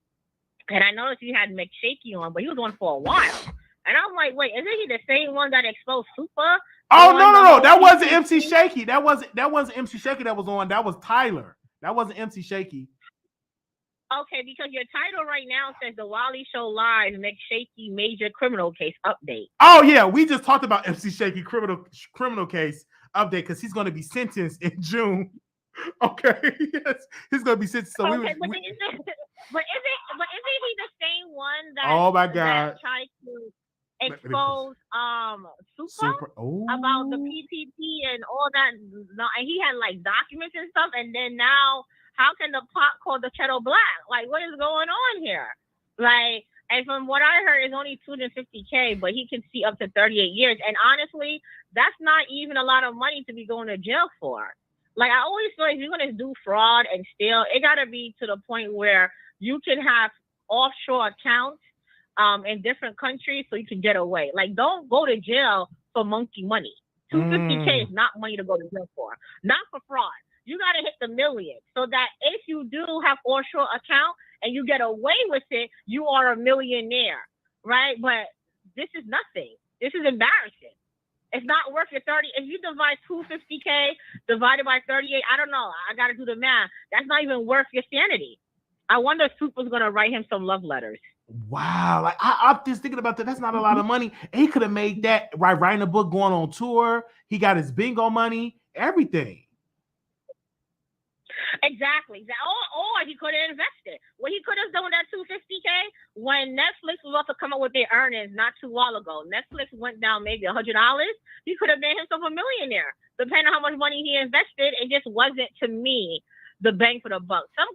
And I noticed you had Shakie on, but he was on for a while. And I'm like, wait, isn't he the same one that exposed Super? Oh On the no, whole that wasn't PPP? MC Shakie. That wasn't MC Shakie that was on. That was Tyler. That wasn't MC Shakie. Okay, because your title right now says the Wiley Show Live makes Shakie major criminal case update. Oh yeah, we just talked about MC Shakie criminal case update because he's going to be sentenced in June. Okay, yes, he's going to be sentenced. So Okay, we, but isn't he the same one that oh my God, that tried to expose Super about the PPP and all that? And he had like documents and stuff, and then now. How can the pot call the kettle black? Like, what is going on here? Like, and from what I heard, it's only $250K, but he can see up to 38 years. And honestly, that's not even a lot of money to be going to jail for. Like, I always feel like if you're going to do fraud and steal, it got to be to the point where you can have offshore accounts in different countries so you can get away. Like, don't go to jail for monkey money. $250K is not money to go to jail for. Not for fraud. You got to hit the million so that if you do have offshore account and you get away with it, you are a millionaire, right? But this is nothing. This is embarrassing. It's not worth your 30. If you divide $250K divided by 38, I don't know. I got to do the math. That's not even worth your sanity. I wonder if Super's going to write him some love letters. Wow. Like I'm just thinking about that. That's not a lot of money. He could have made that writing a book, going on tour. He got his bingo money, everything. Exactly. Or he could have invested. What he could have done with that $250K when Netflix was about to come up with their earnings not too long ago. Netflix went down maybe $100. He could have made himself a millionaire, depending on how much money he invested. It just wasn't, to me, the bang for the buck. Some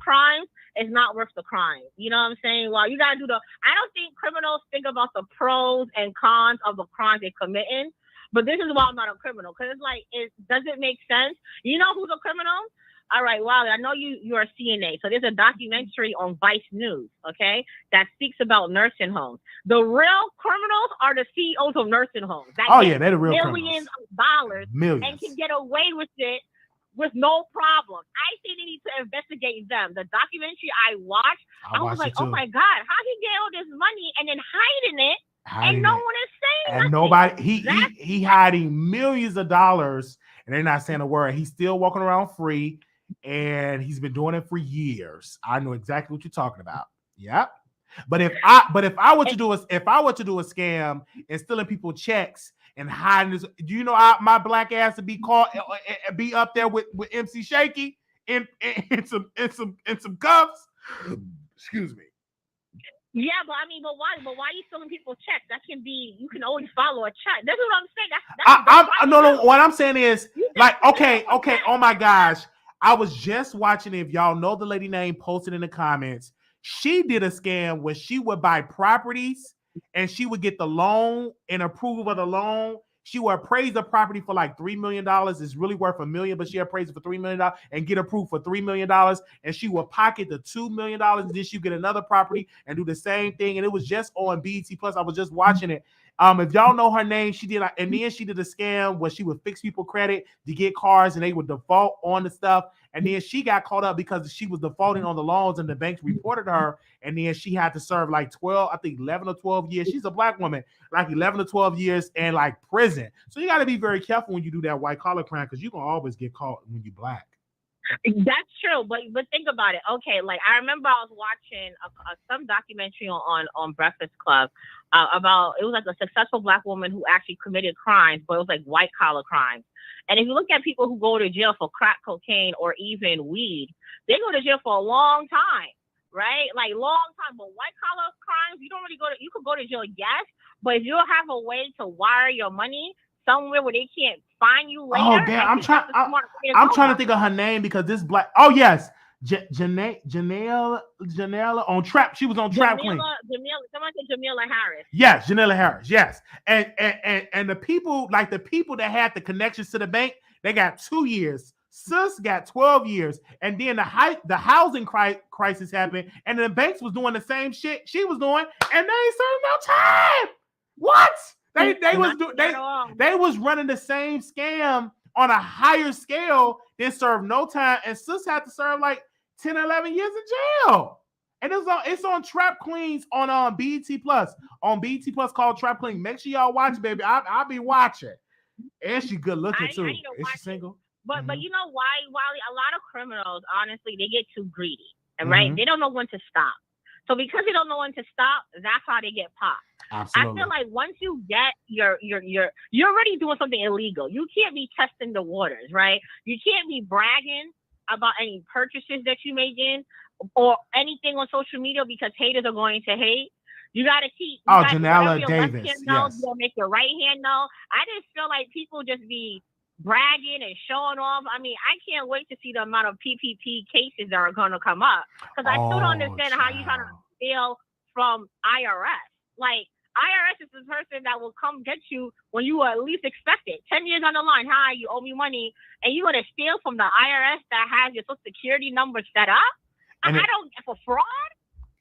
crimes is not worth the crime. You know what I'm saying? Well, you gotta do I don't think criminals think about the pros and cons of the crimes they're committing. But this is why I'm not a criminal, because it's like, does it make sense? You know who's a criminal? All right, Wiley, I know you're a CNA. So there's a documentary on Vice News, okay, that speaks about nursing homes. The real criminals are the CEOs of nursing homes. They're the real millions of dollars and can get away with it with no problem. I think they need to investigate them. The documentary I watched, I was like, oh my God, how he get all this money and then hiding it? And no one is saying and nothing. Nobody, he hiding millions of dollars, and they're not saying a word. He's still walking around free, and he's been doing it for years. I know exactly what you're talking about. Yep. But if I were to do a scam and stealing people checks and hiding this, do you know my black ass would be caught, be up there with MC Shakie in some cuffs? Excuse me. Yeah, but why are you stealing people's checks? That can be, you can always follow a check. That's what I'm saying. No. What I'm saying is, like, okay. Oh my gosh, I was just watching. If y'all know the lady name, posted in the comments. She did a scam where she would buy properties and she would get the loan and approve of the loan. She would appraise the property for like $3 million. It's really worth $1 million, but she appraised it for $3 million and get approved for $3 million. And she would pocket the $2 million. And then she'd get another property and do the same thing. And it was just on BET Plus. I was just watching it. If y'all know her name, she did, and then she did a scam where she would fix people credit to get cars and they would default on the stuff. And then she got caught up because she was defaulting on the loans and the banks reported her. And then she had to serve like 11 or 12 years. She's a black woman, like 11 or 12 years and like prison. So you got to be very careful when you do that white collar crime because you're going to always get caught when you're black. That's true, but think about it. Okay, like I remember I was watching some documentary on Breakfast Club about, it was like a successful black woman who actually committed crimes, but it was like white collar crimes. And if you look at people who go to jail for crack cocaine or even weed, they go to jail for a long time, right? Like long time. But white collar crimes, you don't really you could go to jail, yes, but if you don't have a way to wire your money somewhere where they can't find you later. Oh damn! I'm trying to think of her name because this black. Oh yes, Janelle on Trap. She was on Trap Queen. Someone said Jamila Harris. Yes, Janelle Harris. Yes, and the people that had the connections to the bank, they got 2 years. Sus got 12 years, and then the housing crisis happened, and the banks was doing the same shit she was doing, and they ain't served no time. What? They was running the same scam on a higher scale, then served no time, and Sis had to serve like 10, 11 years in jail. And it's on Trap Queens on BET Plus. On BET Plus called Trap Queen. Make sure y'all watch, baby. I'll be watching. And she good looking too. Is she single? But you know why, Wiley? A lot of criminals, honestly, they get too greedy, right? They don't know when to stop. So because they don't know when to stop, that's how they get popped. Absolutely. I feel like once you get you're already doing something illegal. You can't be testing the waters, right? You can't be bragging about any purchases that you make in or anything on social media because haters are going to hate. You got to keep. Janella Davis. Yes. You'll make your right hand know. I just feel like people just be bragging and showing off. I mean, I can't wait to see the amount of PPP cases that are going to come up because I still don't understand how you trying to steal from IRS. Like, IRS is the person that will come get you when you are least expected. 10 years on the line, hi, you owe me money, and you're going to steal from the IRS that has your social security number set up? I don't, for fraud?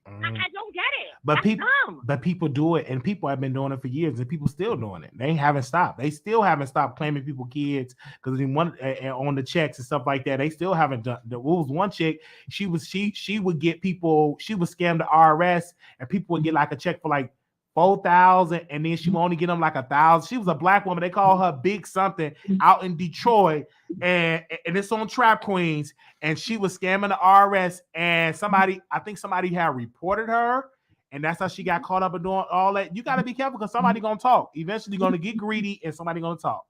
I don't get it. But people do it, and people have been doing it for years, and people still doing it. They haven't stopped. They still haven't stopped claiming people kids because on the checks and stuff like that. They still haven't done. There was one chick. She would get people. She would scam the IRS, and people would get like a check for like 4,000, and then she would only get them like 1,000. She was a black woman. They call her Big Something out in Detroit, and it's on Trap Queens. And she was scamming the IRS, and I think somebody had reported her, and that's how she got caught up in doing all that. You got to be careful because somebody gonna talk. Eventually, gonna get greedy, and somebody gonna talk.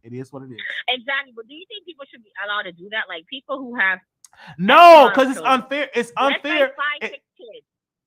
It is what it is. Exactly. But do you think people should be allowed to do that? Like people who have no, because it's unfair. It's unfair.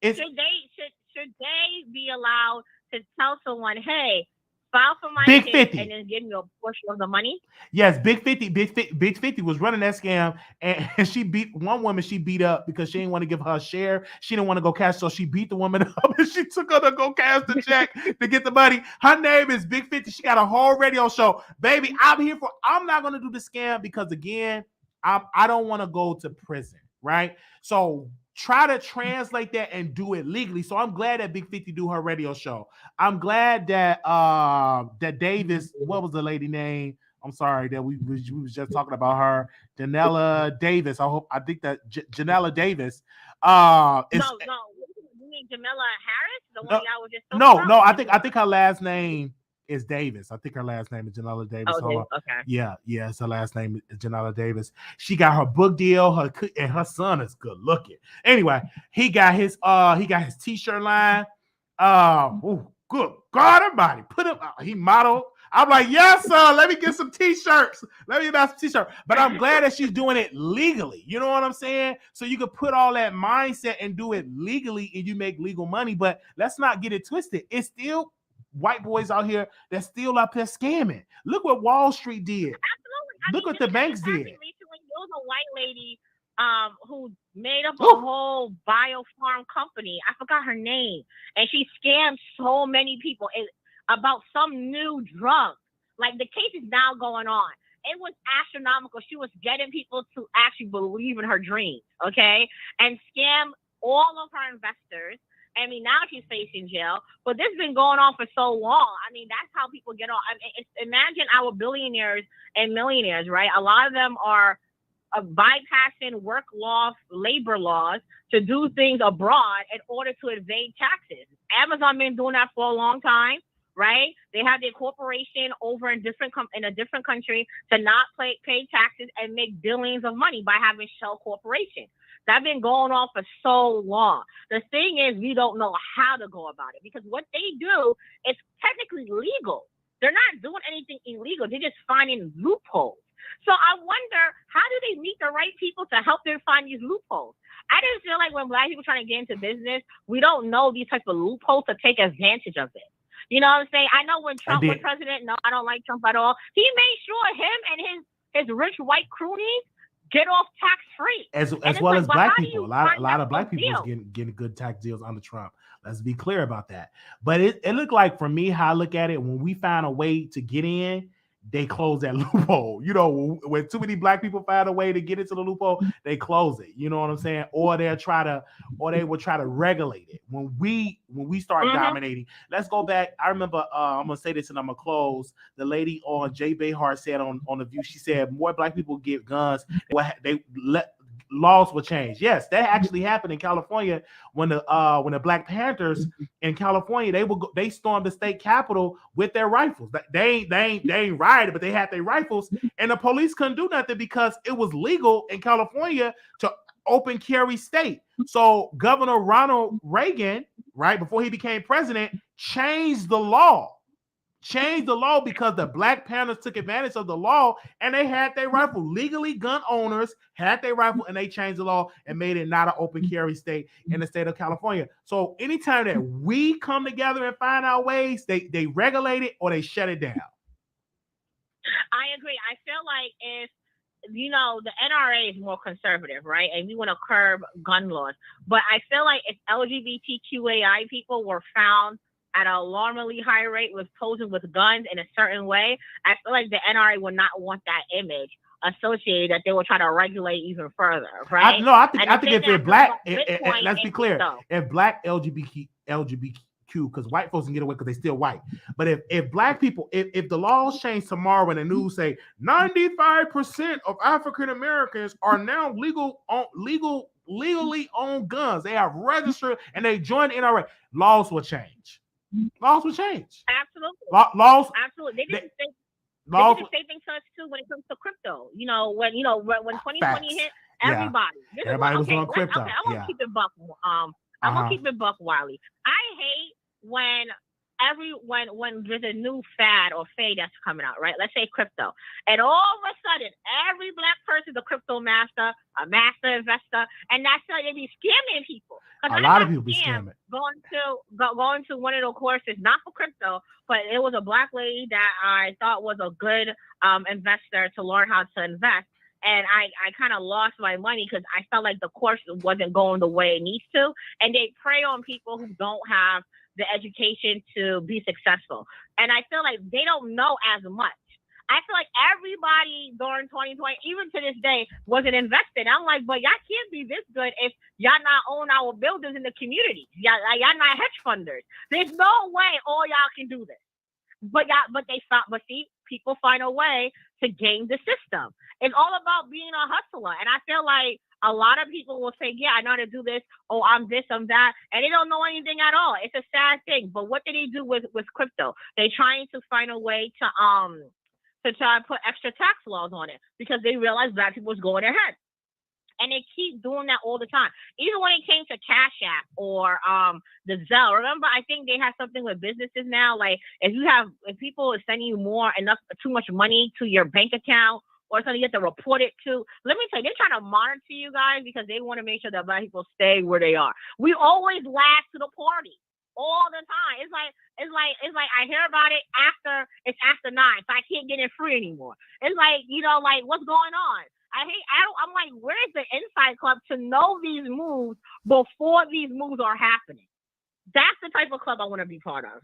Should they be allowed to tell someone, hey, file for my Big kid 50 and then give me a portion of the money? Yes, Big 50 was running that scam, and she beat one woman. She beat up because she didn't want to give her a share. She didn't want to go cash, so she beat the woman up, and she took her to go cash the check to get the money. Her name is Big 50. She got a whole radio show, baby. I'm not gonna do the scam because again, I don't want to go to prison, right? So try to translate that and do it legally. So I'm glad that Big 50 do her radio show. I'm glad that that Davis, what was the lady name? I'm sorry that we was just talking about her, Janella Davis. I think that Janella Davis. No, you mean Jamila Harris, the one y'all was just no. I think her last name is Davis. I think her last name is Janella Davis. Oh, okay. Yeah. It's her last name is Janella Davis. She got her book deal. And her son is good looking. Anyway, he got his t-shirt line. Good God Almighty, put him. He modeled. I'm like, yes, sir. Let me get some t-shirts. Let me buy some t-shirts. But I'm glad that she's doing it legally. You know what I'm saying? So you could put all that mindset and do it legally, and you make legal money. But let's not get it twisted. It's still white boys out here that's still up there scamming. Look what Wall Street did. Absolutely. Look what the banks did. There was a white lady who made up a whole biofarm company. I forgot her name. And she scammed so many people about some new drug. Like the case is now going on. It was astronomical. She was getting people to actually believe in her dreams, okay? And scam all of her investors. I mean, now she's facing jail, but this has been going on for so long. I mean, that's how people get on. I mean, imagine our billionaires and millionaires, right? A lot of them are bypassing work laws, labor laws to do things abroad in order to evade taxes. Amazon been doing that for a long time, right? They have their corporation over in a different country to not pay taxes and make billions of money by having shell corporations. That's been going on for so long. The thing is, we don't know how to go about it because what they do is technically legal. They're not doing anything illegal. They're just finding loopholes. So I wonder, how do they meet the right people to help them find these loopholes? I just feel like when Black people trying to get into business, we don't know these types of loopholes to take advantage of it. You know what I'm saying? I know when Trump was president, no, I don't like Trump at all. He made sure him and his rich white cronies get off tax free, as well as black people. A lot of black people is getting good tax deals under Trump. Let's be clear about that. But it looked like, for me, how I look at it, when we find a way to get in, they close that loophole. You know, when too many black people find a way to get into the loophole, they close it. You know what I'm saying? Or they will try to regulate it. When we start dominating, let's go back. I remember, I'm gonna say this and I'm gonna close. The lady on Jay Behar said on The View, she said more black people get guns. laws will change. Yes, that actually happened in California when the Black Panthers in California they stormed the state capitol with their rifles. They ain't rioted, but they had their rifles, and the police couldn't do nothing because it was legal in California to open carry state. So Governor Ronald Reagan, right before he became president, changed the law because the Black Panthers took advantage of the law and they had their rifle. Legally, gun owners had their rifle and they changed the law and made it not an open carry state in the state of California. So anytime that we come together and find our ways, they regulate it or they shut it down. I agree. I feel like if the NRA is more conservative, right? And we want to curb gun laws. But I feel like if LGBTQAI people were found at an alarmingly high rate with posing with guns in a certain way, I feel like the NRA would not want that image associated that they will try to regulate even further, right? I think if they're black, let's be clear, if black LGBTQ, because white folks can get away because they still white. But if black people, if the laws change tomorrow and the news say 95% of African Americans are now legally own guns, they have registered and they joined the NRA, laws will change. Laws will change. Absolutely. Laws. Absolutely. They did the same thing to us too when it comes to crypto. When 2020 hit, everybody was on crypto. Okay, I want to keep it buck. I'm gonna keep it buck, Wiley. I hate when there's a new fad or fade that's coming out, right? Let's say crypto, and all of a sudden, every black person is a crypto master, a master investor, and that's how they be scamming people. A lot of people be scamming. Going to one of the courses, not for crypto, but it was a black lady that I thought was a good investor to learn how to invest. And I kind of lost my money because I felt like the course wasn't going the way it needs to. And they prey on people who don't have the education to be successful. And I feel like they don't know as much. I feel like everybody during 2020, even to this day, wasn't invested. I'm like, but y'all can't be this good if y'all not own our buildings in the community. Y'all not hedge funders. There's no way all y'all can do this. But see, people find a way to game the system. It's all about being a hustler. And I feel like a lot of people will say, yeah, I know how to do this. Oh, I'm this, I'm that. And they don't know anything at all. It's a sad thing. But what do they do with crypto? They're trying to find a way to try and put extra tax laws on it because they realize black people is going ahead. And they keep doing that all the time. Even when it came to Cash App or the Zelle. Remember, I think they have something with businesses now. Like if people are sending you too much money to your bank account or something you have to report it to. Let me tell you, they're trying to monitor you guys because they want to make sure that black people stay where they are. We always last to the party. All the time. It's like I hear about it after 9, so I can't get in free anymore. It's like, what's going on? I'm like, where's the inside club to know these moves before these moves are happening? That's the type of club I want to be part of,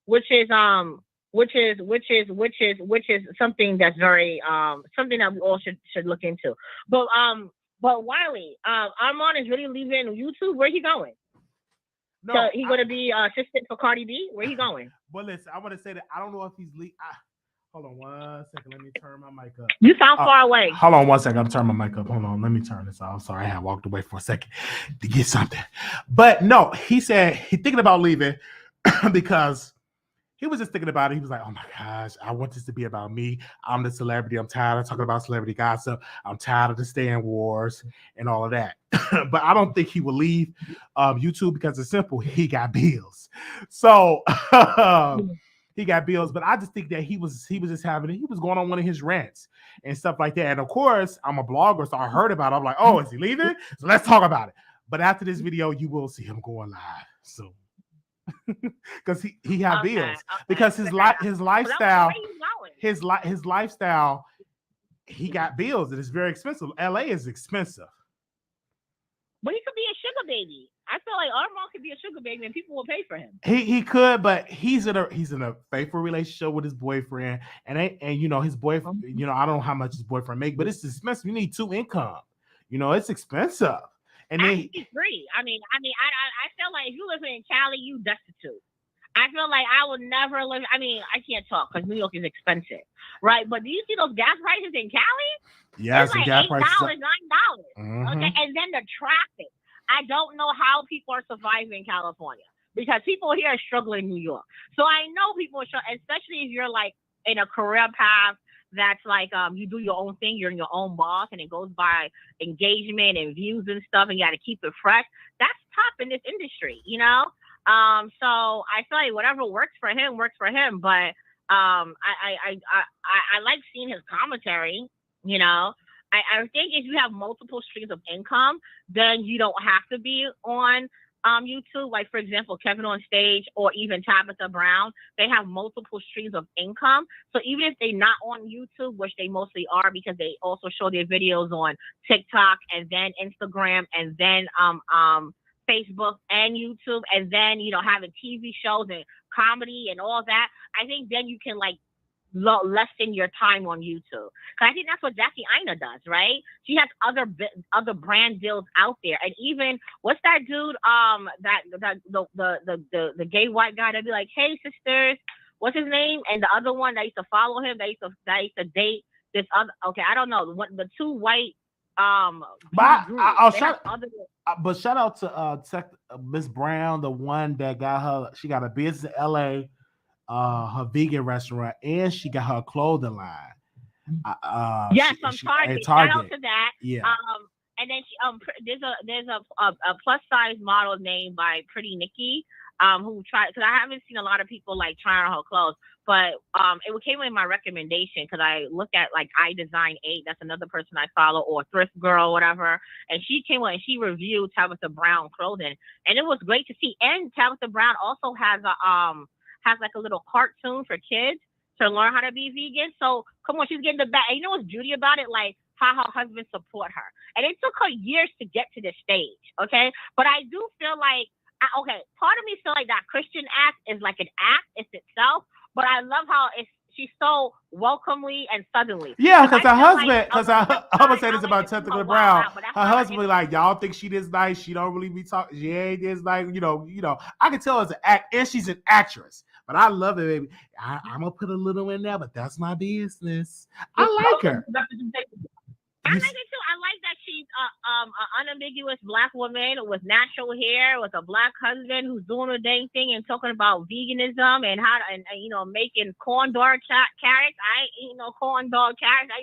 which is something that's very something that we all should look into. But Wiley, Armon is really leaving YouTube. Where he going? No, so he's going to be assistant for Cardi B? Where he going? Well, listen, I want to say that I don't know if he's hold on 1 second. Let me turn my mic up. You sound far away. Hold on 1 second. I'm turning my mic up. Hold on. Let me turn this off. I'm sorry. I had walked away for a second to get something. But no, he said he's thinking about leaving because he was just thinking about it. He was like, oh my gosh, I want this to be about me. I'm the celebrity. I'm tired of talking about celebrity gossip. I'm tired of the stand wars and all of that. But I don't think he will leave YouTube because it's simple. He got bills. So he got bills. But I just think that he was going on one of his rants and stuff like that. And of course, I'm a blogger, so I heard about it. I'm like, oh, is he leaving? So let's talk about it. But after this video, you will see him going live soon. Because he had bills. Because his lifestyle, his lifestyle, he got bills. It is very expensive. LA is expensive. But he could be a sugar baby. I feel like Armon could be a sugar baby and people will pay for him. He could, but he's in a faithful relationship with his boyfriend, and his boyfriend. I don't know how much his boyfriend make, but it's expensive. You need 2 income. It's expensive. And he's free. I feel like if you live in Cali, you destitute. I feel like I would never live. I can't talk because New York is expensive, right? But do you see those gas prices in Cali? Yes, it's like gas prices. $8, $9. Okay, and then the traffic. I don't know how people are surviving in California because people here are struggling in New York. So I know people are struggling, especially if you're like in a career path that's like you do your own thing, you're in your own boss, and it goes by engagement and views and stuff, and you got to keep it fresh. That's tough in this industry, you know. So I feel like whatever works for him works for him. But I like seeing his commentary, you know. I think if you have multiple streams of income, then you don't have to be on YouTube. Like, for example, Kevin on Stage or even Tabitha Brown, they have multiple streams of income. So even if they're not on YouTube, which they mostly are because they also show their videos on TikTok and then Instagram and then Facebook and YouTube and then, you know, having TV shows and comedy and all that, I think then you can like lessen your time on YouTube. Cause I think that's what Jackie Aina does, right? She has other brand deals out there, and even what's that dude? The gay white guy that be like, "Hey sisters," what's his name? And the other one that used to follow him, that used to date this other. Okay, I don't know. The two white but shout out to Miss Brown, the one that she got a business in LA. Her vegan restaurant, and she got her clothing line. Yes, from Target. Shout out to that. Yeah. And then there's a plus size model named by Pretty Nikki, who tried, because I haven't seen a lot of people like trying on her clothes, but it came in my recommendation because I looked at like iDesign 8. That's another person I follow, or Thrift Girl, whatever. And she came on and she reviewed Tabitha Brown clothing, and it was great to see. And Tabitha Brown also has like a little cartoon for kids to learn how to be vegan. So come on, she's getting the back. And you know what's beauty about it? Like how her husband support her. And it took her years to get to this stage, okay? But I do feel like, part of me feel like that Christian act is like an act, it's itself. But I love how she's so welcomely and suddenly. Yeah, because her husband, I'm gonna say this about Tabitha Brown. Her husband be like, y'all think she this nice? She don't really be talking. She ain't this like, you know. I can tell it's an act, and she's an actress. But I love it, baby. I'm gonna put a little in there, but that's my business. I like her. I like it too. I like that she's an unambiguous Black woman with natural hair, with a Black husband who's doing a dang thing and talking about veganism and how and making corn dog carrots. I ain't eating no corn dog carrots. That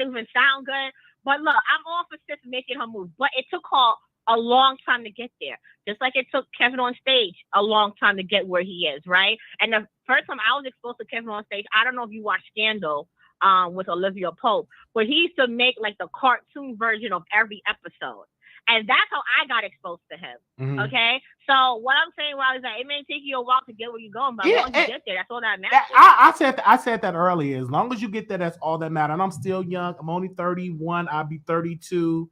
even sound good. But look, I'm all for sis making her move, but it took her a long time to get there. Just like it took Kevin on Stage a long time to get where he is, right? And the first time I was exposed to Kevin on Stage, I don't know if you watched Scandal with Olivia Pope, but he used to make like the cartoon version of every episode. And that's how I got exposed to him. Mm-hmm. Okay? So what I'm saying, is that it may take you a while to get where you're going, but once you get there, that's all that matters. I said that earlier. As long as you get there, that's all that matters. And I'm still young. I'm only 31. I'll be 32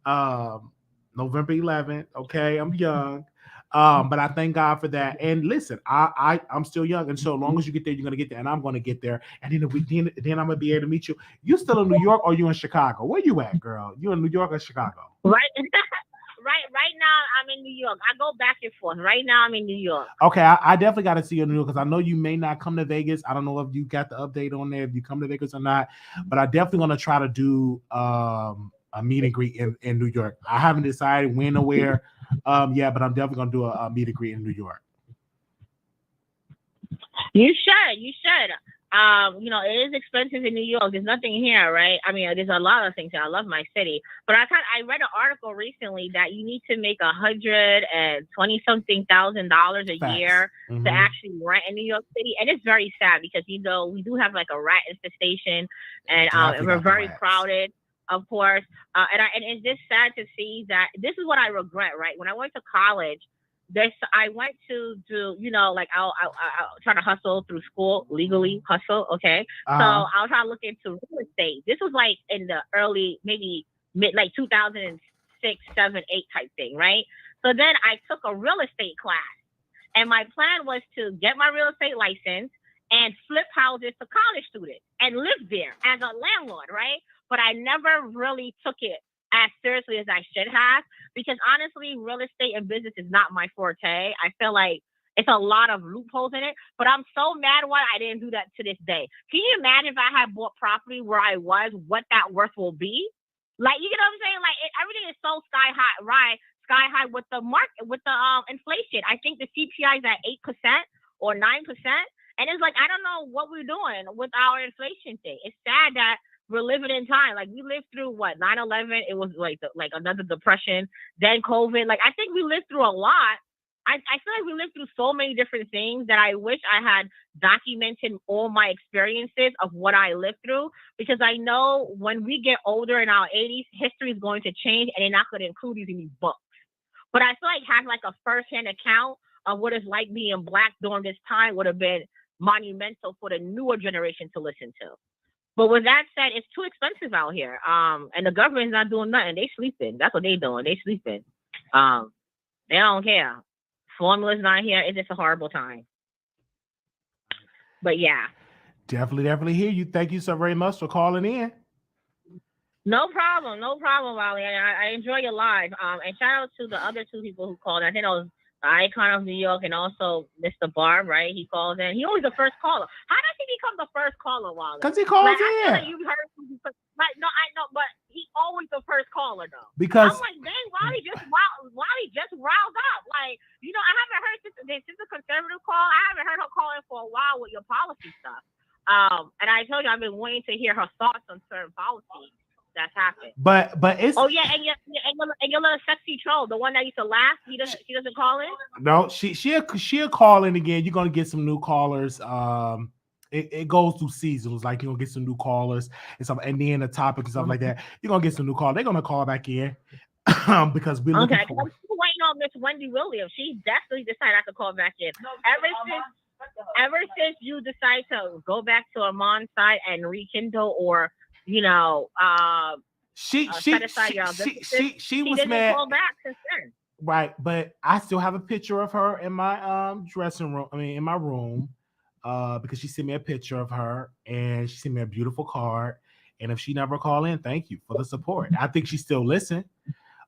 November 11th. Okay, I'm young. But I thank God for that. And listen, I'm still young, and so long as you get there, you're gonna get there, and I'm gonna get there. And then I'm gonna be able to meet you. You still in New York or you in Chicago? Where you at, girl? You in New York or Chicago? Right now I'm in New York. I go back and forth. Right now I'm in New York. Okay, I definitely got to see you in New York because I know you may not come to Vegas. I don't know if you got the update on there, if you come to Vegas or not. But I definitely gonna try to do a meet and greet in New York. I haven't decided when or where. But I'm definitely gonna do a meet and greet in New York. You should. It is expensive in New York. There's nothing here, right? I mean, there's a lot of things here. I love my city, but I read an article recently that you need to make $120,000 a year to actually rent in New York City, and it's very sad because we do have like a rat infestation, and we're very crowded. Of course, and it's just sad to see that this is what I regret, right? When I went to college, I went to do, I'll try to hustle through school, legally hustle, okay? So I'll try to look into real estate. This was like in the early, maybe mid, like 2006, 7, 8 type thing, right? So then I took a real estate class, and my plan was to get my real estate license and flip houses to college students and live there as a landlord, right? But I never really took it as seriously as I should have, because honestly, real estate and business is not my forte. I feel like it's a lot of loopholes in it, but I'm so mad why I didn't do that to this day. Can you imagine if I had bought property where I was, what that worth will be? Like, you know what I'm saying? Like, everything is so sky high, right? Sky high with the market, with the inflation. I think the CPI is at 8% or 9%, and it's like I don't know what we're doing with our inflation thing. It's sad that we're living in time. Like, we lived through what 9/11. It was like another depression. Then COVID. Like, I think we lived through a lot. I feel like we lived through so many different things that I wish I had documented all my experiences of what I lived through, because I know when we get older in our 80s, history is going to change and they're not going to include these in these books. But I feel like having like a first-hand account of what it's like being Black during this time would have been monumental for the newer generation to listen to. But with that said, it's too expensive out here. And the government's not doing nothing. They sleeping. That's what they doing. They sleeping. They don't care. Formula's not here. It's just a horrible time. But yeah. Definitely hear you. Thank you so very much for calling in. No problem, Wiley. I enjoy your live. And shout out to the other two people who called. I think it was the Icon of New York and also Mr. Barb, right? He calls in. He always the first caller. How does he become the first caller, Wiley? Because he calls like, in. I feel like you've heard like, no, I know, but he always the first caller though. Because I'm like, dang, Wiley just riled up. Like, you know, I haven't heard since the conservative call. I haven't heard her calling for a while with your policy stuff. And I told you I've been waiting to hear her thoughts on certain policies that's happened. But it's and your little sexy troll, the one that used to laugh, she doesn't call in. No, she'll call in again. You're gonna get some new callers. It goes through seasons. Like, you're gonna get some new callers and stuff, and then the topic and stuff like that. You're gonna get some new callers. They're gonna call back in because we're looking for. I'm still waiting on Miss Wendy Williams. She definitely decided I could call back in. Ever since you decide to go back to Armon's side and rekindle, or you know, she was mad. Call back since then. Right, but I still have a picture of her in my dressing room. I mean, in my room, because she sent me a picture of her and she sent me a beautiful card. And if she never call in, thank you for the support. I think she still listen.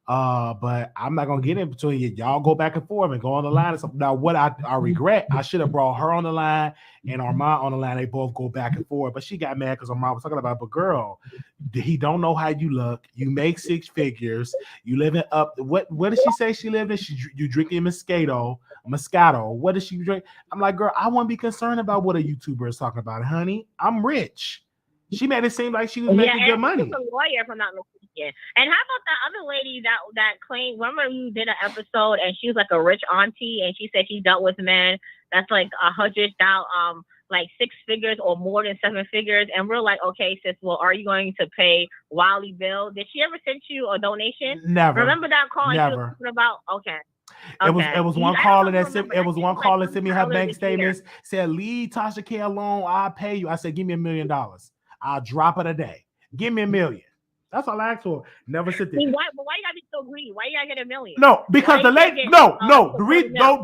But I'm not gonna get in between you. Y'all go back and forth and go on the line and something. Now, what I regret, I should have brought her on the line and Armon on the line. They both go back and forth. But she got mad because Armon was talking about, but girl, he don't know how you look. You make 6 figures. You living up. What did she say she lived in? You drinking Moscato. What does she drink? I'm like, girl, I won't be concerned about what a YouTuber is talking about, honey. I'm rich. She made it seem like she was making good money. She's a lawyer, if I'm not mistaken. And how about that other lady that claimed? Remember, you did an episode and she was like a rich auntie, and she said she dealt with men that's like 100,000, like 6 figures or more than 7 figures. And we're like, okay, sis, well, are you going to pay Wiley bill? Did she ever send you a donation? Never. Remember that call? Never. She was talking about It was one caller that sent me her bank statements, said, leave Tasha K alone, I'll pay you. I said, give me $1 million. I'll drop it a day. Give me $1 million. That's all I asked for. Never sit there. Why you gotta be so greedy? Why you gotta get $1 million? No, because the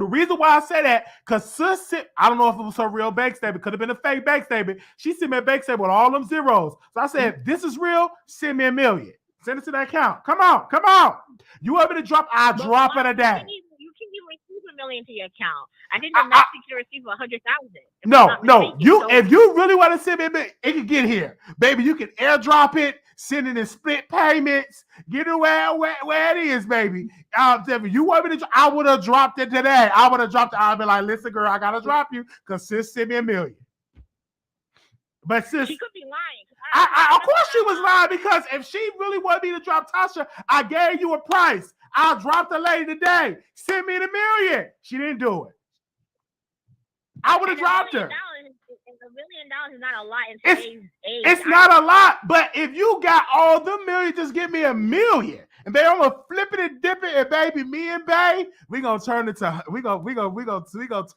reason why I say that, because sis, I don't know if it was her real bank statement, could have been a fake bank statement. She sent me a bank statement with all them zeros. So I said, this is real, send me $1 million. Send it to that account. Come on. You want me to drop? I'll drop it a day. You can even receive $1 million to your account. I think the next you can receive 100,000. No. If you really want to send me $1 million, it can get here, baby. You can airdrop it, send it in split payments, get it where it is, baby. You want me to? I would have dropped it today. I would have dropped it. I'd be like, listen, girl, I gotta drop you because sis sent me $1 million. But sis, she could be lying. Of course she was lying, because if she really wanted me to drop Tasha, I gave you a price. I'll drop the lady today. Send me $1 million. She didn't do it. I would have dropped her. $1 million is not a lot in today's age. It's not a lot, but if you got all the million, just give me $1 million. And baby, I'm gonna flip it and dip it, and baby, me and Bae, we gonna turn it to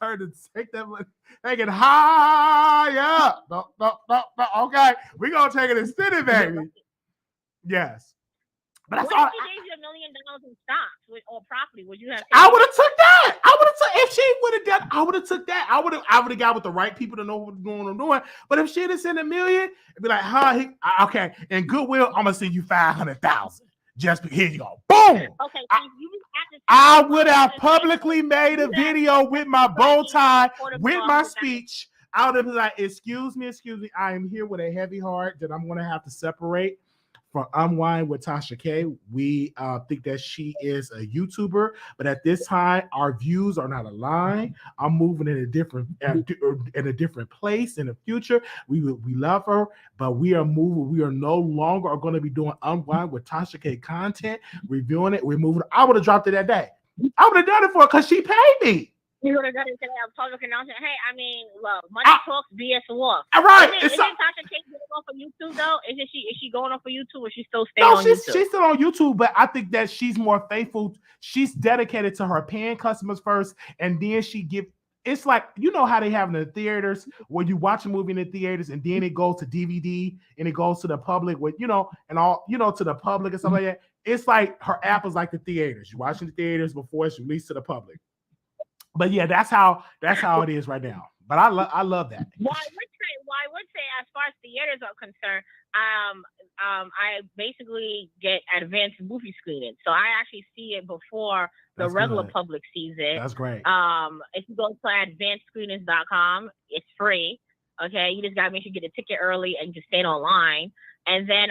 turn it, take that money, take it high up. No, okay. We gonna take it and spin it, baby. Yes. But that's all. If she gave you $1 million in stocks or property, would you have? I would have took that. If she would have done, I would have took that. I would have got with the right people to know what I'm doing. But if she had sent $1 million, it'd be like, okay. And Goodwill, I'm gonna send you 500,000. Just here you go. Boom. Okay. I would have publicly made a video with my bow tie, with my speech. I would have been like, excuse me. I am here with a heavy heart that I'm gonna have to separate for Unwind with Tasha K. We think that she is a YouTuber, but at this time, our views are not aligned. I'm moving in a different place in the future. We love her, but we are moving. We are no longer going to be doing Unwind with Tasha K content, reviewing it. We're moving. I would have dropped it that day. I would have done it for her because she paid me. You would have done it today. I'm public announcing. Hey, I mean, look, money talks, BS walks. Right. Isn't Tasha K going off of YouTube though? Is she going off of YouTube, or she still staying on YouTube? She's still on YouTube, but I think that she's more faithful. She's dedicated to her paying customers first, and then she give. It's like, you know how they have in the theaters where you watch a movie in the theaters and then it goes to DVD and it goes to the public with, and all, to the public and stuff like that. It's like her app is like the theaters. You watch in the theaters before it's released to the public. But yeah, that's how it is right now. But I love that. Well, I would say, as far as theaters are concerned, I basically get advanced movie screening, so I actually see it before the regular public sees it. That's great. If you go to advancedscreenings.com, it's free. Okay, you just gotta make sure you get a ticket early and just stay online. And then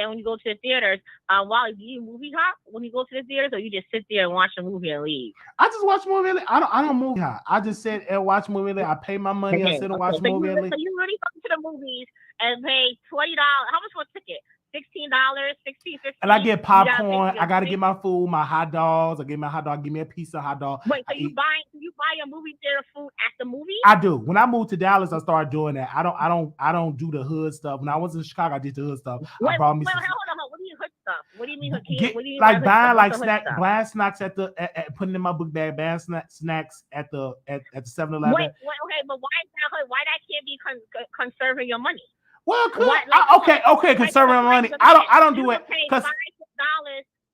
when you go to the theaters, Wally, do you movie hop when you go to the theaters, or you just sit there and watch the movie and leave? I just watch movie. I don't movie hop. I just sit and watch movie. I pay my money. I sit and watch movie. So you really go to the movies and pay $20. How much for a ticket? $16, $16.50. And I get popcorn. I gotta get my food, my hot dogs. I get my hot dog. Give me a piece of hot dog. Wait, so you buy your movie theater food at the movie? I do. When I moved to Dallas, I started doing that. I don't do the hood stuff. When I was in Chicago, I did the hood stuff. Wait, hold on. What do you mean hood stuff? What do you mean hood? What do you mean like buying like buying snacks at putting in my book bag, buying snacks at the 7-Eleven. Wait, okay, but why is that hood? Why that can't be conserving your money? Well, okay, conserving my money. I don't do it because $5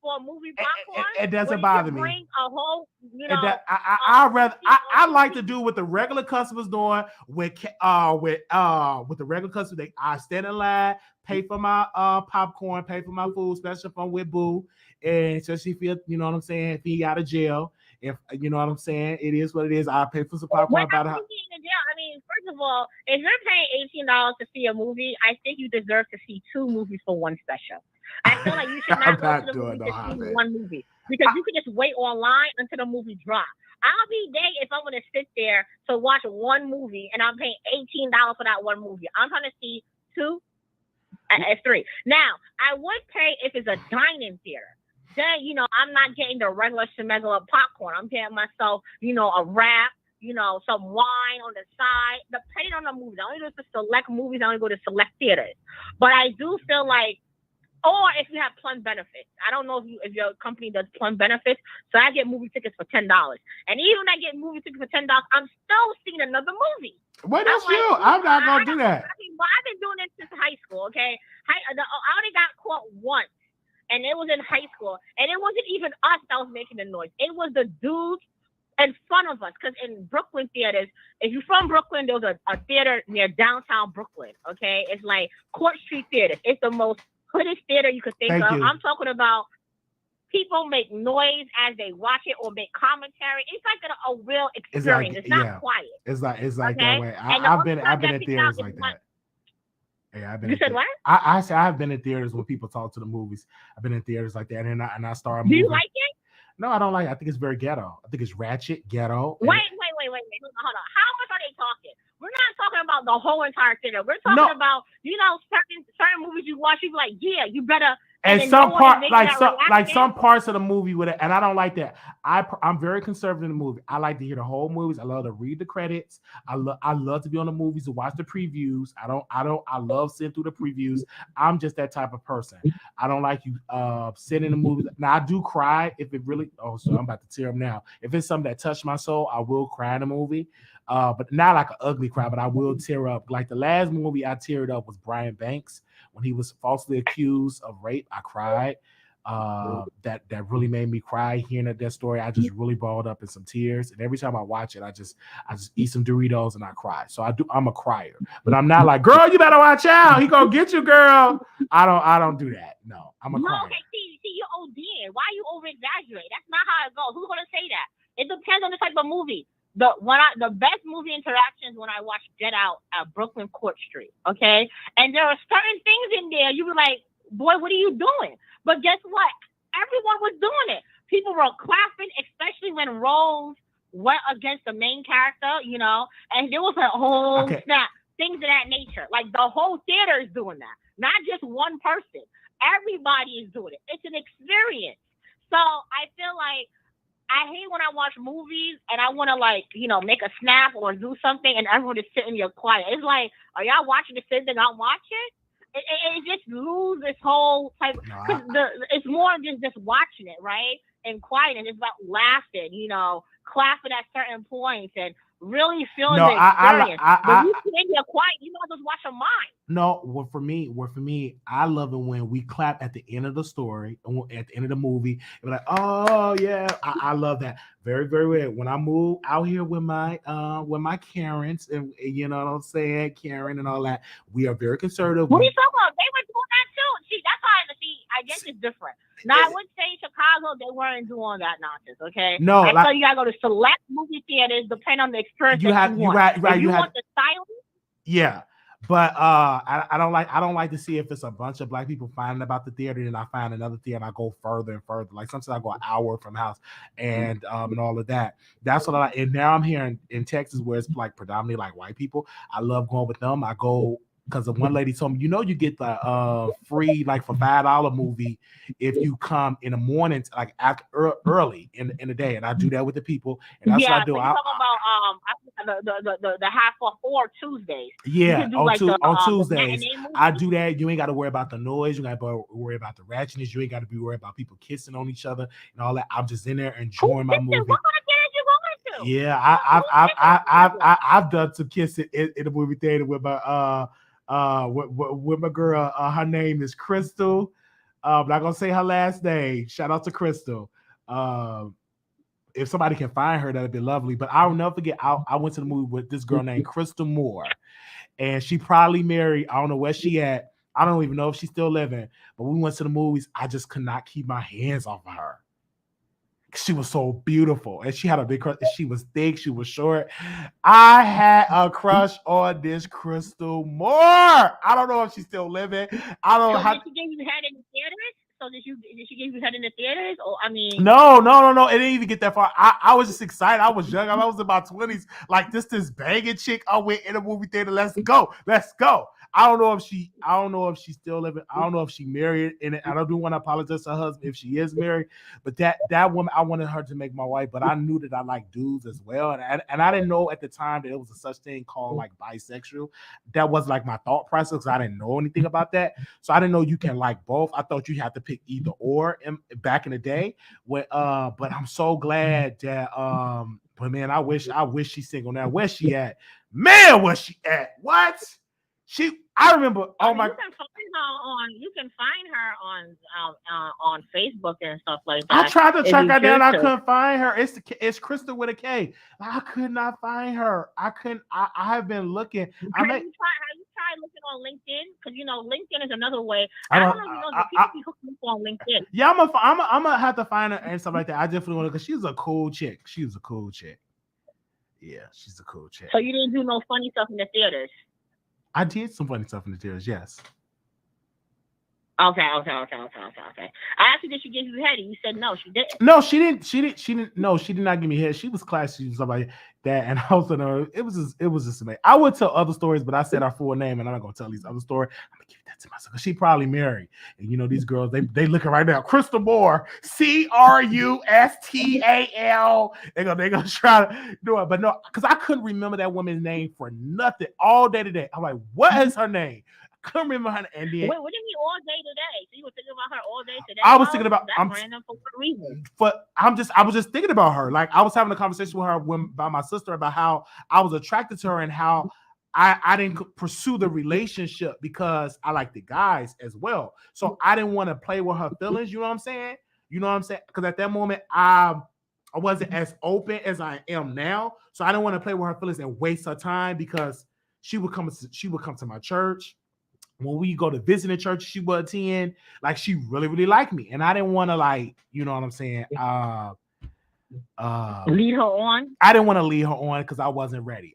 for a movie popcorn. It doesn't bother me. Bring a whole, I like to do what the regular customers doing with the regular customers. I stand in line, pay for my popcorn, pay for my food, especially if I'm with Boo, and especially if you know what I'm saying, if he out of jail. If you know what I'm saying, it is what it is. I pay for some popcorn. I mean, first of all, if you're paying $18 to see a movie, I think you deserve to see 2 movies for one special. I feel like you should not go to the movie to see one movie, because you can just wait online until the movie drops. I'll be dang if I'm gonna sit there to watch one movie and I'm paying $18 for that one movie. I'm trying to see 2 and 3. Now, I would pay if it's a dining theater. Then, I'm not getting the regular schmegula popcorn. I'm getting myself, a wrap, some wine on the side. Depending on the movie. I only go to select movies. I only go to select theaters. But I do feel like, or if you have Plum benefits. I don't know if your company does Plum benefits. So I get movie tickets for $10. And even when I get movie tickets for $10, I'm still seeing another movie. Well, that's you. I'm not going to do that. I've been doing this since high school, okay? I only got caught once. And it was in high school. And it wasn't even us that was making the noise. It was the dudes in front of us. Because in Brooklyn theaters, if you're from Brooklyn, there's a theater near downtown Brooklyn, okay? It's like Court Street Theater. It's the most hoodest theater you could think of. I'm talking about people make noise as they watch it or make commentary. It's like a real experience. It's not quiet. It's like that way. I've been in theaters like that. Yeah, You said what? I said I've been in theaters when people talk to the movies. I've been in theaters like that, and I started moving. Do you like it? No, I don't like it. I think it's very ghetto. I think it's ratchet, ghetto. Wait. Hold on. How much are they talking? We're not talking about the whole entire theater. We're talking about, certain movies you watch, you be like, yeah, you better. And some parts of the movie with it, and I don't like that. I'm very conservative in the movie. I like to hear the whole movies. I love to read the credits. I love to be on the movies to watch the previews. I love sitting through the previews. I'm just that type of person. I don't like you sitting in the movies. Now I do cry if it really. Oh, so I'm about to tear up now. If it's something that touched my soul, I will cry in the movie. But not like an ugly cry, but I will tear up. Like the last movie I teared up was Brian Banks when he was falsely accused of rape. I cried. That really made me cry hearing that story. I just really balled up in some tears. And every time I watch it, I just eat some Doritos and I cry. So I'm a crier, but I'm not like, girl, you better watch out. He gonna get you, girl. I don't do that. No, I'm a crier. Okay, see, you're ODing. Why you over exaggerate? That's not how it goes. Who's gonna say that? It depends on the type of movie. The best movie interactions when I watch Get Out at Brooklyn Court Street, okay? And there are certain things in there you be like, boy, what are you doing? But guess what? Everyone was doing it. People were clapping, especially when roles went against the main character, you know, and there was a whole snap, things of that nature. Like the whole theater is doing that, not just one person. Everybody is doing it. It's an experience. So I feel like I hate when I watch movies and I want to, like, you know, make a snap or do something and everyone is sitting there quiet. It's like, are y'all watching the same thing I'm watching? It just lose this whole type. Because it's more than just watching it, right? And quiet, and it's about laughing, you know, clapping at certain points and really feeling the experience. But you sit in there quiet, you might just watch a mine. No, for me, I love it when we clap at the end of the story, at the end of the movie. And we're like, oh yeah, I love that. Very, very weird. When I move out here with my Karens, and you know what I'm saying, Karen and all that, we are very conservative. What are you talking about? They were doing that too. See, that's how I guess it's different. Now, I would say Chicago, they weren't doing that nonsense, okay? No, I tell you, gotta go to select movie theaters, depending on the experience you want. Right. If you want the silence. Yeah. But I don't like to see if it's a bunch of black people finding about the theater, and I find another theater and I go further and further. Like sometimes I go an hour from the house and all of that. That's what I like. And now I'm here in Texas where it's like predominantly like white people. I love going with them. I go because the one lady told me, you know, you get the free like for $5 movie if you come in the mornings, like after early in the day, and I do that with the people, and that's what I do. So you're talking about the half or Tuesdays. Yeah, on Tuesdays I do that. You ain't got to worry about the noise. You got to worry about the ratchetness. You ain't got to be worried about people kissing on each other and all that. I'm just in there enjoying my movie. What kind of theater you going to? Yeah, I've done some kissing in the movie theater with my with my girl. Her name is Crystal. I'm not gonna say her last name. Shout out to Crystal. If somebody can find her, that'd be lovely. But I'll never forget. I went to the movie with this girl named Crystal Moore, and she probably married. I don't know where she at. I don't even know if she's still living. But we went to the movies. I just could not keep my hands off of her. She was so beautiful, and she had a big crush. She was thick. She was short. I had a crush on this Crystal Moore. I don't know if she's still living. I don't know how. Did she give you head in the theaters? So did she give you head in the theaters? Or I mean, no. It didn't even get that far. I was just excited. I was young. I was in my 20s. Like this banging chick. I went in a movie theater. Let's go. I don't know if she's still living. I don't know if she married, and I don't want to apologize to her husband if she is married. But that woman, I wanted her to make my wife. But I knew that I like dudes as well, and I didn't know at the time that it was a such thing called like bisexual. That was like my thought process because I didn't know anything about that. So I didn't know you can like both. I thought you had to pick either or back in the day. But I'm so glad that But man, I wish she's single now. Where's she at? Man, where's she at? What? I remember. Oh my! You can find her on Facebook and stuff like that. I tried to track her down. I couldn't find her. It's Crystal with a K. I could not find her. I couldn't. I have been looking. Have you tried looking on LinkedIn? Because you know LinkedIn is another way. I don't know if people be hooking up on LinkedIn. Yeah, I'm gonna have to find her and stuff like that. I definitely want to because she's a cool chick. She's a cool chick. Yeah, she's a cool chick. So you didn't do no funny stuff in the theaters? I did some funny stuff in the theaters, yes. Okay. I asked you, did she give you head? You said no, she didn't. No, she didn't. No, she did not give me head. She was classy and stuff like that. And I was it was just amazing. I would tell other stories, but I said her full name, and I'm not gonna tell these other stories. I'm gonna give that to myself because she probably married. And you know, these girls, they looking right now. Crystal Moore, Crustal. They're gonna try to do it, but no, because I couldn't remember that woman's name for nothing all day today. I'm like, what is her name? Couldn't remember her. And then, wait, what do you mean all day today? So you were thinking about her all day today? I was thinking about. Random for what reason? But I was just thinking about her. Like I was having a conversation with her by my sister about how I was attracted to her and how I didn't pursue the relationship because I like the guys as well. So I didn't want to play with her feelings. You know what I'm saying? Because at that moment I wasn't as open as I am now. So I didn't want to play with her feelings and waste her time because she would come to my church. When we go to visit in church, she would attend. Like she really, really liked me, and I didn't want to like, you know what I'm saying? Lead her on. I didn't want to lead her on because I wasn't ready.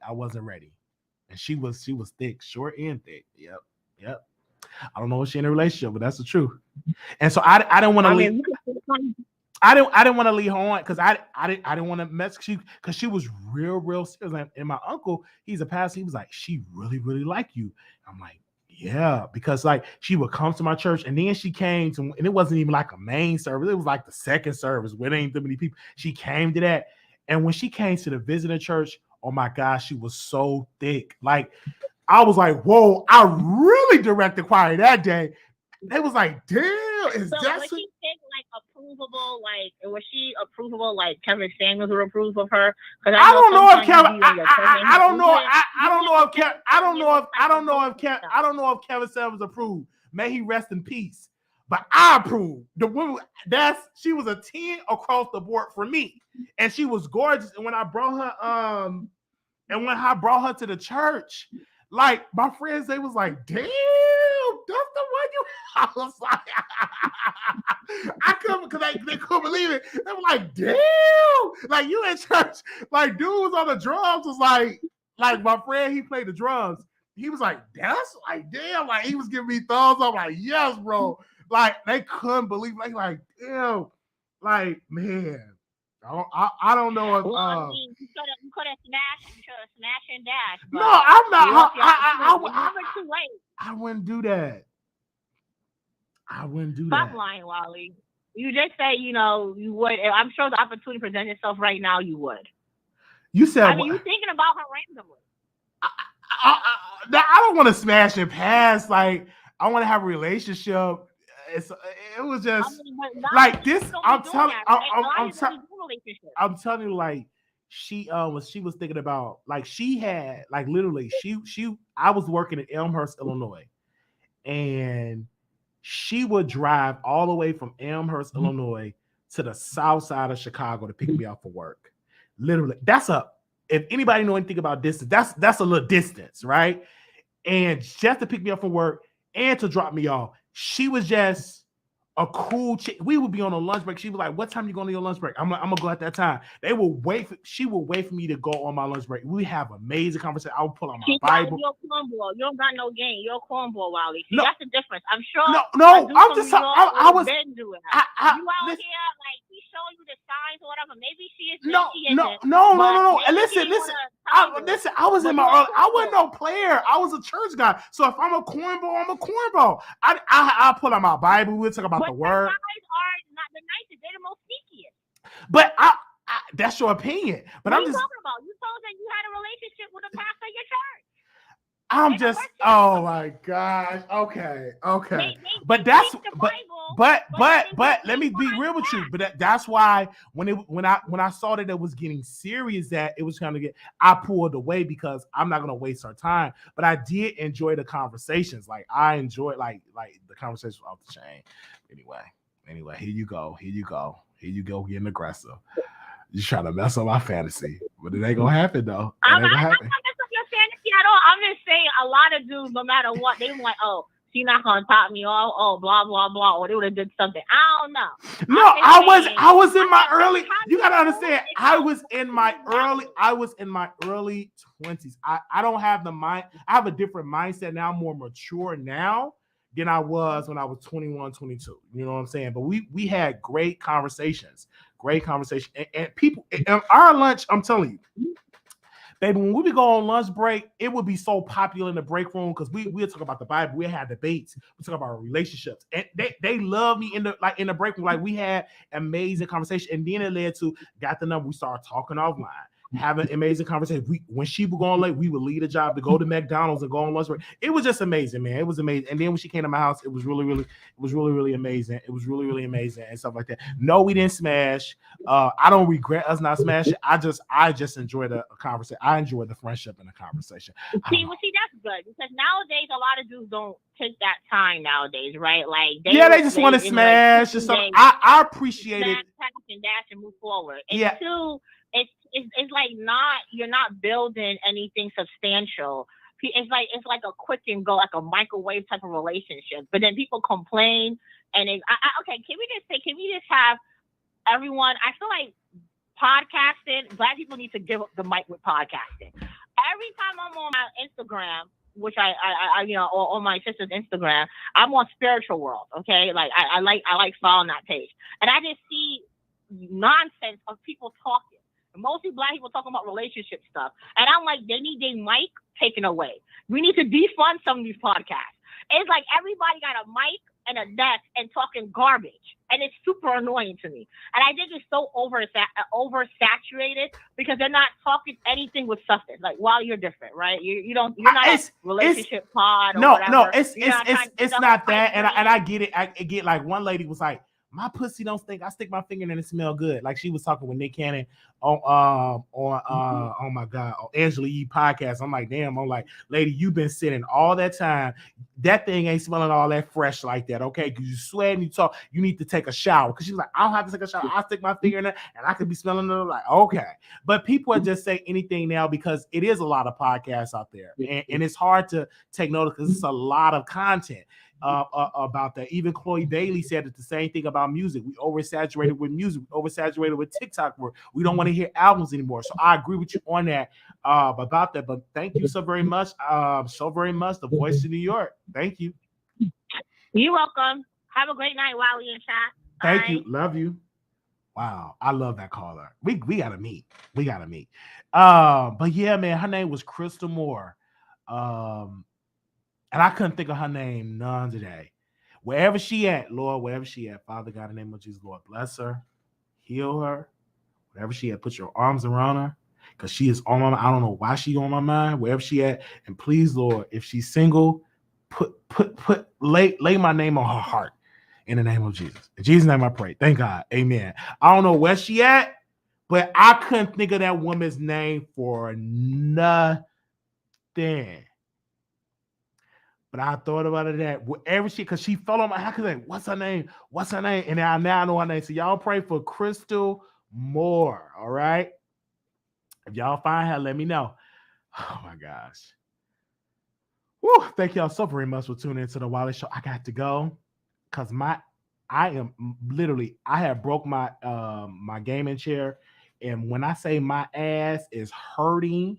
And she was thick, short and thick. Yep. I don't know if she's in a relationship, but that's the truth. And so I didn't want to leave. I didn't want to leave her on because I didn't want to mess because she was real serious. And my uncle, he's a pastor. He was like, she really like you. I'm like, yeah, because like she would come to my church and then she came to, and it wasn't even like a main service. It was like the second service where there ain't that many people. She came to that. And when she came to the visiting church, oh my gosh, she was so thick. Like I was like, whoa, I really directed choir that day. They was like, damn, is So that was she like approvable? Like was she approvable? Like Kevin Samuels would approve of her? Because I don't know if Kevin. I don't know. I don't know if Kevin. I don't know if Kevin Samuels approved. May he rest in peace. But I approve. The woman she was a 10 across the board for me, and she was gorgeous. And when I brought her, to the church, like my friends, they was like, "Damn, that's the one you." I was like, I couldn't because they couldn't believe it. They were like, "Damn, like you in church?" Like dude was on the drums. Was like my friend, he played the drums. He was like, "That's like damn." Like he was giving me thumbs up. Like yes, bro. Like they couldn't believe. Like damn. Like man. I don't know if. Well, I mean, you could have smashed and dash. No, I'm not. Too late. I wouldn't do that. Stop lying, Wally. You just say you would. I'm sure the opportunity presents itself right now. You would. You said. I mean, you're thinking about her randomly. I don't want to smash and pass. Like I want to have a relationship. It was just like this. I'm telling you, like she was thinking about like she had like literally I was working in Elmhurst, Illinois, and she would drive all the way from Elmhurst, Illinois to the south side of Chicago to pick me up for work. Literally, if anybody know anything about distance, that's a little distance, right? And just to pick me up from work and to drop me off. She was just a cool chick. We would be on a lunch break. She was like, "What time you going to your lunch break?" I'm gonna go at that time. She would wait for me to go on my lunch break. We have amazing conversation. I would pull out my Bible. You're a cornball. You don't got no game. You're a cornball, Wiley. See, that's the difference. I'm sure. No. I'm just. I was. You out here like he's showing you the signs or whatever. Maybe she is. No. And listen. I was in my early. I wasn't no player. I was a church guy. So if I'm a cornball, I'm a cornball. I pull out my Bible. We'll talk about the word. Guys are not the nicest. They're the most sneakiest. But that's your opinion. But what are you talking about? You told that you had a relationship with a pastor at your church. I'm just. Oh my gosh. Okay. But let me be real with you. But that's why when I saw that it was getting serious, that it was gonna get, I pulled away because I'm not gonna waste our time. But I did enjoy the conversations. Like I enjoyed like the conversations off the chain. Anyway, here you go, getting aggressive. You trying to mess up my fantasy, but it ain't gonna happen though. I'm not messing up your fantasy at all. I'm just saying a lot of dudes, no matter what, they were like, "Oh, she's not gonna top me off. Oh, blah blah blah," or they would have did something. I don't know. No, I was in my early. You gotta understand. I was in my early 20s. I don't have the mind. I have a different mindset now. I'm more mature now than I was when I was 21, 22. You know what I'm saying? But we had great conversations. And people in our lunch, I'm telling you, baby, when we would go on lunch break, it would be so popular in the break room because we'd talk about the Bible, we had debates, we talk about our relationships, and they love me in the break room. Like we had amazing conversation, and then it led to got the number. We started talking offline, having amazing conversation. When she would go on late, we would leave a job to go to McDonald's and go on lunch break. It was just amazing, man. It was amazing. And then when she came to my house, it was really amazing. It was really amazing and stuff like that. No, we didn't smash. I don't regret us not smashing. I just enjoyed the conversation. I enjoyed the friendship and the conversation. See, that's good because nowadays a lot of dudes don't take that time nowadays, right? Like they just want to smash or something. I appreciate it. And dash and move forward. And two, it's like you're not building anything substantial. It's like a quick and go, like a microwave type of relationship. But then people complain, and okay, can we just have everyone? I feel like podcasting, Black people need to give up the mic with podcasting. Every time I'm on my Instagram, which I on my sister's Instagram, I'm on Spiritual World. Okay, like I like following that page, and I just see nonsense of people talking. Mostly black people talking about relationship stuff, and I'm like, they need their mic taken away. We need to defund some of these podcasts. It's like everybody got a mic and a desk and talking garbage, and it's super annoying to me. And I think it's so oversaturated because they're not talking anything with substance. Like, well, you're different, right? You're not a relationship pod or whatever. No, it's not that, and I get it. I get, like, one lady was like, my pussy don't stink. I stick my finger in and it smell good. Like she was talking with Nick Cannon on oh my God, on Angela Yee podcast. I'm like, damn. I'm like, lady, you've been sitting all that time. That thing ain't smelling all that fresh like that, okay? Because you sweat and you talk. You need to take a shower. Because she's like, I don't have to take a shower. I stick my finger in it and I could be smelling it. Like, okay. But people are just saying anything now because it is a lot of podcasts out there, and it's hard to take notice because it's a lot of content. About that. Even Chloe Bailey said the same thing about music. We oversaturated with music. We oversaturated with TikTok work. We don't want to hear albums anymore. So I agree with you on that about that. But thank you so very much. The Voice of New York. Thank you. You're welcome. Have a great night, Wiley and chat. Thank you. Love you. Wow, I love that caller. We gotta meet. But yeah, man, her name was Crystal Moore. And I couldn't think of her name none today. Wherever she at, Lord, wherever she at, Father God, in the name of Jesus, Lord, bless her, heal her, wherever she at, put your arms around her, because she is on my mind. I don't know why she on my mind, wherever she at. And please, Lord, if she's single, lay my name on her heart in the name of Jesus. In Jesus' name I pray. Thank God. Amen. I don't know where she at, but I couldn't think of that woman's name for nothing. But I thought about it that wherever because she fell on my head. Like, what's her name? And now I know her name. So y'all pray for Crystal Moore. All right. If y'all find her, let me know. Oh my gosh. Woo, thank y'all so very much for tuning into the Wiley Show. I got to go because I have broke my my gaming chair. And when I say my ass is hurting,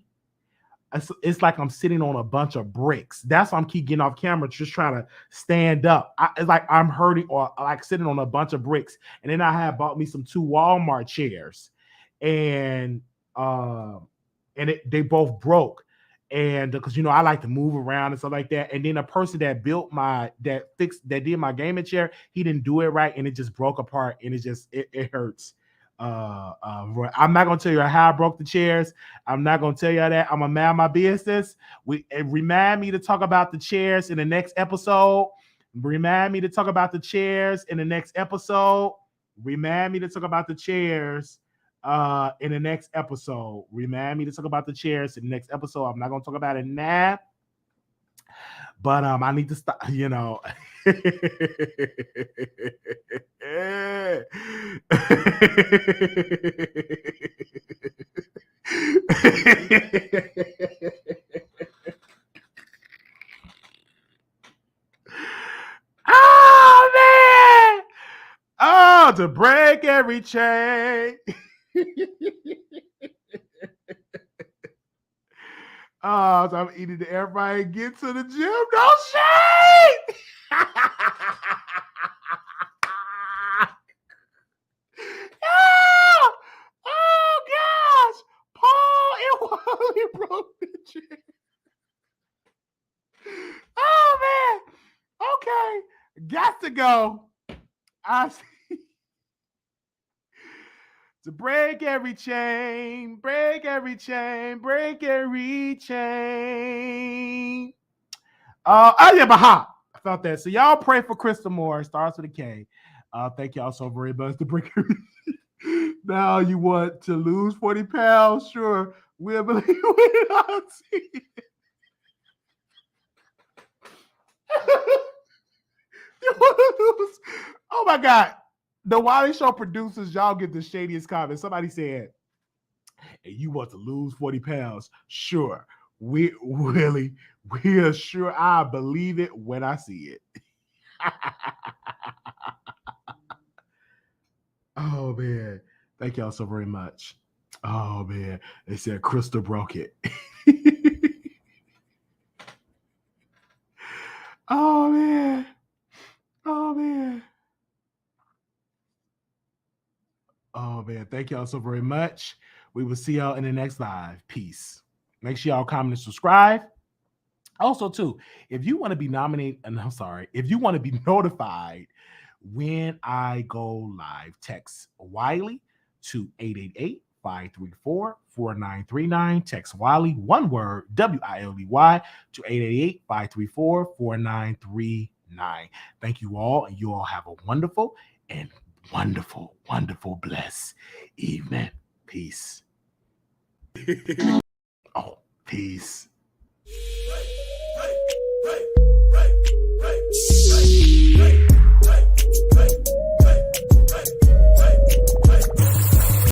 it's like I'm sitting on a bunch of bricks. That's why I'm keep getting off camera, just trying to stand up. It's like I'm hurting or like sitting on a bunch of bricks. And then I had bought me some 2 Walmart chairs, and they both broke. And because I like to move around and stuff like that. And then a person that did my gaming chair, he didn't do it right, and it just broke apart, and it hurts. I'm not gonna tell you how I broke the chairs. I'm not gonna tell you that. I'm gonna mind my business. Remind me to talk about the chairs in the next episode. Remind me to talk about the chairs in the next episode. Remind me to talk about the chairs in the next episode. Remind me to talk about the chairs in the next episode. I'm not gonna talk about it now. But I need to stop, Oh man! Oh, to break every chain. Oh, so I'm eating to everybody get to the gym. No shade. Oh gosh, Paul and Wally broke the chair. Oh man. Okay, got to go. I see. To break every chain, break every chain, break every chain. Oh yeah, Baha. I felt that. So y'all pray for Crystal Moore. Starts with a K. Thank y'all so very much to break every. Now you want to lose 40 pounds? Sure, we'll believe it. I'll see it. You want to lose? Oh my God. The Wiley Show producers, y'all get the shadiest comment. Somebody said, hey, you want to lose 40 pounds? Sure. We are sure. I believe it when I see it. Oh, man. Thank y'all so very much. Oh, man. They said Crystal broke it. Oh man. Oh man. Oh man. Thank y'all so very much. We will see y'all in the next live. Peace. Make sure y'all comment and subscribe. Also, too, if you want to be nominated, and if you want to be notified when I go live, text Wiley to 888-534-4939. Text Wiley, one word, WILEY, to 888-534-4939. Thank you all, and you all have a wonderful and wonderful, blessed evening. Peace. Oh, peace.